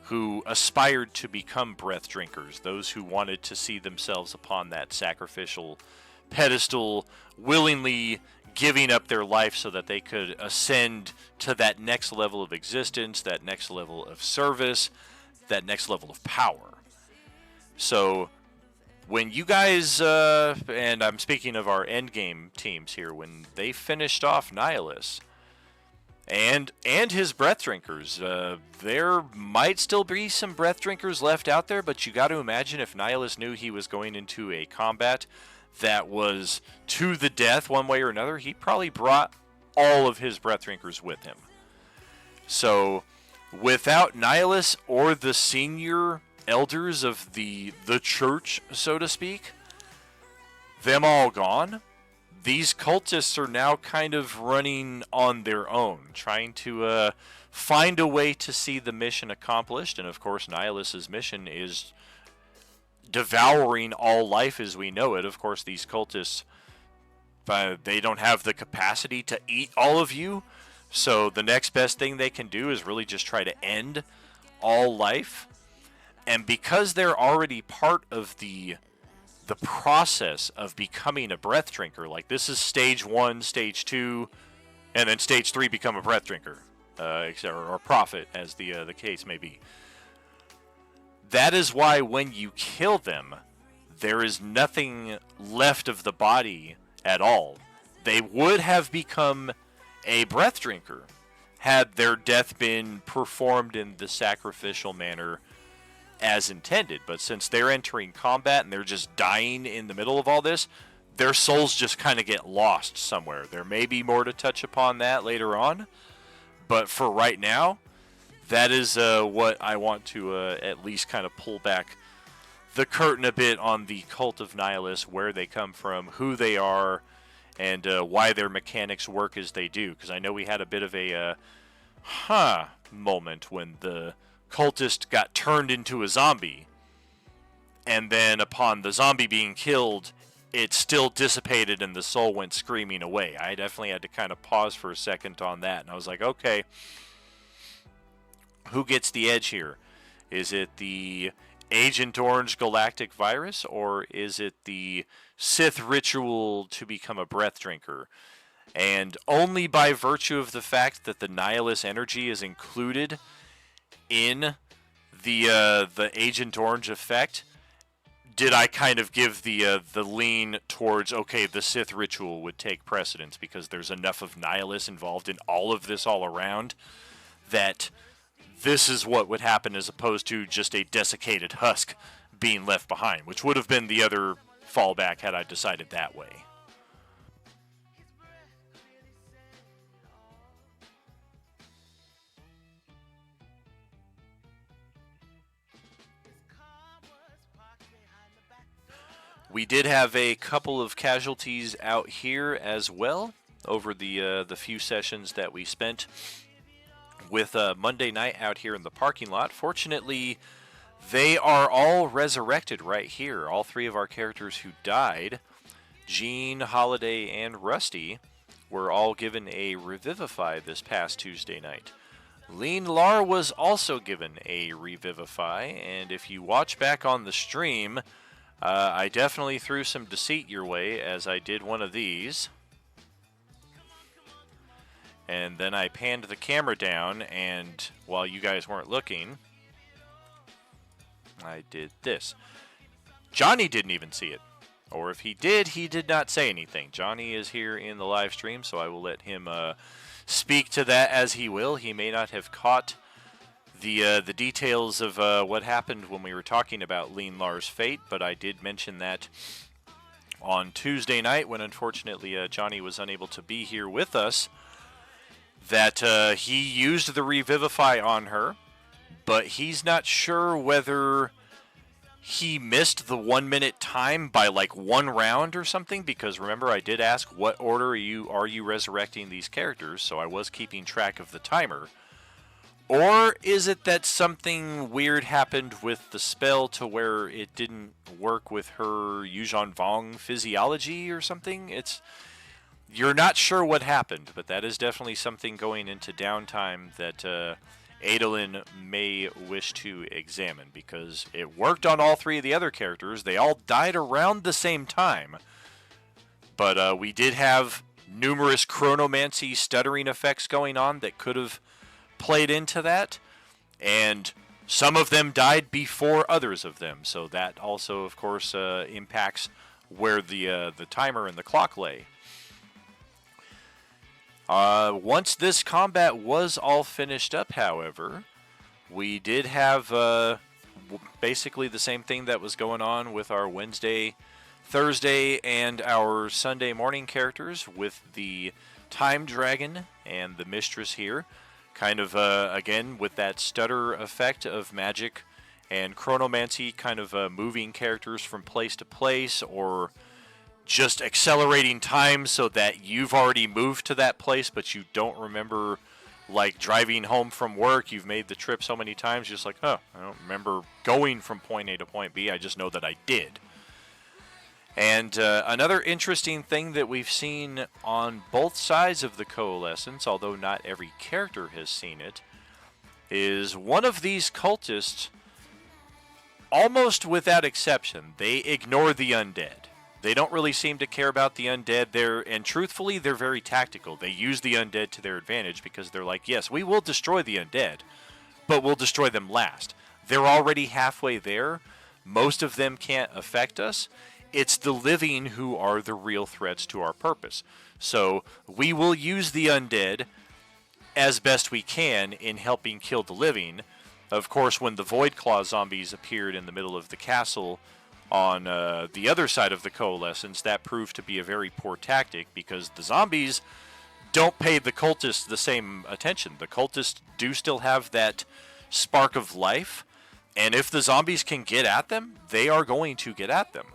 who aspired to become breath drinkers, those who wanted to see themselves upon that sacrificial pedestal, willingly giving up their life so that they could ascend to that next level of existence, that next level of service, that next level of power. So when you guys, and I'm speaking of our endgame teams here, when they finished off Nihilus and his breath drinkers, there might still be some breath drinkers left out there, but you got to imagine if Nihilus knew he was going into a combat that was to the death one way or another, he probably brought all of his breath drinkers with him. So without Nihilus or the senior elders of the church, so to speak, them all gone, these cultists are now kind of running on their own, trying to find a way to see the mission accomplished. And of course, Nihilus's mission is devouring all life as we know it. Of course, these cultists, they don't have the capacity to eat all of you, so the next best thing they can do is really just try to end all life. And because they're already part of the process of becoming a breath drinker, like this is stage 1, stage 2, and then stage 3 become a breath drinker, or prophet, as the case may be. That is why when you kill them, there is nothing left of the body at all. They would have become a breath drinker had their death been performed in the sacrificial manner as intended. But since they're entering combat and they're just dying in the middle of all this, their souls just kind of get lost somewhere. There may be more to touch upon that later on, but for right now, that is what I want to at least kind of pull back the curtain a bit on the Cult of Nihilus, where they come from, who they are, and why their mechanics work as they do. Because I know we had a bit of a moment when the cultist got turned into a zombie, and then upon the zombie being killed, it still dissipated and the soul went screaming away. I definitely had to kind of pause for a second on that, and I was like, okay, who gets the edge here? Is it the Agent Orange galactic virus, or is it the Sith ritual to become a breath drinker? And only by virtue of the fact that the Nihilus energy is included in the Agent Orange effect did I kind of give the lean towards, okay, the Sith ritual would take precedence because there's enough of Nihilus involved in all of this all around that this is what would happen as opposed to just a desiccated husk being left behind, which would have been the other fallback had I decided that way. We did have a couple of casualties out here as well over the few sessions that we spent with Monday night out here in the parking lot. Fortunately, they are all resurrected right here. All three of our characters who died, Jean, Holiday, and Rusty, were all given a Revivify this past Tuesday night. Lean Lar was also given a Revivify, and if you watch back on the stream, I definitely threw some deceit your way as I did one of these. And then I panned the camera down, and while you guys weren't looking, I did this. Johnny didn't even see it. Or if he did not say anything. Johnny is here in the live stream, so I will let him speak to that as he will. He may not have caught the details of what happened when we were talking about Lean Lar's fate, but I did mention that on Tuesday night when unfortunately Johnny was unable to be here with us, that he used the Revivify on her, but he's not sure whether he missed the 1 minute time by like one round or something, because remember I did ask what order are you resurrecting these characters, so I was keeping track of the timer. Or is it that something weird happened with the spell to where it didn't work with her Yuuzhan Vong physiology or something? You're not sure what happened, but that is definitely something going into downtime that Adolin may wish to examine, because it worked on all three of the other characters. They all died around the same time, but we did have numerous chronomancy stuttering effects going on that could have played into that, and some of them died before others of them, so that also, of course, impacts where the timer and the clock lay. Once this combat was all finished up, however, we did have basically the same thing that was going on with our Wednesday, Thursday, and our Sunday morning characters with the Time Dragon and the Mistress here. Kind of, again, with that stutter effect of magic and chronomancy, kind of moving characters from place to place, or just accelerating time so that you've already moved to that place, but you don't remember, like driving home from work. You've made the trip so many times, you're just like, oh, I don't remember going from point A to point B. I just know that I did. And another interesting thing that we've seen on both sides of the Coalescence, although not every character has seen it, is one of these cultists, almost without exception, they ignore the undead. They don't really seem to care about the undead. And truthfully, they're very tactical. They use the undead to their advantage because they're like, yes, we will destroy the undead, but we'll destroy them last. They're already halfway there. Most of them can't affect us. It's the living who are the real threats to our purpose. So we will use the undead as best we can in helping kill the living. Of course, when the Void Claw zombies appeared in the middle of the castle on the other side of the Coalescence, that proved to be a very poor tactic, because the zombies don't pay the cultists the same attention. The cultists do still have that spark of life, and if the zombies can get at them, they are going to get at them.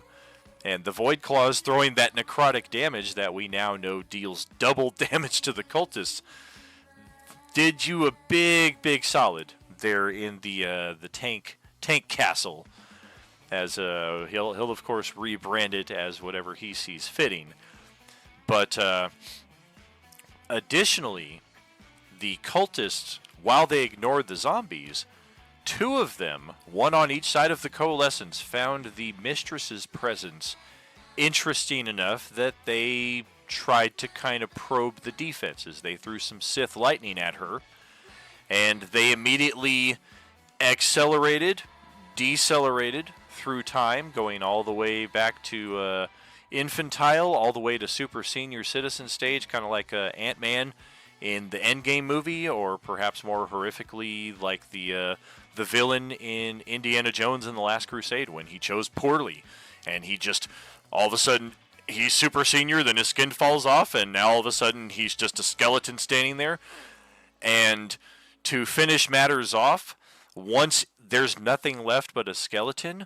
And the Void Claws throwing that necrotic damage that we now know deals double damage to the cultists did you a big solid there in the tank castle. As he'll of course rebrand it as whatever he sees fitting. But additionally, the cultists, while they ignored the zombies, two of them, one on each side of the Coalescence, found the Mistress's presence interesting enough that they tried to kind of probe the defenses. They threw some Sith lightning at her, and they immediately accelerated, decelerated through time, going all the way back to infantile, all the way to super senior citizen stage, kind of like Ant-Man in the Endgame movie, or perhaps more horrifically like the villain in Indiana Jones and the Last Crusade when he chose poorly, and he just all of a sudden he's super senior, then his skin falls off, and now all of a sudden he's just a skeleton standing there. And to finish matters off, once there's nothing left but a skeleton,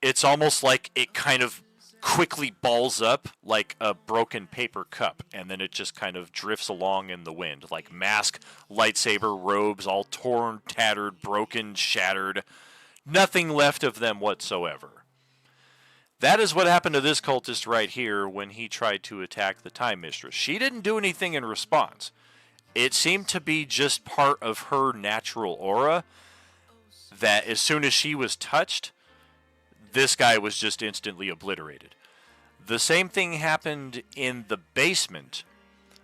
it's almost like it kind of quickly balls up like a broken paper cup, and then it just kind of drifts along in the wind, like mask, lightsaber, robes, all torn, tattered, broken, shattered. Nothing left of them whatsoever. That is what happened to this cultist right here when he tried to attack the Time Mistress. She didn't do anything in response. It seemed to be just part of her natural aura that as soon as she was touched, this guy was just instantly obliterated. The same thing happened in the basement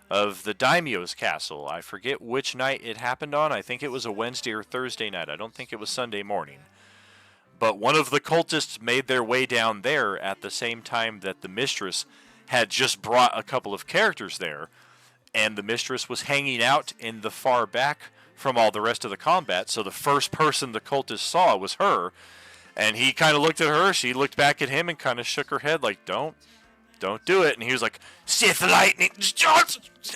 of the Daimyo's castle. I forget which night it happened on. I think it was a Wednesday or Thursday night. I don't think it was Sunday morning. But one of the cultists made their way down there at the same time that the Mistress had just brought a couple of characters there, and the Mistress was hanging out in the far back from all the rest of the combat, so the first person the cultist saw was her. And he kind of looked at her, she looked back at him and kind of shook her head like, don't do it. And he was like, Sith lightning,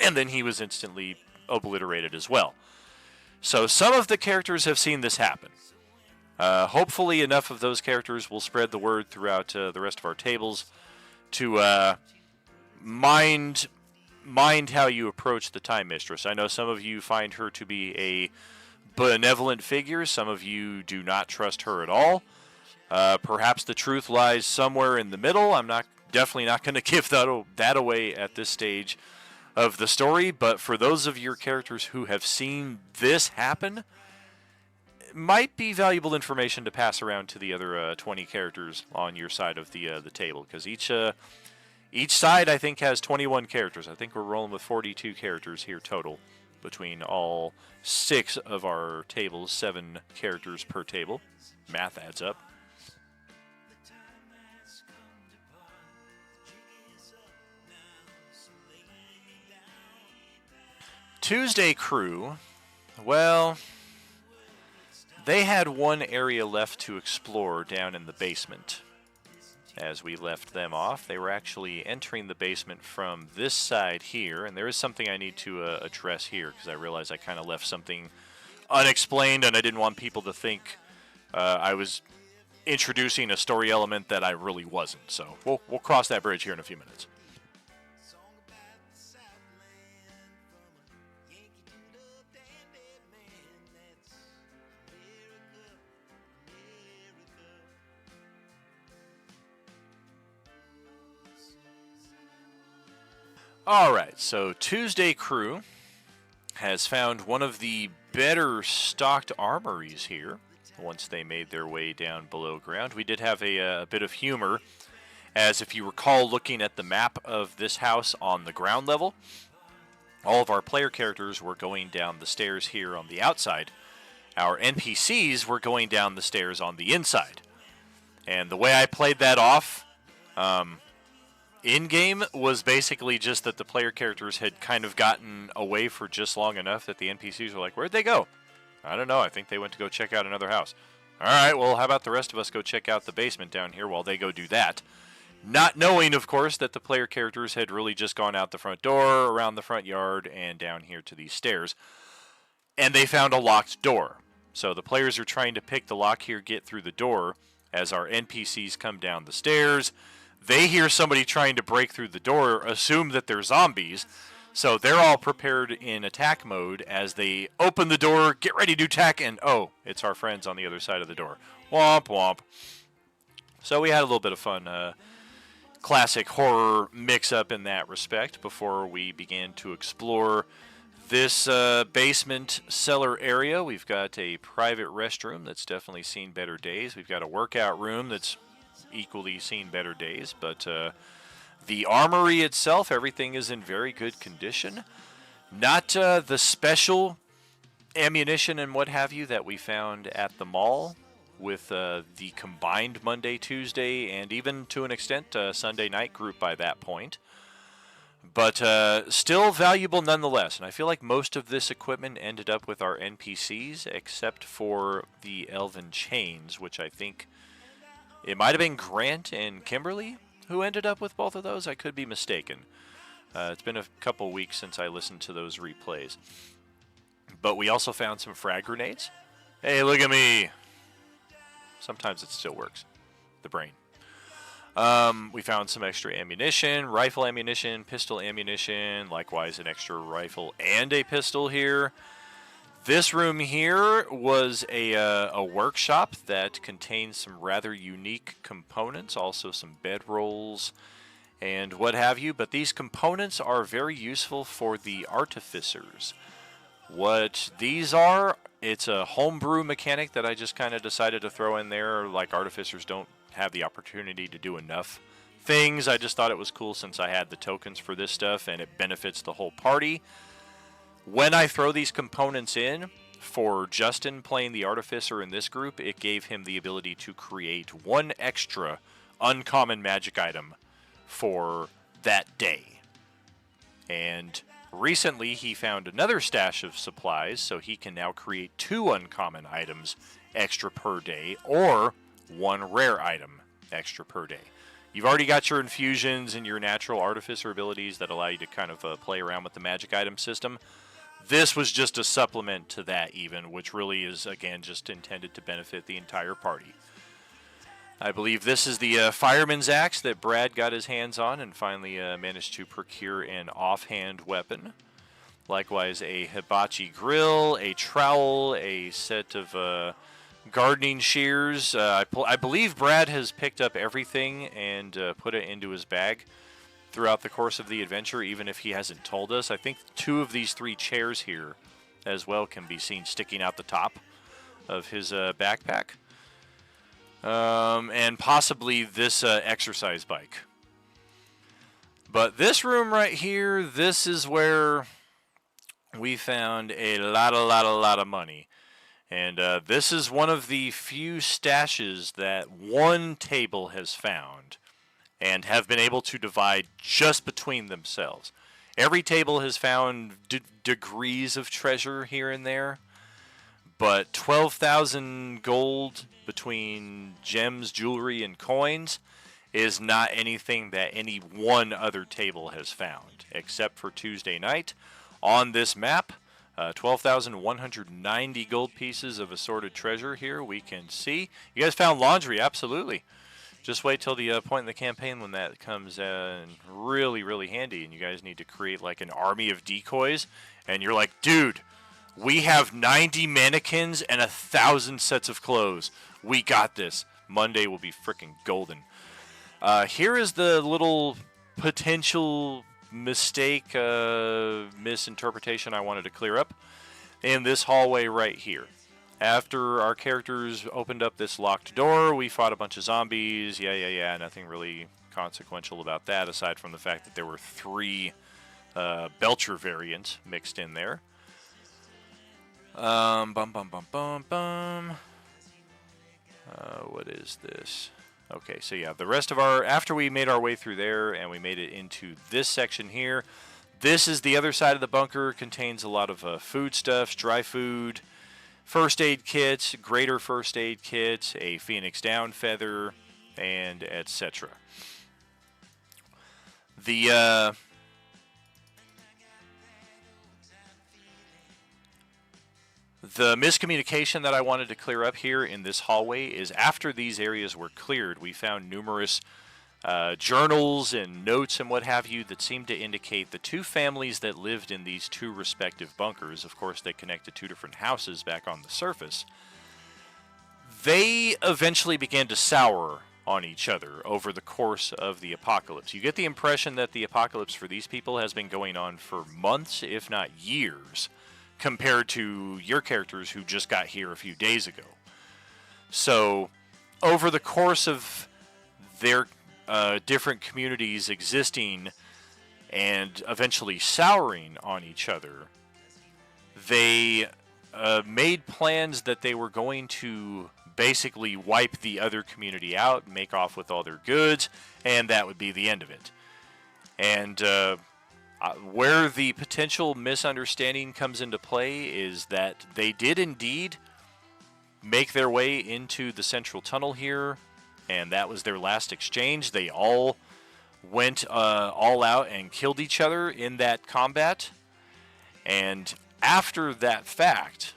and then he was instantly obliterated as well. So some of the characters have seen this happen. Hopefully enough of those characters will spread the word throughout the rest of our tables to mind how you approach the Time Mistress. I know some of you find her to be a benevolent figure. Some of you do not trust her at all. Perhaps the truth lies somewhere in the middle. I'm definitely not going to give that away at this stage of the story, but for those of your characters who have seen this happen, it might be valuable information to pass around to the other 20 characters on your side of the table, because each side, I think, has 21 characters. I think we're rolling with 42 characters here total between all 6 of our tables, 7 characters per table. Math adds up. Tuesday crew, well, they had one area left to explore down in the basement. As we left them off, they were actually entering the basement from this side here, and there is something I need to address here, because I realized I kind of left something unexplained, and I didn't want people to think I was introducing a story element that I really wasn't. So we'll cross that bridge here in a few minutes. Alright, so Tuesday crew has found one of the better stocked armories here once they made their way down below ground. We did have a bit of humor, as if you recall looking at the map of this house on the ground level, all of our player characters were going down the stairs here on the outside. Our NPCs were going down the stairs on the inside. And the way I played that off, in-game was basically just that the player characters had kind of gotten away for just long enough that the NPCs were like, where'd they go? I don't know. I think they went to go check out another house. All right, well, how about the rest of us go check out the basement down here while they go do that? Not knowing, of course, that the player characters had really just gone out the front door, around the front yard, and down here to these stairs. And they found a locked door. So the players are trying to pick the lock here, get through the door, as our NPCs come down the stairs. They hear somebody trying to break through the door, assume that they're zombies, so they're all prepared in attack mode as they open the door, get ready to attack, and oh, it's our friends on the other side of the door. Womp womp. So we had a little bit of fun, classic horror mix-up in that respect before we began to explore This basement cellar area, we've got a private restroom that's definitely seen better days. We've got a workout room that's equally seen better days. But the armory itself, everything is in very good condition. Not the special ammunition and what have you that we found at the mall with the combined Monday, Tuesday, and even to an extent Sunday night group by that point. But still valuable nonetheless. And I feel like most of this equipment ended up with our NPCs, except for the Elven Chains, which I think it might have been Grant and Kimberly who ended up with both of those. I could be mistaken. It's been a couple weeks since I listened to those replays. But we also found some frag grenades. Hey, look at me. Sometimes it still works. The brain. We found some extra ammunition, rifle ammunition, pistol ammunition, likewise an extra rifle and a pistol here. This room here was a workshop that contains some rather unique components, also some bedrolls and what have you, but these components are very useful for the artificers. What these are, it's a homebrew mechanic that I just kind of decided to throw in there. Like, artificers don't have the opportunity to do enough things. I just thought it was cool since I had the tokens for this stuff and it benefits the whole party. When I throw these components in, for Justin playing the artificer in this group, it gave him the ability to create one extra uncommon magic item for that day. And recently he found another stash of supplies, so he can now create 2 uncommon items extra per day, or 1 rare item extra per day. You've already got your infusions and your natural artificer abilities that allow you to kind of play around with the magic item system. This was just a supplement to that even, which really is, again, just intended to benefit the entire party. I believe this is the fireman's axe that Brad got his hands on and finally managed to procure an offhand weapon. Likewise, a hibachi grill, a trowel, a set of gardening shears. I believe Brad has picked up everything and put it into his bag throughout the course of the adventure, even if he hasn't told us. I think 2 of these 3 chairs here as well can be seen sticking out the top of his backpack. And possibly this exercise bike. But this room right here, this is where we found a lot of money. And this is one of the few stashes that one table has found and have been able to divide just between themselves. Every table has found degrees of treasure here and there, but 12,000 gold between gems, jewelry, and coins is not anything that any one other table has found, except for Tuesday night. On this map, 12,190 gold pieces of assorted treasure here we can see. You guys found laundry, absolutely. Just wait till the point in the campaign when that comes in really handy, and you guys need to create like an army of decoys, and you're like, dude, we have 90 mannequins and 1,000 sets of clothes. We got this. Monday will be freaking golden. Here is the little potential mistake, misinterpretation I wanted to clear up in this hallway right here. After our characters opened up this locked door, we fought a bunch of zombies. Yeah. Nothing really consequential about that, aside from the fact that there were 3 Belcher variants mixed in there. What is this? Okay, so yeah, the rest of after we made our way through there and we made it into this section here, this is the other side of the bunker. Contains a lot of foodstuffs, dry food, first aid kits, greater first aid kits, a Phoenix down feather, and etc. The miscommunication that I wanted to clear up here in this hallway is after these areas were cleared, we found numerous journals and notes and what have you that seemed to indicate the 2 families that lived in these 2 respective bunkers. Of course, they connect to 2 different houses back on the surface. They eventually began to sour on each other over the course of the apocalypse. You get the impression that the apocalypse for these people has been going on for months, if not years, compared to your characters who just got here a few days ago. So, over the course of their different communities existing and eventually souring on each other, they made plans that they were going to basically wipe the other community out, make off with all their goods, and that would be the end of it. And where the potential misunderstanding comes into play is that they did indeed make their way into the central tunnel here, and that was their last exchange. They all went all out and killed each other in that combat. And after that fact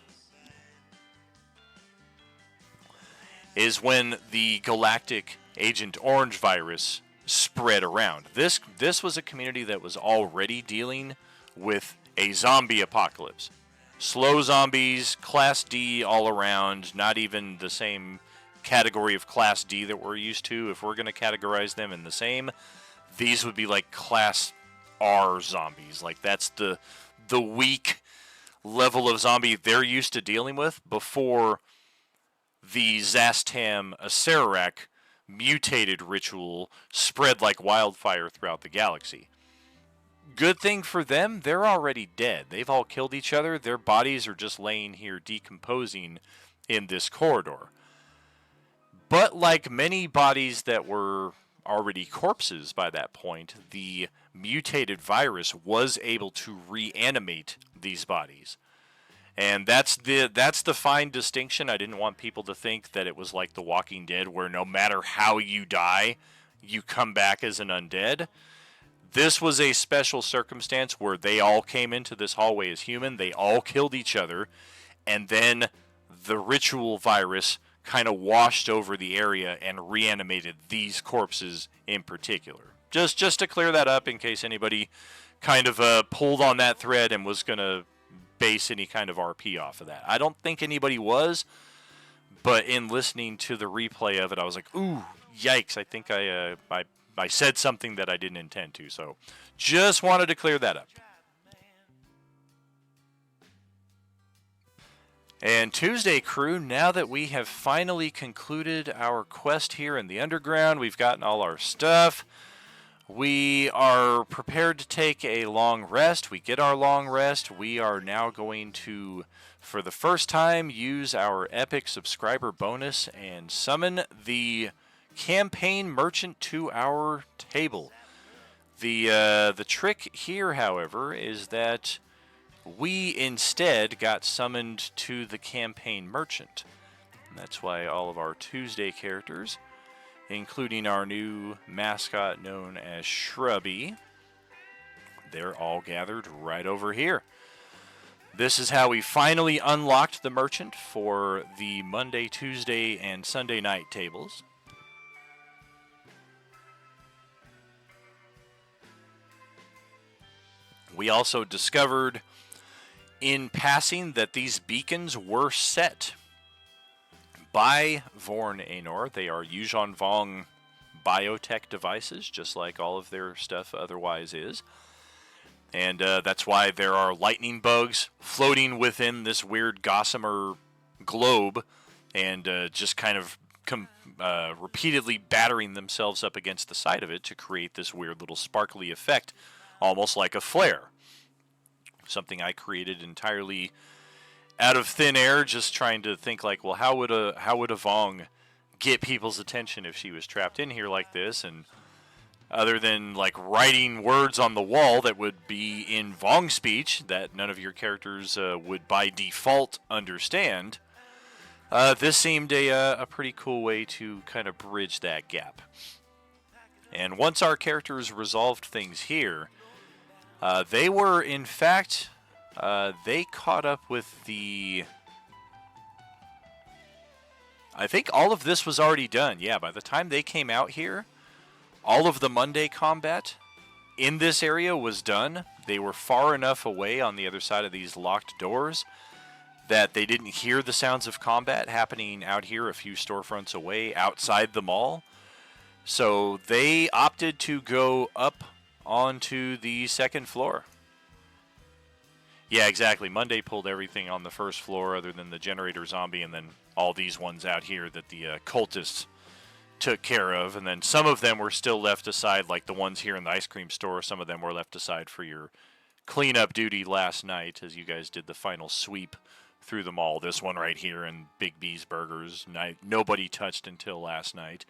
is when the galactic Agent Orange virus spread around. This was a community that was already dealing with a zombie apocalypse. Slow zombies, Class D all around, not even the same category of Class D that we're used to. If we're going to categorize them in the same, these would be like Class R zombies. Like that's the weak level of zombie they're used to dealing with before the Zastam Acererak mutated ritual spread like wildfire throughout the galaxy. Good thing for them, they're already dead. They've all killed each other. Their bodies are just laying here decomposing in this corridor. But like many bodies that were already corpses by that point, the mutated virus was able to reanimate these bodies. And that's the fine distinction. I didn't want people to think that it was like The Walking Dead, where no matter how you die, you come back as an undead. This was a special circumstance where they all came into this hallway as human, they all killed each other, and then the ritual virus kind of washed over the area and reanimated these corpses in particular. Just to clear that up in case anybody kind of pulled on that thread and was going to base any kind of RP off of that. I don't think anybody was, but in listening to the replay of it, I was like, ooh, yikes, I think I said something that I didn't intend to, so just wanted to clear that up. And Tuesday, crew, now that we have finally concluded our quest here in the underground, we've gotten all our stuff, we are prepared to take a long rest. We get our long rest. We are now going to, for the first time, use our epic subscriber bonus and summon the campaign merchant to our table. The trick here, however, is that we instead got summoned to the campaign merchant. And that's why all of our Tuesday characters, including our new mascot known as Shrubby, they're all gathered right over here. This is how we finally unlocked the merchant for the Monday, Tuesday, and Sunday night tables. We also discovered in passing that these beacons were set by Vorn Aenor. They are Yuuzhan Vong biotech devices, just like all of their stuff otherwise is. And that's why there are lightning bugs floating within this weird gossamer globe and just kind of repeatedly battering themselves up against the side of it to create this weird little sparkly effect, almost like a flare. Something I created entirely out of thin air, just trying to think like, well, how would a Vong get people's attention if she was trapped in here like this? And other than like writing words on the wall that would be in Vong speech that none of your characters would by default understand, this seemed a pretty cool way to kind of bridge that gap. And once our characters resolved things here, they were, in fact, they caught up with the... I think all of this was already done. Yeah, by the time they came out here, all of the Monday combat in this area was done. They were far enough away on the other side of these locked doors that they didn't hear the sounds of combat happening out here a few storefronts away outside the mall. So they opted to go up onto the second floor. Yeah, exactly. Monday pulled everything on the first floor other than the generator zombie and then all these ones out here that the cultists took care of. And then some of them were still left aside, like the ones here in the ice cream store. Some of them were left aside for your cleanup duty last night as you guys did the final sweep through them all. This one right here and Big B's Burgers, nobody touched until last night.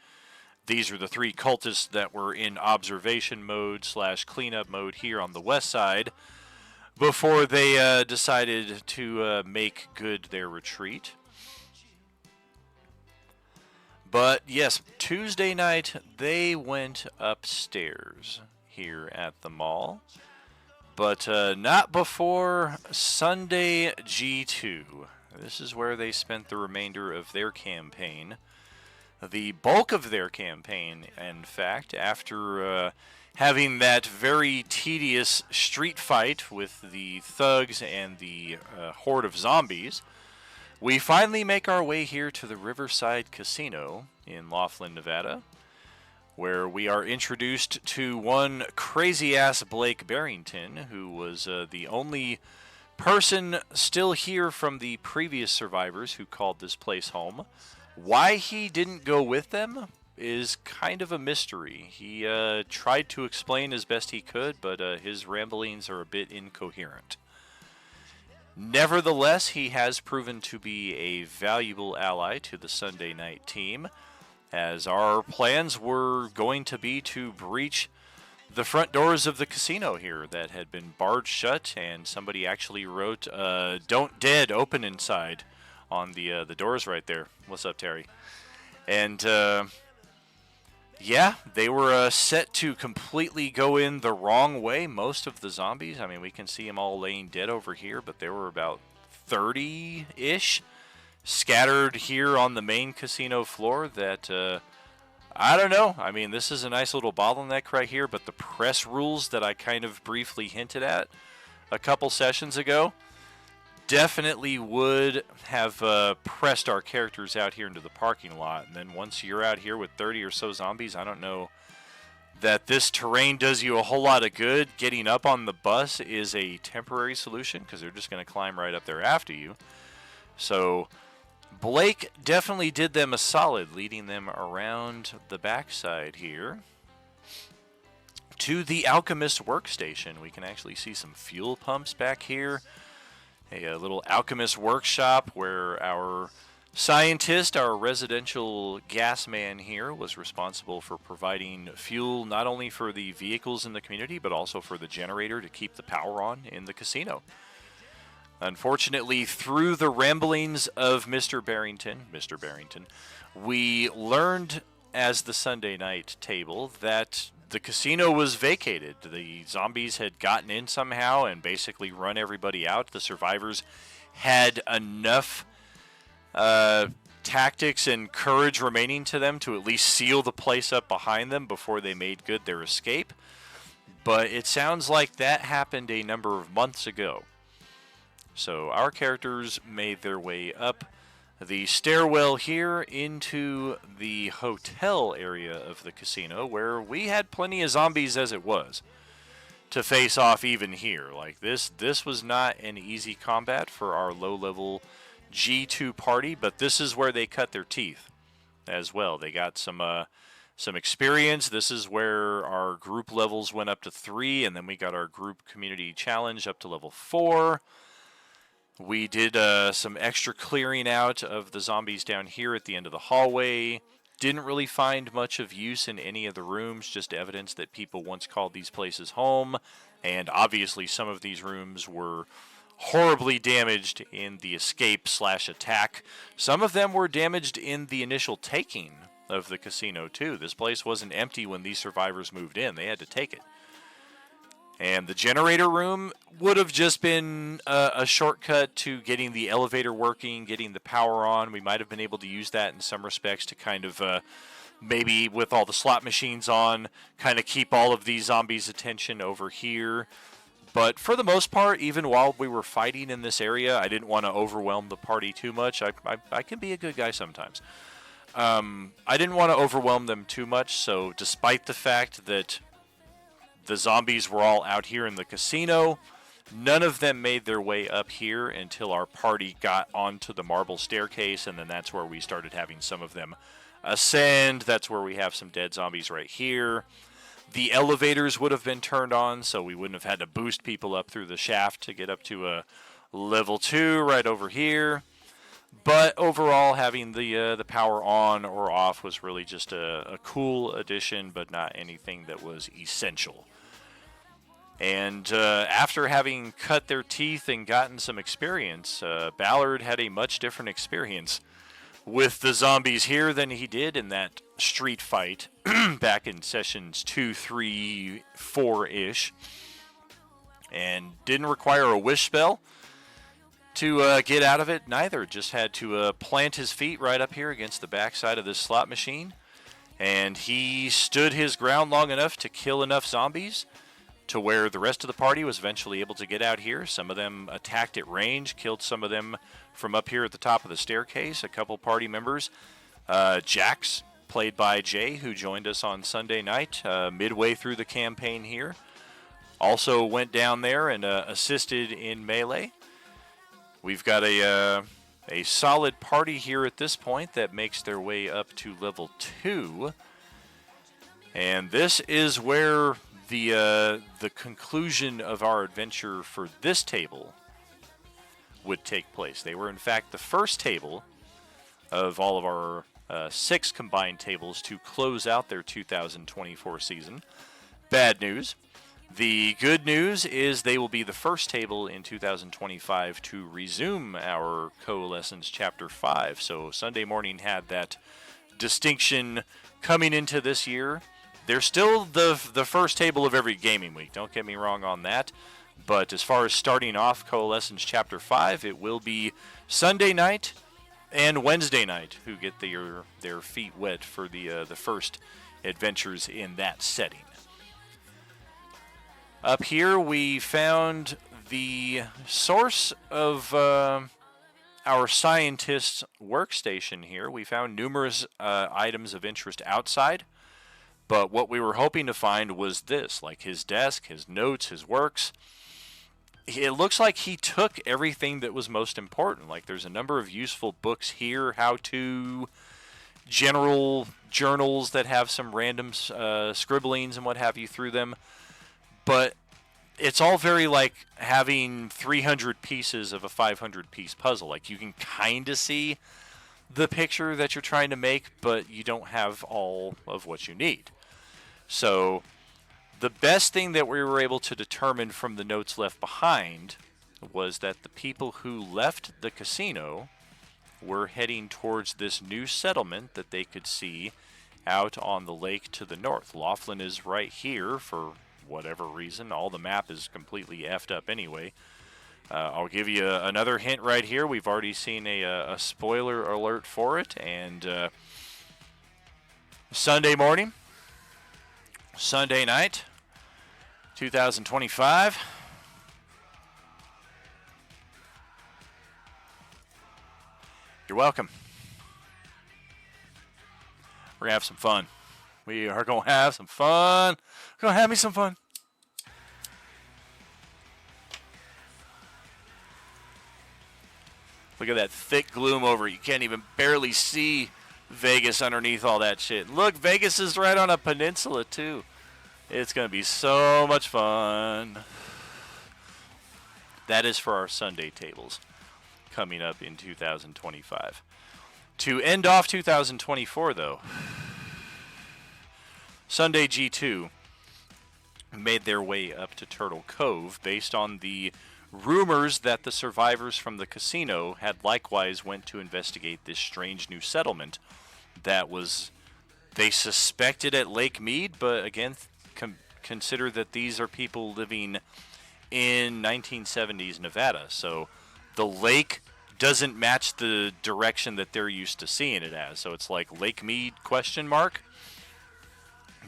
These are the 3 cultists that were in observation mode / cleanup mode here on the west side before they decided to make good their retreat. But yes, Tuesday night they went upstairs here at the mall. But not before Sunday G2. This is where they spent the remainder of their campaign. The bulk of their campaign, in fact, after having that very tedious street fight with the thugs and the horde of zombies, we finally make our way here to the Riverside Casino in Laughlin, Nevada, where we are introduced to one crazy-ass Blake Barrington, who was the only person still here from the previous survivors who called this place home. Why he didn't go with them is kind of a mystery. He tried to explain as best he could, but his ramblings are a bit incoherent. Nevertheless, he has proven to be a valuable ally to the Sunday night team, as our plans were going to be to breach the front doors of the casino here that had been barred shut, and somebody actually wrote, "Don't dead, open inside," on the doors right there. What's up, Terry? And yeah, they were set to completely go in the wrong way. Most of the zombies, I mean, we can see them all laying dead over here, but there were about 30-ish scattered here on the main casino floor that, I don't know. I mean, this is a nice little bottleneck right here, but the press rules that I kind of briefly hinted at a couple sessions ago definitely would have pressed our characters out here into the parking lot. And then once you're out here with 30 or so zombies, I don't know that this terrain does you a whole lot of good. Getting up on the bus is a temporary solution because they're just going to climb right up there after you. So Blake definitely did them a solid, leading them around the backside here to the Alchemist workstation. We can actually see some fuel pumps back here. A little Alchemist workshop where our scientist, our residential gas man here, was responsible for providing fuel not only for the vehicles in the community, but also for the generator to keep the power on in the casino. Unfortunately, through the ramblings of Mr. Barrington, we learned as the Sunday night table that the casino was vacated. The zombies had gotten in somehow and basically run everybody out. The survivors had enough tactics and courage remaining to them to at least seal the place up behind them before they made good their escape. But it sounds like that happened a number of months ago. So our characters made their way up the stairwell here into the hotel area of the casino, where we had plenty of zombies as it was to face off even here. Like this was not an easy combat for our low-level G2 party, but this is where they cut their teeth as well. They got some experience. This is where our group levels went up to 3, and then we got our group community challenge up to level 4. We did some extra clearing out of the zombies down here at the end of the hallway. Didn't really find much of use in any of the rooms, just evidence that people once called these places home. And obviously some of these rooms were horribly damaged in the escape/attack. Some of them were damaged in the initial taking of the casino too. This place wasn't empty when these survivors moved in. They had to take it. And the generator room would have just been a shortcut to getting the elevator working, getting the power on. We might have been able to use that in some respects to kind of, maybe with all the slot machines on, kind of keep all of these zombies' attention over here. But for the most part, even while we were fighting in this area, I didn't want to overwhelm the party too much. I can be a good guy sometimes. I didn't want to overwhelm them too much, so despite the fact that the zombies were all out here in the casino, none of them made their way up here until our party got onto the marble staircase, and then that's where we started having some of them ascend. That's where we have some dead zombies right here. The elevators would have been turned on, so we wouldn't have had to boost people up through the shaft to get up to a level 2 right over here. But overall, having the power on or off was really just a cool addition, but not anything that was essential. And after having cut their teeth and gotten some experience, Ballard had a much different experience with the zombies here than he did in that street fight back in sessions 2, 3, 4-ish. And didn't require a wish spell to get out of it neither. Just had to plant his feet right up here against the backside of this slot machine. And he stood his ground long enough to kill enough zombies to where the rest of the party was eventually able to get out here. Some of them attacked at range, killed some of them from up here at the top of the staircase. A couple party members. Jax, played by Jay, who joined us on Sunday night, midway through the campaign here, also went down there and assisted in melee. We've got a solid party here at this point that makes their way up to level 2. And this is where the conclusion of our adventure for this table would take place. They were, in fact, the first table of all of our 6 combined tables to close out their 2024 season. Bad news. The good news is they will be the first table in 2025 to resume our Coalescence Chapter 5. So Sunday morning had that distinction coming into this year. They're still the first table of every gaming week. Don't get me wrong on that. But as far as starting off Coalescence Chapter 5, it will be Sunday night and Wednesday night who get their feet wet for the first adventures in that setting. Up here we found the source of our scientist's workstation here. We found numerous items of interest outside. But what we were hoping to find was this, like his desk, his notes, his works. It looks like he took everything that was most important. Like there's a number of useful books here, how-to, general journals that have some random scribblings and what have you through them. But it's all very like having 300 pieces of a 500-piece puzzle. Like you can kind of see the picture that you're trying to make, but you don't have all of what you need. So the best thing that we were able to determine from the notes left behind was that the people who left the casino were heading towards this new settlement that they could see out on the lake to the north. Laughlin is right here for whatever reason. All the map is completely effed up anyway. I'll give you another hint right here. We've already seen a spoiler alert for it. And Sunday morning, Sunday night, 2025. You're welcome. We're going to have some fun. We are going to have some fun. We're going to have me some fun. Look at that thick gloom over it. You can't even barely see Vegas underneath all that shit. Look, Vegas is right on a peninsula, too. It's going to be so much fun. That is for our Sunday tables coming up in 2025. To end off 2024, though, Sunday G2 made their way up to Turtle Cove based on the rumors that the survivors from the casino had likewise went to investigate this strange new settlement that was, they suspected, at Lake Mead, but again, consider that these are people living in 1970s Nevada, so the lake doesn't match the direction that they're used to seeing it as, so it's like Lake Mead ?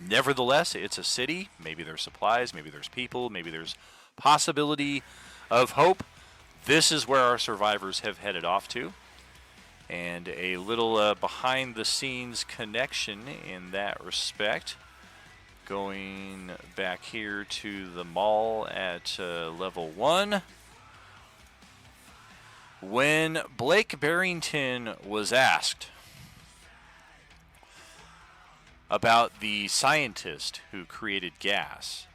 Nevertheless, it's a city. Maybe there's supplies, maybe there's people, maybe there's possibility of hope. This is where our survivors have headed off to. and a little behind-the-scenes connection in that respect. Going back here to the mall at level 1. When Blake Barrington was asked about the scientist who created gas,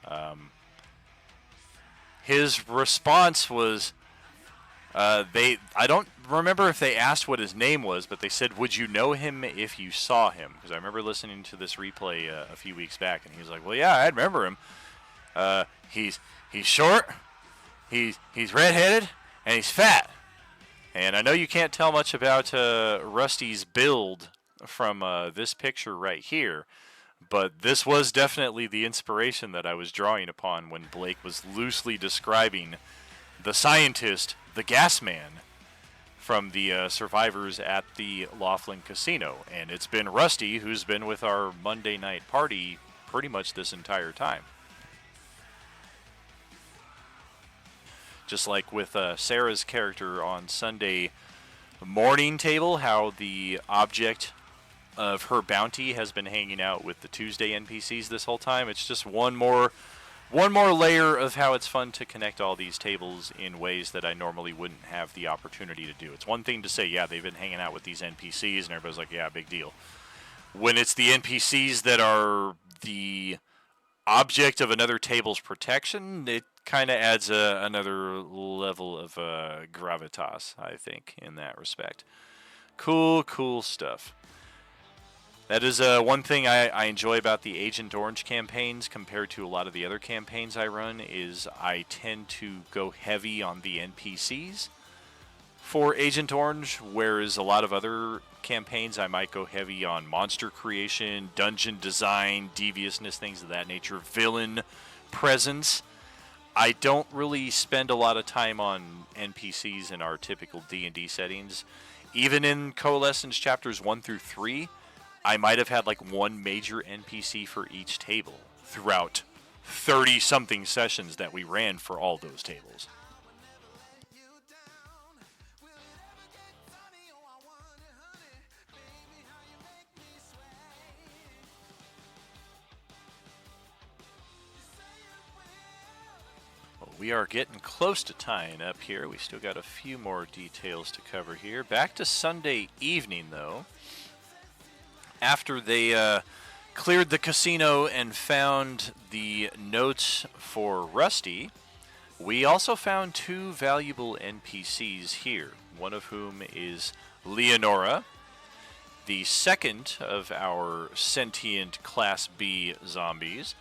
his response was, I don't remember if they asked what his name was, but they said, "Would you know him if you saw him?" Because I remember listening to this replay a few weeks back, and he was like, "Well, yeah, I remember him. He's short, he's redheaded, and he's fat." And I know you can't tell much about Rusty's build from this picture right here, but this was definitely the inspiration that I was drawing upon when Blake was loosely describing the scientist, the gas man, from the survivors at the Laughlin Casino. And it's been Rusty who's been with our Monday night party pretty much this entire time. Just like with Sarah's character on Sunday morning table, how the object of her bounty has been hanging out with the Tuesday NPCs this whole time. It's just one more layer of how it's fun to connect all these tables in ways that I normally wouldn't have the opportunity to do. It's one thing to say, yeah, they've been hanging out with these NPCs, and everybody's like, yeah, big deal. When it's the NPCs that are the object of another table's protection, it kind of adds another level of gravitas, I think, in that respect. Cool stuff. That is one thing I enjoy about the Agent Orange campaigns compared to a lot of the other campaigns I run, is I tend to go heavy on the NPCs for Agent Orange, whereas a lot of other campaigns I might go heavy on monster creation, dungeon design, deviousness, things of that nature, villain presence. I don't really spend a lot of time on NPCs in our typical D&D settings. Even in Coalescence chapters 1 through 3, I might have had like one major NPC for each table throughout 30-something sessions that we ran for all those tables. We are getting close to tying up here. We still got a few more details to cover here. Back to Sunday evening, though. After they cleared the casino and found the notes for Rusty, we also found two valuable NPCs here, one of whom is Leonora, the second of our sentient Class B zombies.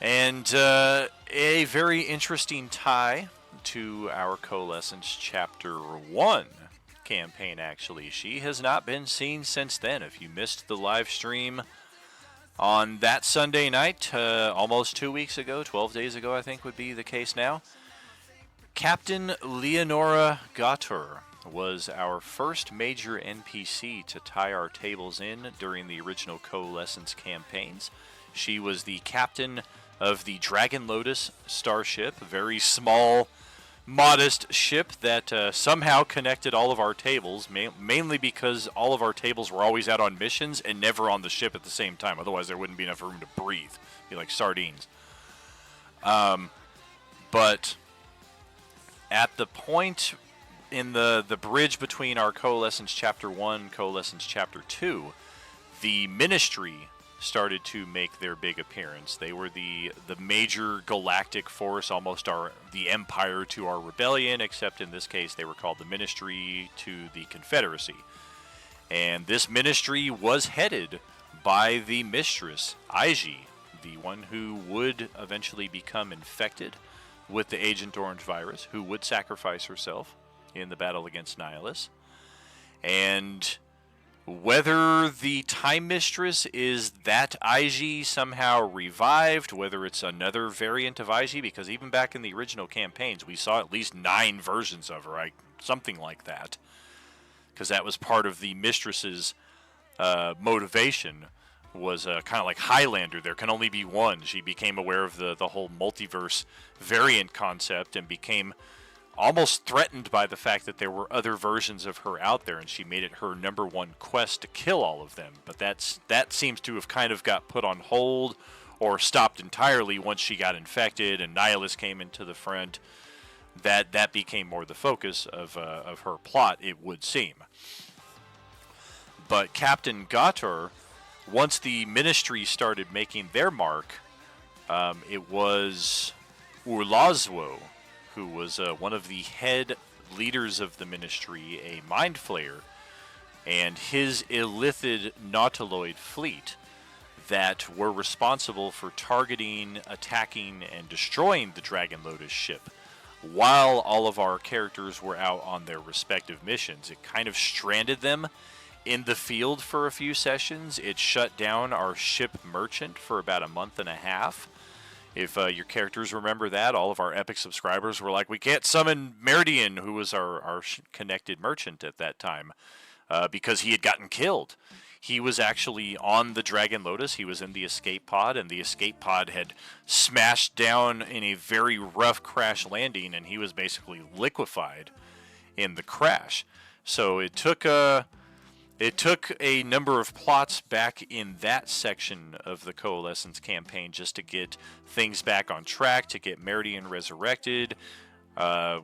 And a very interesting tie to our Coalescence Chapter 1 campaign, actually. She has not been seen since then. If you missed the live stream on that Sunday night, almost 2 weeks ago, 12 days ago, I think would be the case now, Captain Leonora Gator was our first major NPC to tie our tables in during the original Coalescence campaigns. She was the captain of the Dragon Lotus starship, a very small, modest ship that somehow connected all of our tables, mainly because all of our tables were always out on missions and never on the ship at the same time. Otherwise, there wouldn't be enough room to breathe. It'd be like sardines. But at the point in the bridge between our Coalescence Chapter 1, Coalescence Chapter 2, the Ministry started to make their big appearance. They were the major galactic force, almost the Empire to our Rebellion, except in this case they were called the Ministry to the Confederacy. And this ministry was headed by the Mistress, Iji, the one who would eventually become infected with the Agent Orange virus, who would sacrifice herself in the battle against Nihilus. And whether the Time Mistress is that Iji somehow revived, whether it's another variant of Iji, because even back in the original campaigns, we saw at least 9 versions of her, something like that. Because that was part of the Mistress's motivation, was kind of like Highlander. There can only be one. She became aware of the whole multiverse variant concept and became almost threatened by the fact that there were other versions of her out there, and she made it her #1 quest to kill all of them. But that seems to have kind of got put on hold or stopped entirely once she got infected and Nihilus came into the front. That became more the focus of her plot, it would seem. But Captain Gator, once the Ministry started making their mark, it was Urlazwo, who was one of the head leaders of the Ministry, a Mind Flayer, and his illithid Nautiloid fleet that were responsible for targeting, attacking, and destroying the Dragon Lotus ship while all of our characters were out on their respective missions. It kind of stranded them in the field for a few sessions. It shut down our ship Merchant for about a month and a half. If your characters remember that, all of our Epic subscribers were like, we can't summon Meridian, who was our connected merchant at that time, because he had gotten killed. He was actually on the Dragon Lotus. He was in the escape pod, and the escape pod had smashed down in a very rough crash landing, and he was basically liquefied in the crash. So it took a number of plots back in that section of the Coalescence campaign just to get things back on track, to get Meridian resurrected.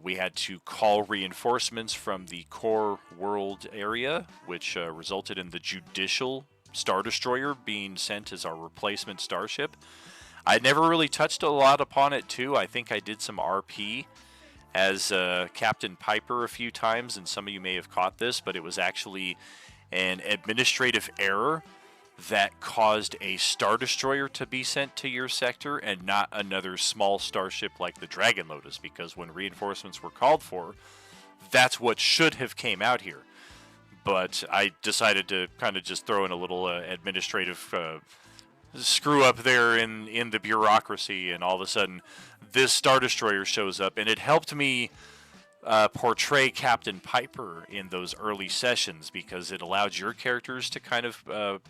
We had to call reinforcements from the core world area, which resulted in the Judicial Star Destroyer being sent as our replacement starship. I never really touched a lot upon it, too. I think I did some RP as Captain Piper a few times, and some of you may have caught this, but it was actually an administrative error that caused a Star Destroyer to be sent to your sector and not another small starship like the Dragon Lotus, because when reinforcements were called for, that's what should have came out here. But I decided to kind of just throw in a little administrative screw up there in the bureaucracy, and all of a sudden this Star Destroyer shows up, and it helped me portray Captain Piper in those early sessions, because it allowed your characters to kind of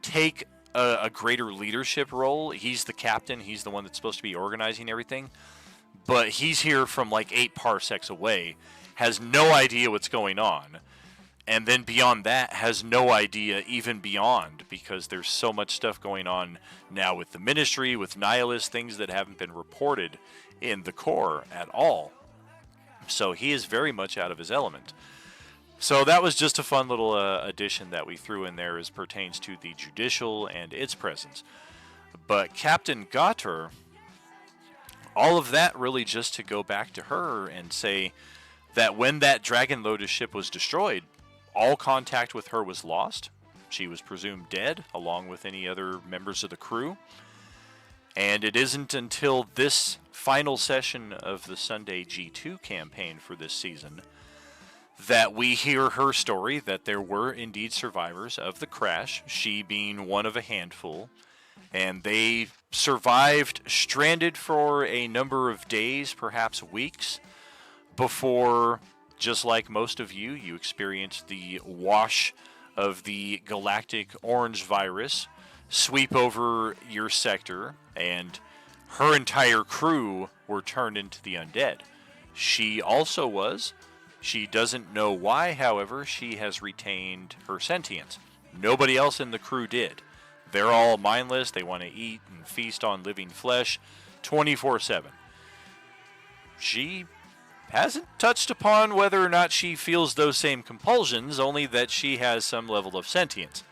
take a greater leadership role. He's the captain. He's the one that's supposed to be organizing everything. But he's here from like 8 parsecs away, has no idea what's going on. And then beyond that, has no idea even beyond, because there's so much stuff going on now with the Ministry, with Nihilus, things that haven't been reported in the core at all. So he is very much out of his element. So that was just a fun little addition that we threw in there as pertains to the Judicial and its presence. But Captain Gator, all of that really just to go back to her and say that when that Dragon Lotus ship was destroyed, all contact with her was lost. She was presumed dead, along with any other members of the crew. And it isn't until this final session of the Sunday G2 campaign for this season that we hear her story, that there were indeed survivors of the crash, she being one of a handful, and they survived stranded for a number of days, perhaps weeks, before, just like most of you, you experienced the wash of the galactic orange virus sweep over your sector, and her entire crew were turned into the undead. She also was. She doesn't know why, however, she has retained her sentience. Nobody else in the crew did. They're all mindless. They want to eat and feast on living flesh 24/7. She hasn't touched upon whether or not she feels those same compulsions, only that she has some level of sentience.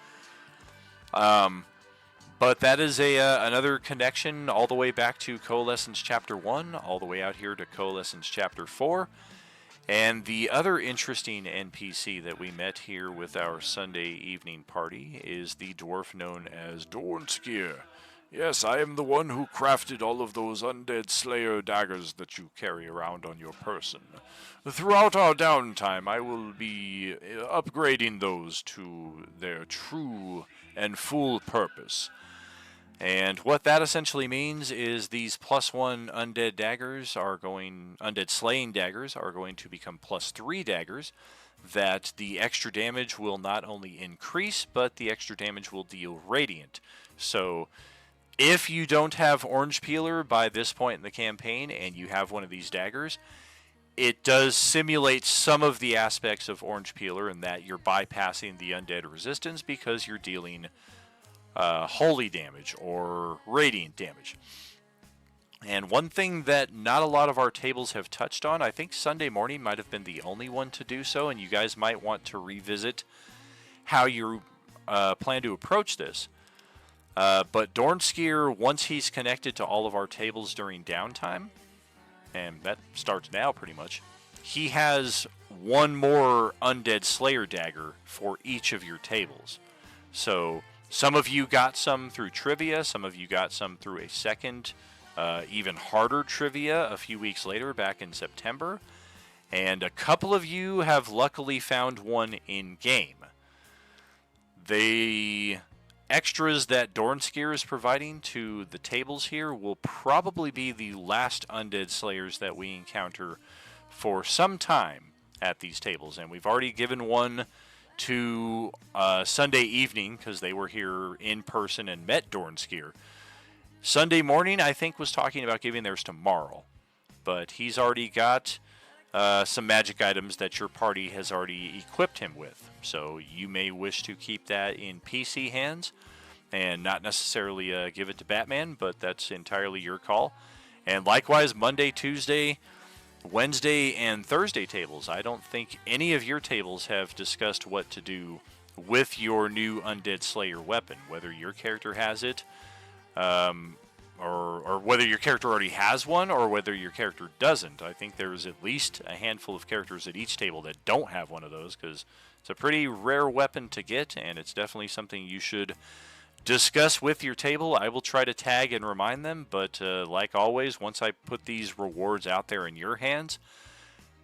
But that is another connection all the way back to Coalescence Chapter 1, all the way out here to Coalescence Chapter 4. And the other interesting NPC that we met here with our Sunday evening party is the dwarf known as Dornskir. Yes, I am the one who crafted all of those undead slayer daggers that you carry around on your person. Throughout our downtime, I will be upgrading those to their true and full purpose. And what that essentially means is these +1 undead daggers undead slaying daggers are going to become +3 daggers, that the extra damage will not only increase, but the extra damage will deal radiant. So if you don't have Orange Peeler by this point in the campaign and you have one of these daggers, it does simulate some of the aspects of Orange Peeler in that you're bypassing the undead resistance because you're dealing holy damage or radiant damage. And one thing that not a lot of our tables have touched on, I think Sunday morning might have been the only one to do so, and you guys might want to revisit how you plan to approach this. But Dornskier, once he's connected to all of our tables during downtime, and that starts now pretty much, he has one more Undead Slayer dagger for each of your tables. So some of you got some through trivia, some of you got some through a second, even harder trivia a few weeks later back in September, and a couple of you have luckily found one in-game. The extras that Dornskier is providing to the tables here will probably be the last Undead Slayers that we encounter for some time at these tables. And we've already given one to Sunday evening because they were here in person and met Dornskier. Sunday morning, I think, was talking about giving theirs tomorrow. But he's already got some magic items that your party has already equipped him with. So you may wish to keep that in PC hands and not necessarily give it to Batman, but that's entirely your call. And likewise, Monday, Tuesday, Wednesday, and Thursday tables. I don't think any of your tables have discussed what to do with your new Undead Slayer weapon, whether your character has it, or whether your character already has one, or whether your character doesn't. I think there's at least a handful of characters at each table that don't have one of those, because it's a pretty rare weapon to get, and it's definitely something you should discuss with your table. I will try to tag and remind them, but like always, once I put these rewards out there in your hands,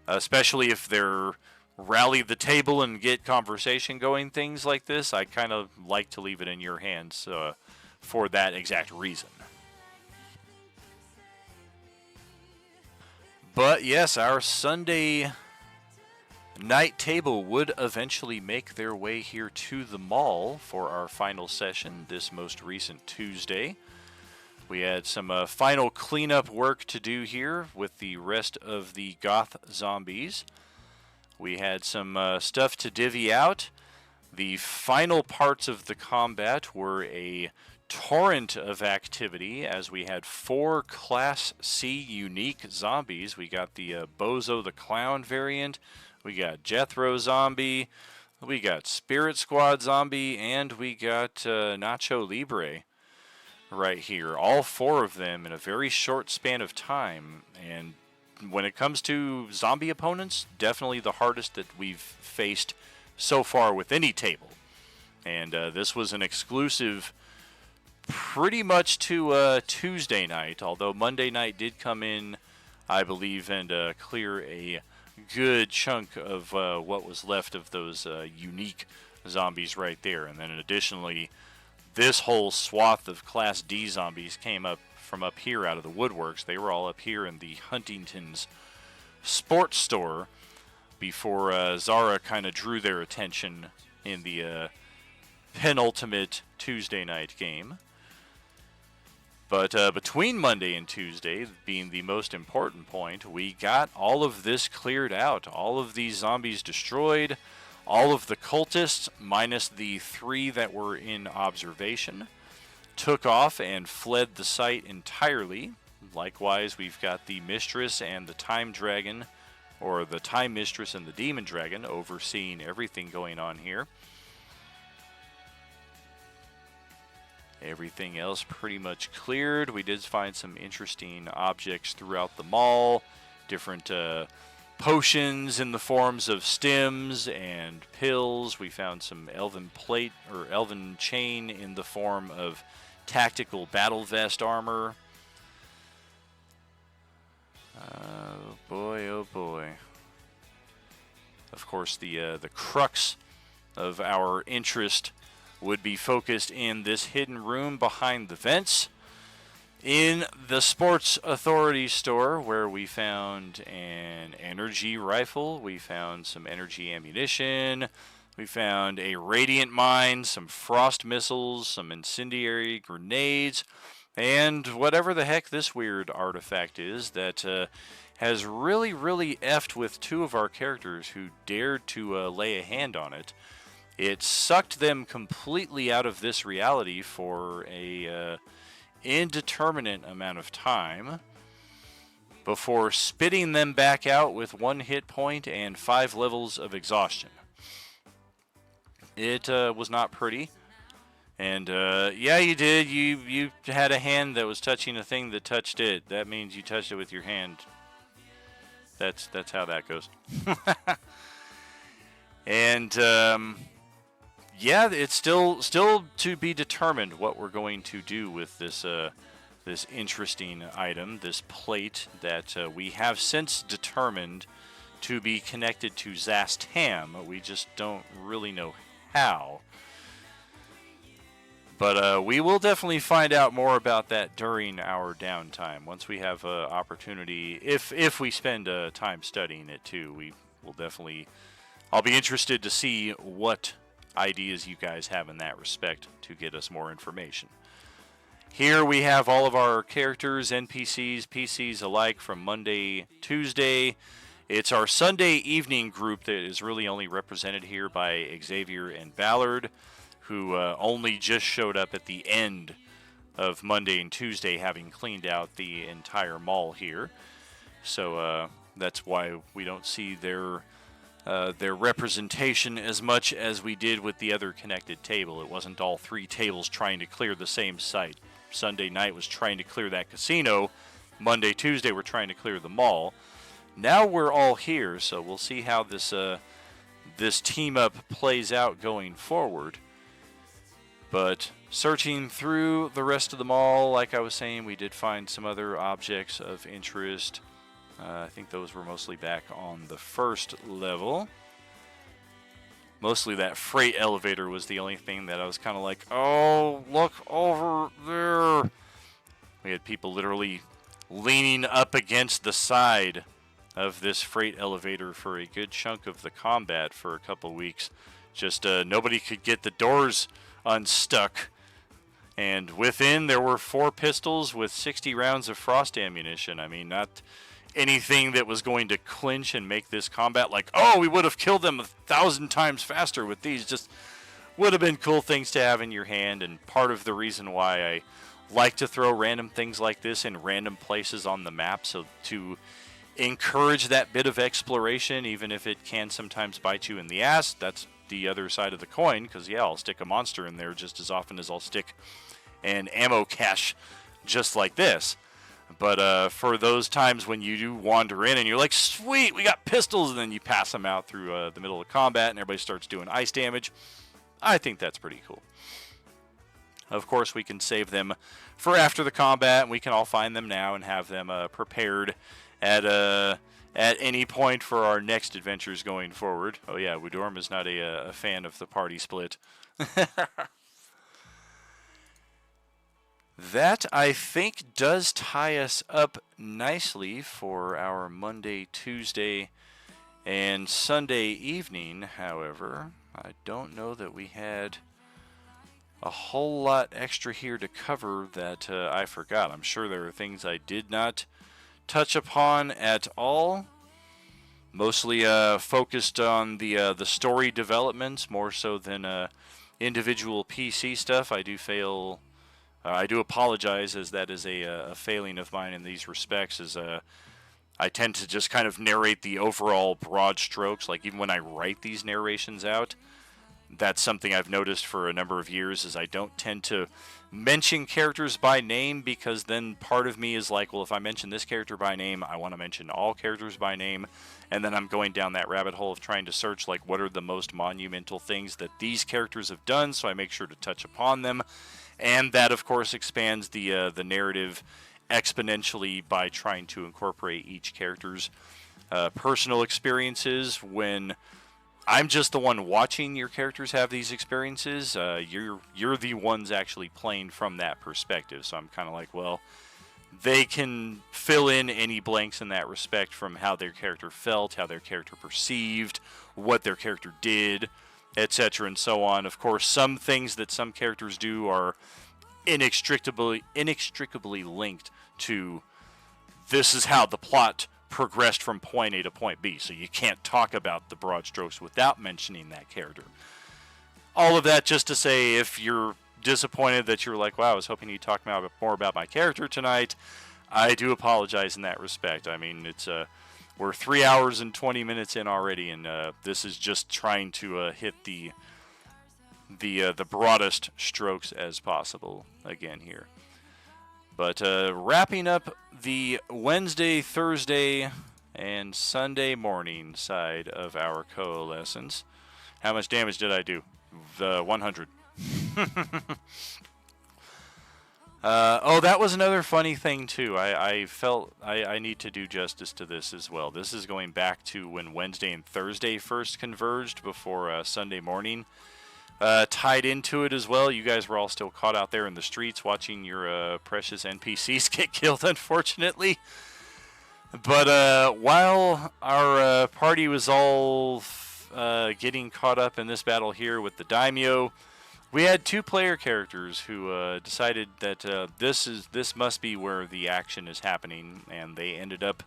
especially if they're rally the table and get conversation going, things like this, I kind of like to leave it in your hands for that exact reason. But yes, our Sunday night table would eventually make their way here to the mall for our final session this most recent Tuesday. We had some final cleanup work to do here with the rest of the goth zombies. We had some stuff to divvy out. The final parts of the combat were a torrent of activity as we had 4 Class C unique zombies. We got the Bozo the Clown variant, we got Jethro Zombie, we got Spirit Squad Zombie, and we got Nacho Libre right here. All 4 of them in a very short span of time. And when it comes to zombie opponents, definitely the hardest that we've faced so far with any table. And this was an exclusive pretty much to Tuesday night, although Monday night did come in, I believe, and clear a good chunk of what was left of those unique zombies right there. And then additionally, this whole swath of Class D zombies came up from up here out of the woodworks. They were all up here in the Huntington's sports store before Zara kind of drew their attention in the penultimate Tuesday night game. But between Monday and Tuesday, being the most important point, we got all of this cleared out. All of these zombies destroyed. All of the cultists, minus the 3 that were in observation, took off and fled the site entirely. Likewise, we've got the Mistress and the Time Dragon, or the Time Mistress and the Demon Dragon, overseeing everything going on here. Everything else pretty much cleared. We did find some interesting objects throughout the mall. Different potions in the forms of stems and pills. We found some elven plate or elven chain in the form of tactical battle vest armor. Oh boy, oh boy. Of course, the crux of our interest would be focused in this hidden room behind the vents in the Sports Authority store, where we found an energy rifle, we found some energy ammunition, we found a radiant mine, some frost missiles, some incendiary grenades, and whatever the heck this weird artifact is that has really effed with two of our characters who dared to lay a hand on it. It sucked them completely out of this reality for a indeterminate amount of time before spitting them back out with 1 hit point and 5 levels of exhaustion. It was not pretty. And yeah, you did. You had a hand that was touching a thing that touched it. That means you touched it with your hand. That's how that goes. And yeah, it's still to be determined what we're going to do with this this interesting item, this plate that we have since determined to be connected to Zastam. We just don't really know how. But we will definitely find out more about that during our downtime. Once we have opportunity, if we spend time studying it too, we will definitely. I'll be interested to see what ideas you guys have in that respect to get us more information. Here we have all of our characters, NPCs, PCs alike from Monday, Tuesday. It's our Sunday evening group that is really only represented here by Xavier and Ballard, who only just showed up at the end of Monday and Tuesday, having cleaned out the entire mall here. So that's why we don't see their representation as much as we did with the other connected table. It wasn't all 3 tables trying to clear the same site. Sunday night was trying to clear that casino. Monday, Tuesday, we're trying to clear the mall. Now we're all here, so we'll see how this this team up plays out going forward. But searching through the rest of the mall, like I was saying, we did find some other objects of interest. I think those were mostly back on the first level. Mostly that freight elevator was the only thing that I was kind of like, oh, look over there. We had people literally leaning up against the side of this freight elevator for a good chunk of the combat for a couple weeks. Just nobody could get the doors unstuck, and within there were 4 pistols with 60 rounds of frost ammunition. I mean, not anything that was going to clinch and make this combat like, oh, we would have killed them 1,000 times faster with these. Just would have been cool things to have in your hand, and part of the reason why I like to throw random things like this in random places on the map, so to encourage that bit of exploration, even if it can sometimes bite you in the ass. That's the other side of the coin, because yeah, I'll stick a monster in there just as often as I'll stick an ammo cache just like this. But for those times when you do wander in and you're like, sweet, we got pistols, and then you pass them out through the middle of combat and everybody starts doing ice damage, I think that's pretty cool. Of course, we can save them for after the combat, and we can all find them now and have them prepared at any point for our next adventures going forward. Oh yeah, Woodorm is not a fan of the party split. That, I think, does tie us up nicely for our Monday, Tuesday, and Sunday evening. However, I don't know that we had a whole lot extra here to cover that I forgot. I'm sure there are things I did not touch upon at all. Mostly focused on the story developments more so than individual PC stuff. I do apologize, as that is a failing of mine in these respects. As I tend to just kind of narrate the overall broad strokes. Like even when I write these narrations out, that's something I've noticed for a number of years. Is I don't tend to mention characters by name, because then part of me is like, well, if I mention this character by name, I want to mention all characters by name, and then I'm going down that rabbit hole of trying to search like what are the most monumental things that these characters have done, so I make sure to touch upon them, and that of course expands the narrative exponentially by trying to incorporate each character's personal experiences. When I'm just the one watching your characters have these experiences, you're the ones actually playing from that perspective. So I'm kind of like, well, they can fill in any blanks in that respect from how their character felt, how their character perceived, what their character did, etc. and so on. Of course, some things that some characters do are inextricably linked to this is how the plot progressed from point A to point B. So you can't talk about the broad strokes without mentioning that character. All of that just to say, if you're disappointed that you're like, wow, I was hoping you'd talk more about my character tonight, I do apologize in that respect. I mean, it's we're 3 hours and 20 minutes in already, and this is just trying to hit the broadest strokes as possible again here. But wrapping up the Wednesday, Thursday, and Sunday morning side of our Coalescence. How much damage did I do? 100. Oh, that was another funny thing, too. I felt I need to do justice to this as well. This is going back to when Wednesday and Thursday first converged before Sunday morning. Tied into it as well. You guys were all still caught out there in the streets watching your precious NPCs get killed, unfortunately. But while our party was all getting caught up in this battle here with the Daimyo, we had 2 player characters who decided that this must be where the action is happening, and they ended up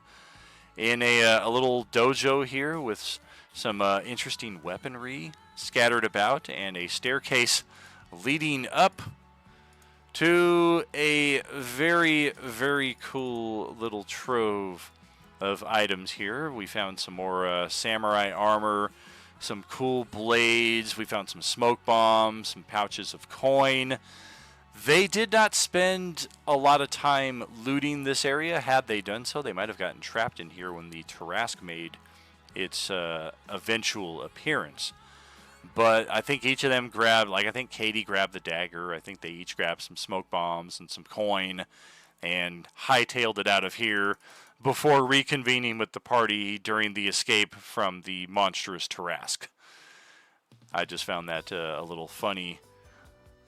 in a little dojo here with some interesting weaponry scattered about and a staircase leading up to a very, very cool little trove of items here. We found some more samurai armor, some cool blades. We found some smoke bombs, some pouches of coin. They did not spend a lot of time looting this area. Had they done so, they might have gotten trapped in here when the Tarrasque made its eventual appearance. But I think each of them grabbed, like I think Katie grabbed the dagger. I think they each grabbed some smoke bombs and some coin and hightailed it out of here before reconvening with the party during the escape from the monstrous Tarrasque. I just found that a little funny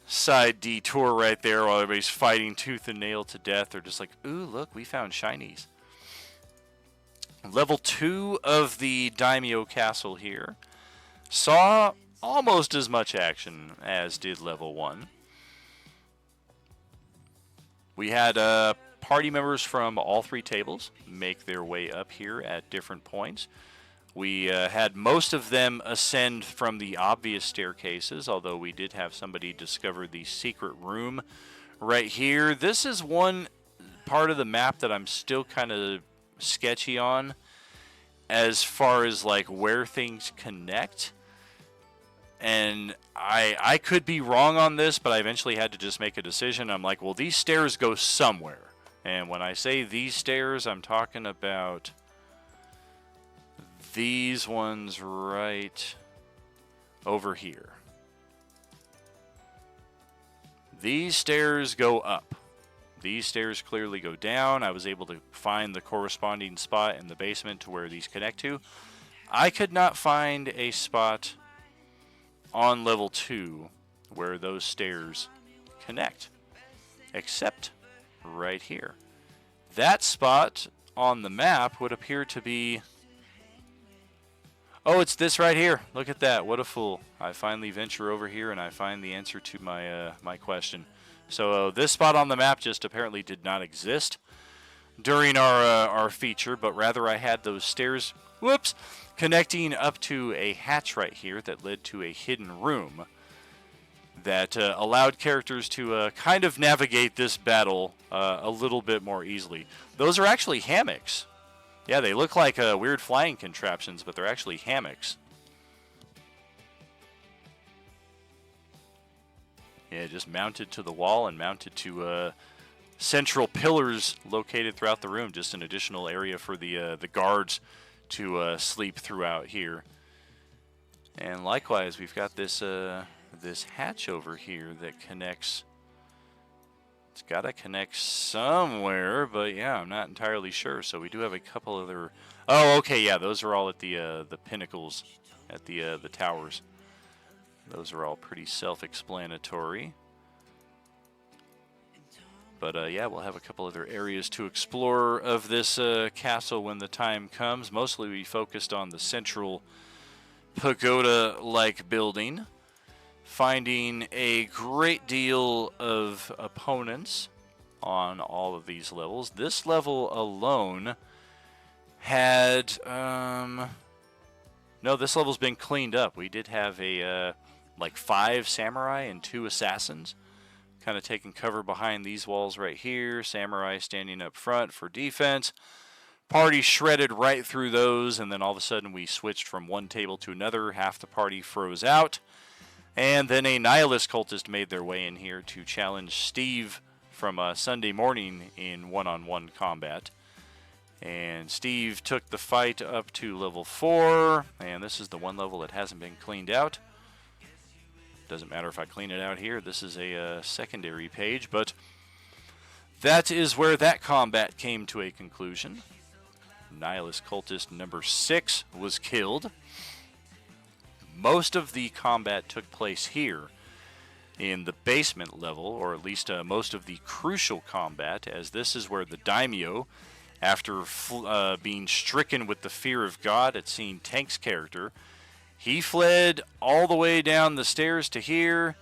side detour right there while everybody's fighting tooth and nail to death. They're just like, ooh, look, we found shinies. Level 2 of the Daimyo Castle here saw almost as much action as did level 1. We had party members from all 3 tables make their way up here at different points. We had most of them ascend from the obvious staircases, although we did have somebody discover the secret room right here. This is one part of the map that I'm still kind of sketchy on as far as like where things connect. And I could be wrong on this, but I eventually had to just make a decision. I'm like, well, these stairs go somewhere. And when I say these stairs, I'm talking about these ones right over here. These stairs go up. These stairs clearly go down. I was able to find the corresponding spot in the basement to where these connect to. I could not find a spot on level 2 where those stairs connect, except right here. That spot on the map would appear to be... Oh, it's this right here. Look at that. What a fool. I finally venture over here and I find the answer to my my question. So this spot on the map just apparently did not exist during our feature, but rather I had those stairs, whoops, connecting up to a hatch right here that led to a hidden room that allowed characters to kind of navigate this battle a little bit more easily. Those are actually hammocks. Yeah, they look like weird flying contraptions, but they're actually hammocks. Yeah, just mounted to the wall and mounted to central pillars located throughout the room. Just an additional area for the guards to sleep throughout here. And likewise, we've got this this hatch over here that connects. It's got to connect somewhere, but yeah, I'm not entirely sure. So we do have a couple other. Oh, okay, yeah, those are all at the pinnacles, at the towers. Those are all pretty self-explanatory. But yeah, we'll have a couple other areas to explore of this castle when the time comes. Mostly we focused on the central pagoda-like building, finding a great deal of opponents on all of these levels. This level alone had no, this level's been cleaned up. We did have a like 5 samurai and 2 assassins kind of taking cover behind these walls right here. Samurai standing up front for defense. Party shredded right through those, and then all of a sudden we switched from one table to another. Half the party froze out, and then a nihilist cultist made their way in here to challenge Steve from Sunday morning in one-on-one combat. And Steve took the fight up to level 4, and this is the one level that hasn't been cleaned out. Doesn't matter if I clean it out here. This is a secondary page, but that is where that combat came to a conclusion. Nihilist cultist number 6 was killed. Most of the combat took place here in the basement level, or at least most of the crucial combat, as this is where the daimyo, after being stricken with the fear of God at seeing Tank's character, he fled all the way down the stairs to here,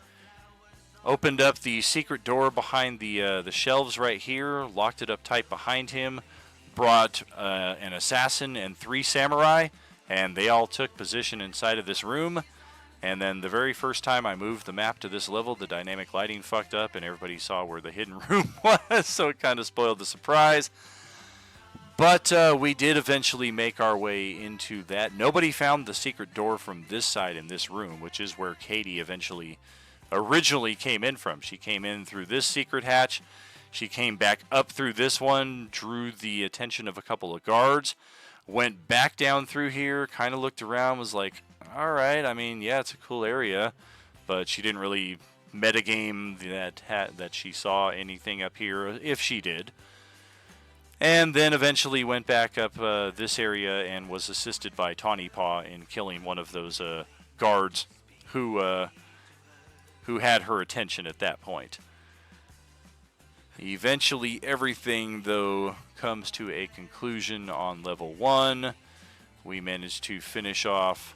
opened up the secret door behind the shelves right here, locked it up tight behind him, brought an assassin and 3 samurai, and they all took position inside of this room. And then the very first time I moved the map to this level, the dynamic lighting fucked up and everybody saw where the hidden room was, so it kind of spoiled the surprise. But we did eventually make our way into that. Nobody found the secret door from this side in this room, which is where Katie originally came in from. She came in through this secret hatch. She came back up through this one, drew the attention of a couple of guards, went back down through here, kind of looked around, was like, all right, I mean, yeah, it's a cool area, but she didn't really metagame that she saw anything up here, if she did. And then eventually went back up this area and was assisted by Tawny Paw in killing one of those guards who had her attention at that point. Eventually everything, though, comes to a conclusion on level 1. We managed to finish off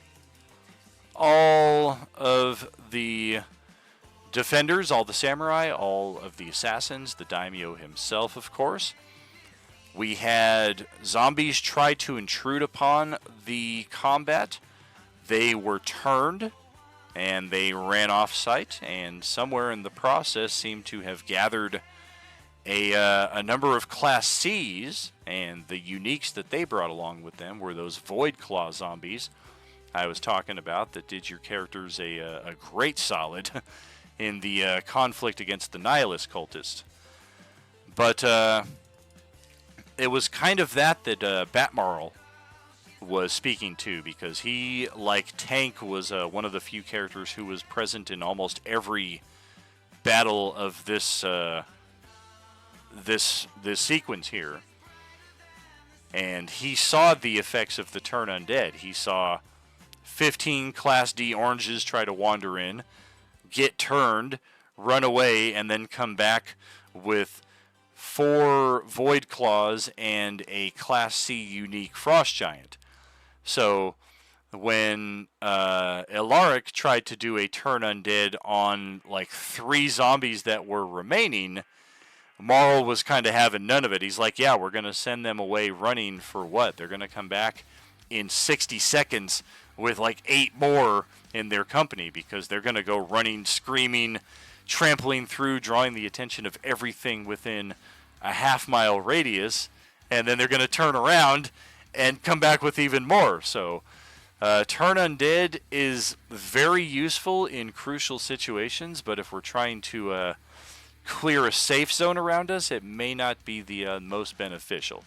all of the defenders, all the samurai, all of the assassins, the daimyo himself, of course. We had zombies try to intrude upon the combat. They were turned, and they ran off site, and somewhere in the process seemed to have gathered a number of Class Cs, and the uniques that they brought along with them were those Void Claw zombies I was talking about that did your characters a great solid in the conflict against the Nihilist cultist. But it was kind of that Batmarl was speaking to, because he, like Tank, was one of the few characters who was present in almost every battle of this this sequence here. And he saw the effects of the turn undead. He saw 15 Class D oranges try to wander in, get turned, run away, and then come back with 4 Void Claws and a Class C unique Frost Giant. So when Elaric tried to do a turn undead on like 3 zombies that were remaining, Marl was kind of having none of it. He's like, yeah, we're going to send them away running for what? They're going to come back in 60 seconds with like 8 more in their company, because they're going to go running, screaming, trampling through, drawing the attention of everything within a half-mile radius, and then they're going to turn around and come back with even more. So turn undead is very useful in crucial situations, but if we're trying to clear a safe zone around us, it may not be the most beneficial.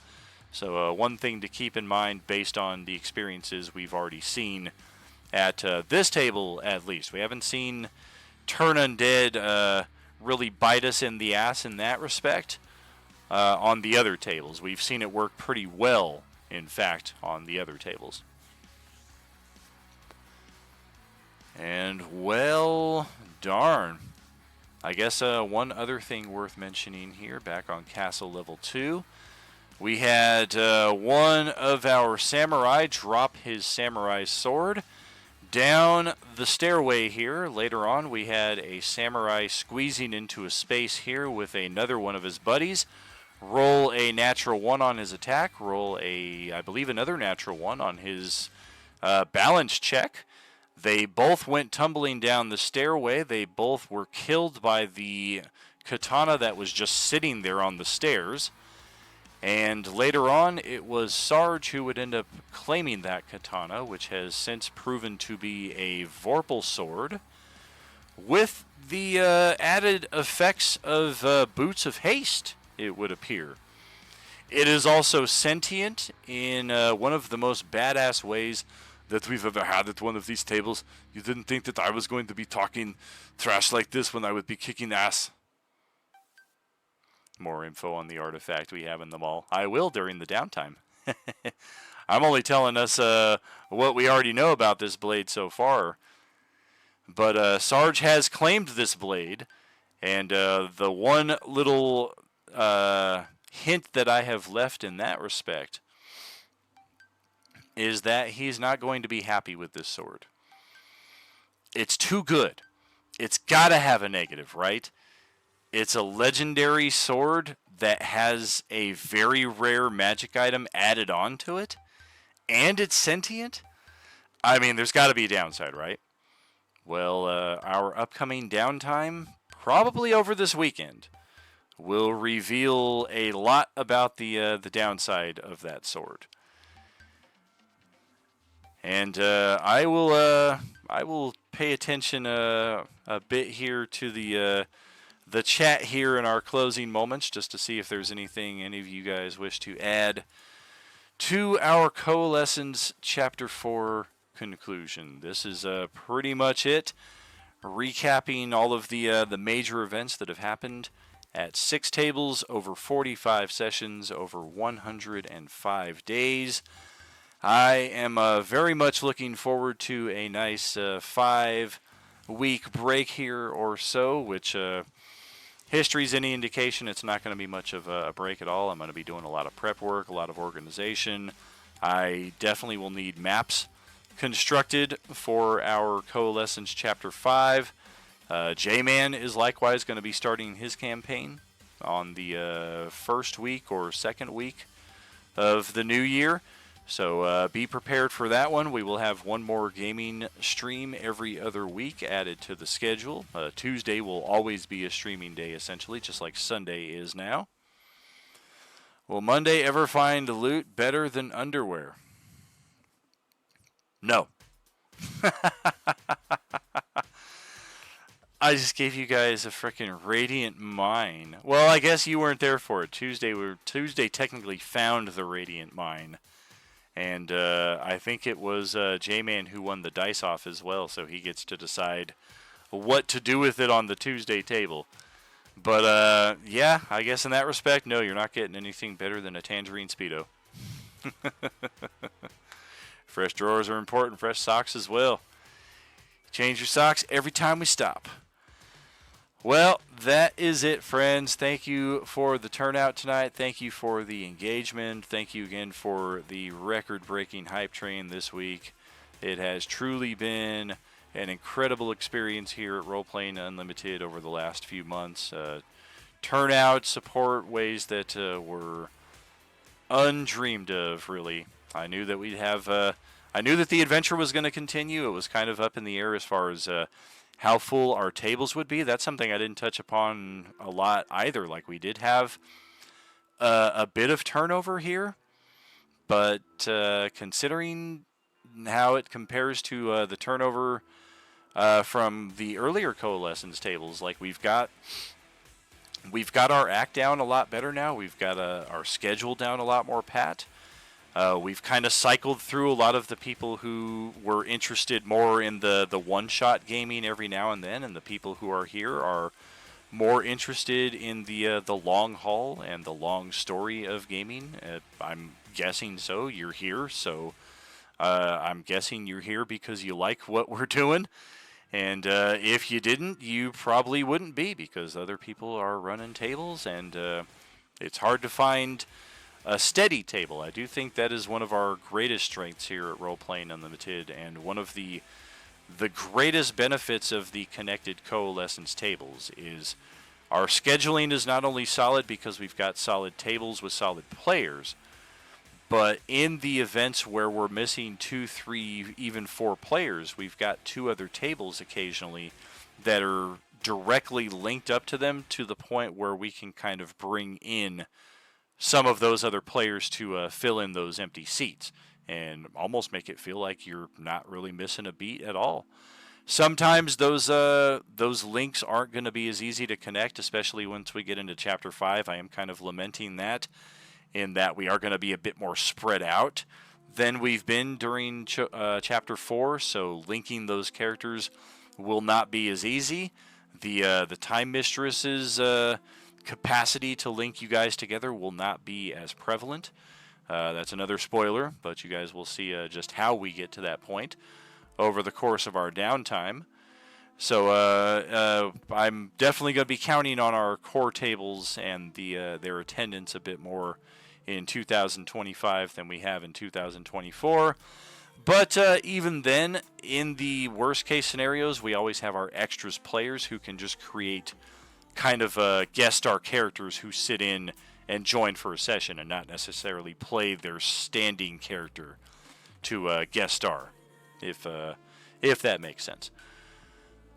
So one thing to keep in mind based on the experiences we've already seen at this table, at least. We haven't seen turn undead really bite us in the ass in that respect on the other tables. We've seen it work pretty well, in fact, on the other tables. And, well, darn. I guess one other thing worth mentioning here, back on Castle Level 2, we had one of our samurai drop his samurai sword down the stairway here. Later on, we had a samurai squeezing into a space here with another one of his buddies, roll a natural 1 on his attack, roll I believe another natural 1 on his balance check. They both went tumbling down the stairway. They both were killed by the katana that was just sitting there on the stairs. And later on, it was Sarge who would end up claiming that katana, which has since proven to be a Vorpal sword, with the added effects of Boots of Haste, it would appear. It is also sentient in one of the most badass ways that we've ever had at one of these tables. You didn't think that I was going to be talking trash like this when I would be kicking ass. More info on the artifact we have in the mall. I will during the downtime. I'm only telling us what we already know about this blade so far. But Sarge has claimed this blade, and the one little hint that I have left in that respect is that he's not going to be happy with this sword. It's too good. It's got to have a negative, right? It's a legendary sword that has a very rare magic item added onto it, and it's sentient. I mean, there's got to be a downside, right? Well, our upcoming downtime, probably over this weekend, will reveal a lot about the downside of that sword. And I will pay attention a bit here to the chat here in our closing moments, just to see if there's anything any of you guys wish to add to our Coalescence Chapter 4 conclusion. This is pretty much it, recapping all of the major events that have happened at 6 tables over 45 sessions over 105 days. I am very much looking forward to a nice 5-week break here or so, which history's any indication, it's not going to be much of a break at all. I'm going to be doing a lot of prep work, a lot of organization. I definitely will need maps constructed for our Coalescence Chapter 5. J-Man is likewise going to be starting his campaign on the first week or second week of the new year. So be prepared for that one. We will have one more gaming stream every other week added to the schedule. Tuesday will always be a streaming day, essentially, just like Sunday is now. Will Monday ever find loot better than underwear? No. I just gave you guys a freaking Radiant Mine. Well, I guess you weren't there for it. Tuesday technically found the Radiant Mine. And I think it was J-Man who won the dice off as well, so he gets to decide what to do with it on the Tuesday table. But, yeah, I guess in that respect, no, you're not getting anything better than a Tangerine Speedo. Fresh drawers are important, fresh socks as well. Change your socks every time we stop. Well, that is it, friends. Thank you for the turnout tonight. Thank you for the engagement. Thank you again for the record-breaking hype train this week. It has truly been an incredible experience here at Role Playing Unlimited over the last few months. Turnout, support, ways that were undreamed of, really. I knew that we'd have... I knew that the adventure was going to continue. It was kind of up in the air as far as... how full our tables would be. That's something I didn't touch upon a lot either. Like, we did have a bit of turnover here, but considering how it compares to the turnover from the earlier Coalescence tables, like we've got our act down a lot better now. We've got our schedule down a lot more pat. We've kind of cycled through a lot of the people who were interested more in the one-shot gaming every now and then, and the people who are here are more interested in the long haul and the long story of gaming. I'm guessing so. You're here, so I'm guessing you're here because you like what we're doing. And if you didn't, you probably wouldn't be, because other people are running tables, and it's hard to find a steady table. I do think that is one of our greatest strengths here at Role Playing Unlimited, and one of the greatest benefits of the connected Coalescence tables is Our scheduling is not only solid because we've got solid tables with solid players, but in the events where we're missing 2, 3, even 4 players, we've got 2 other tables occasionally that are directly linked up to them to the point where we can kind of bring in some of those other players to fill in those empty seats and almost make it feel like you're not really missing a beat at all. Sometimes those links aren't going to be as easy to connect, especially once we get into Chapter 5. I am kind of lamenting that, in that we are going to be a bit more spread out than we've been during Chapter 4, so linking those characters will not be as easy. The Time Mistress's capacity to link you guys together will not be as prevalent. That's another spoiler, but you guys will see just how we get to that point over the course of our downtime. So I'm definitely going to be counting on our core tables and their attendance a bit more in 2025 than we have in 2024. But even then, in the worst case scenarios, we always have our extras players who can just create kind of guest star characters who sit in and join for a session and not necessarily play their standing character to guest star, if that makes sense.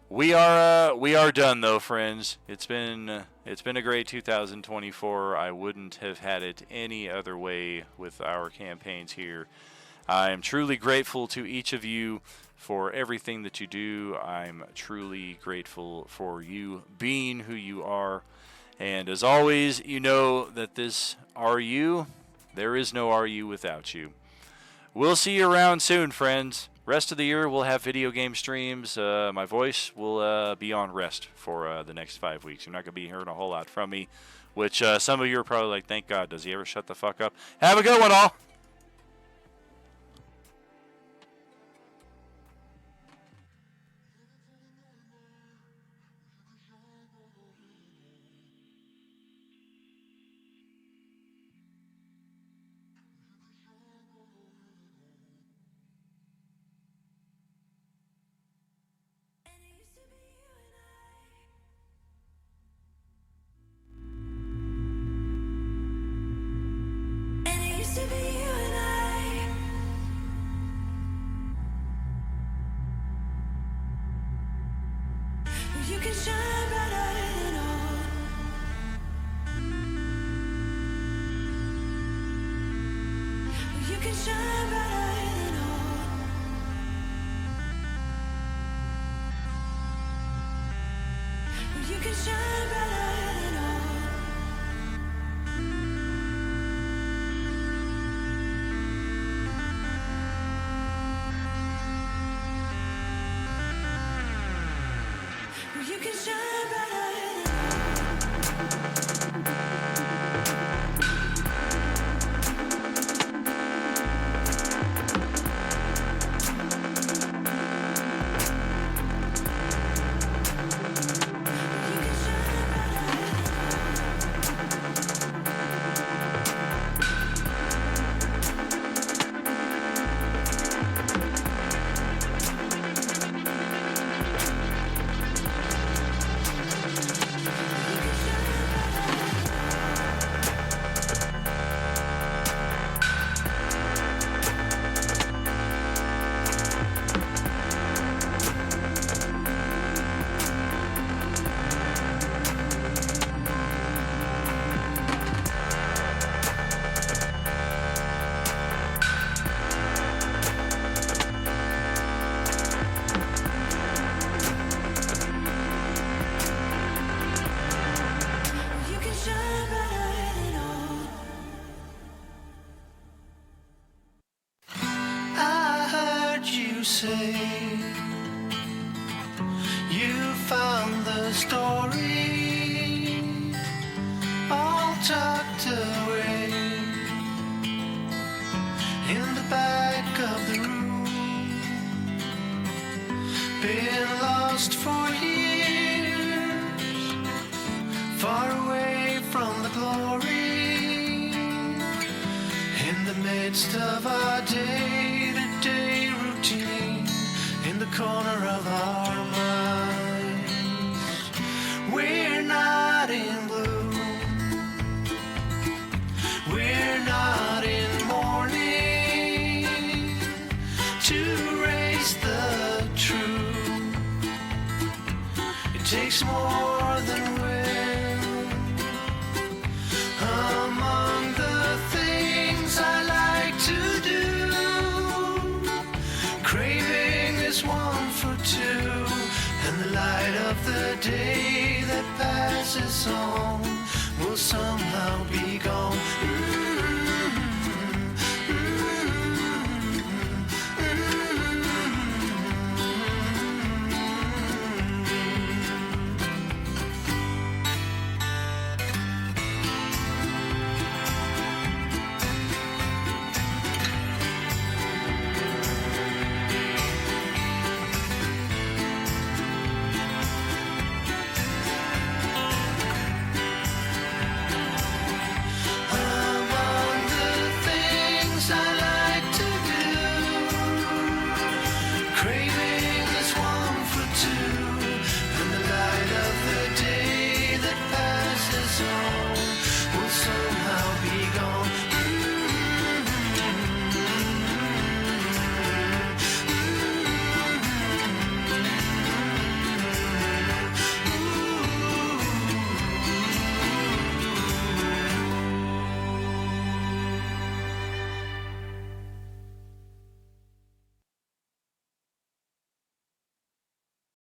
We are done though, friends. It's been a great 2024. I wouldn't have had it any other way with our campaigns here. I am truly grateful to each of you for everything that you do. I'm truly grateful for you being who you are. And as always, you know that this RU, there is no RU without you. We'll see you around soon, friends. Rest of the year, we'll have video game streams. My voice will be on rest for the next 5 weeks. You're not going to be hearing a whole lot from me, which some of you are probably like, thank God, does he ever shut the fuck up? Have a good one, all. You can shine brighter than all. You can shine brighter than all. You can shine brighter than all. You can shine brighter than You can shine brighter than all. I heard you say you found the story all tucked away in the back of the room. Been lost for years, far away from the glory, in the midst of our day-to-day routine, in the corner of our minds. We're not takes more than will. Among the things I like to do, craving is one for two, and the light of the day that passes on will somehow be gone.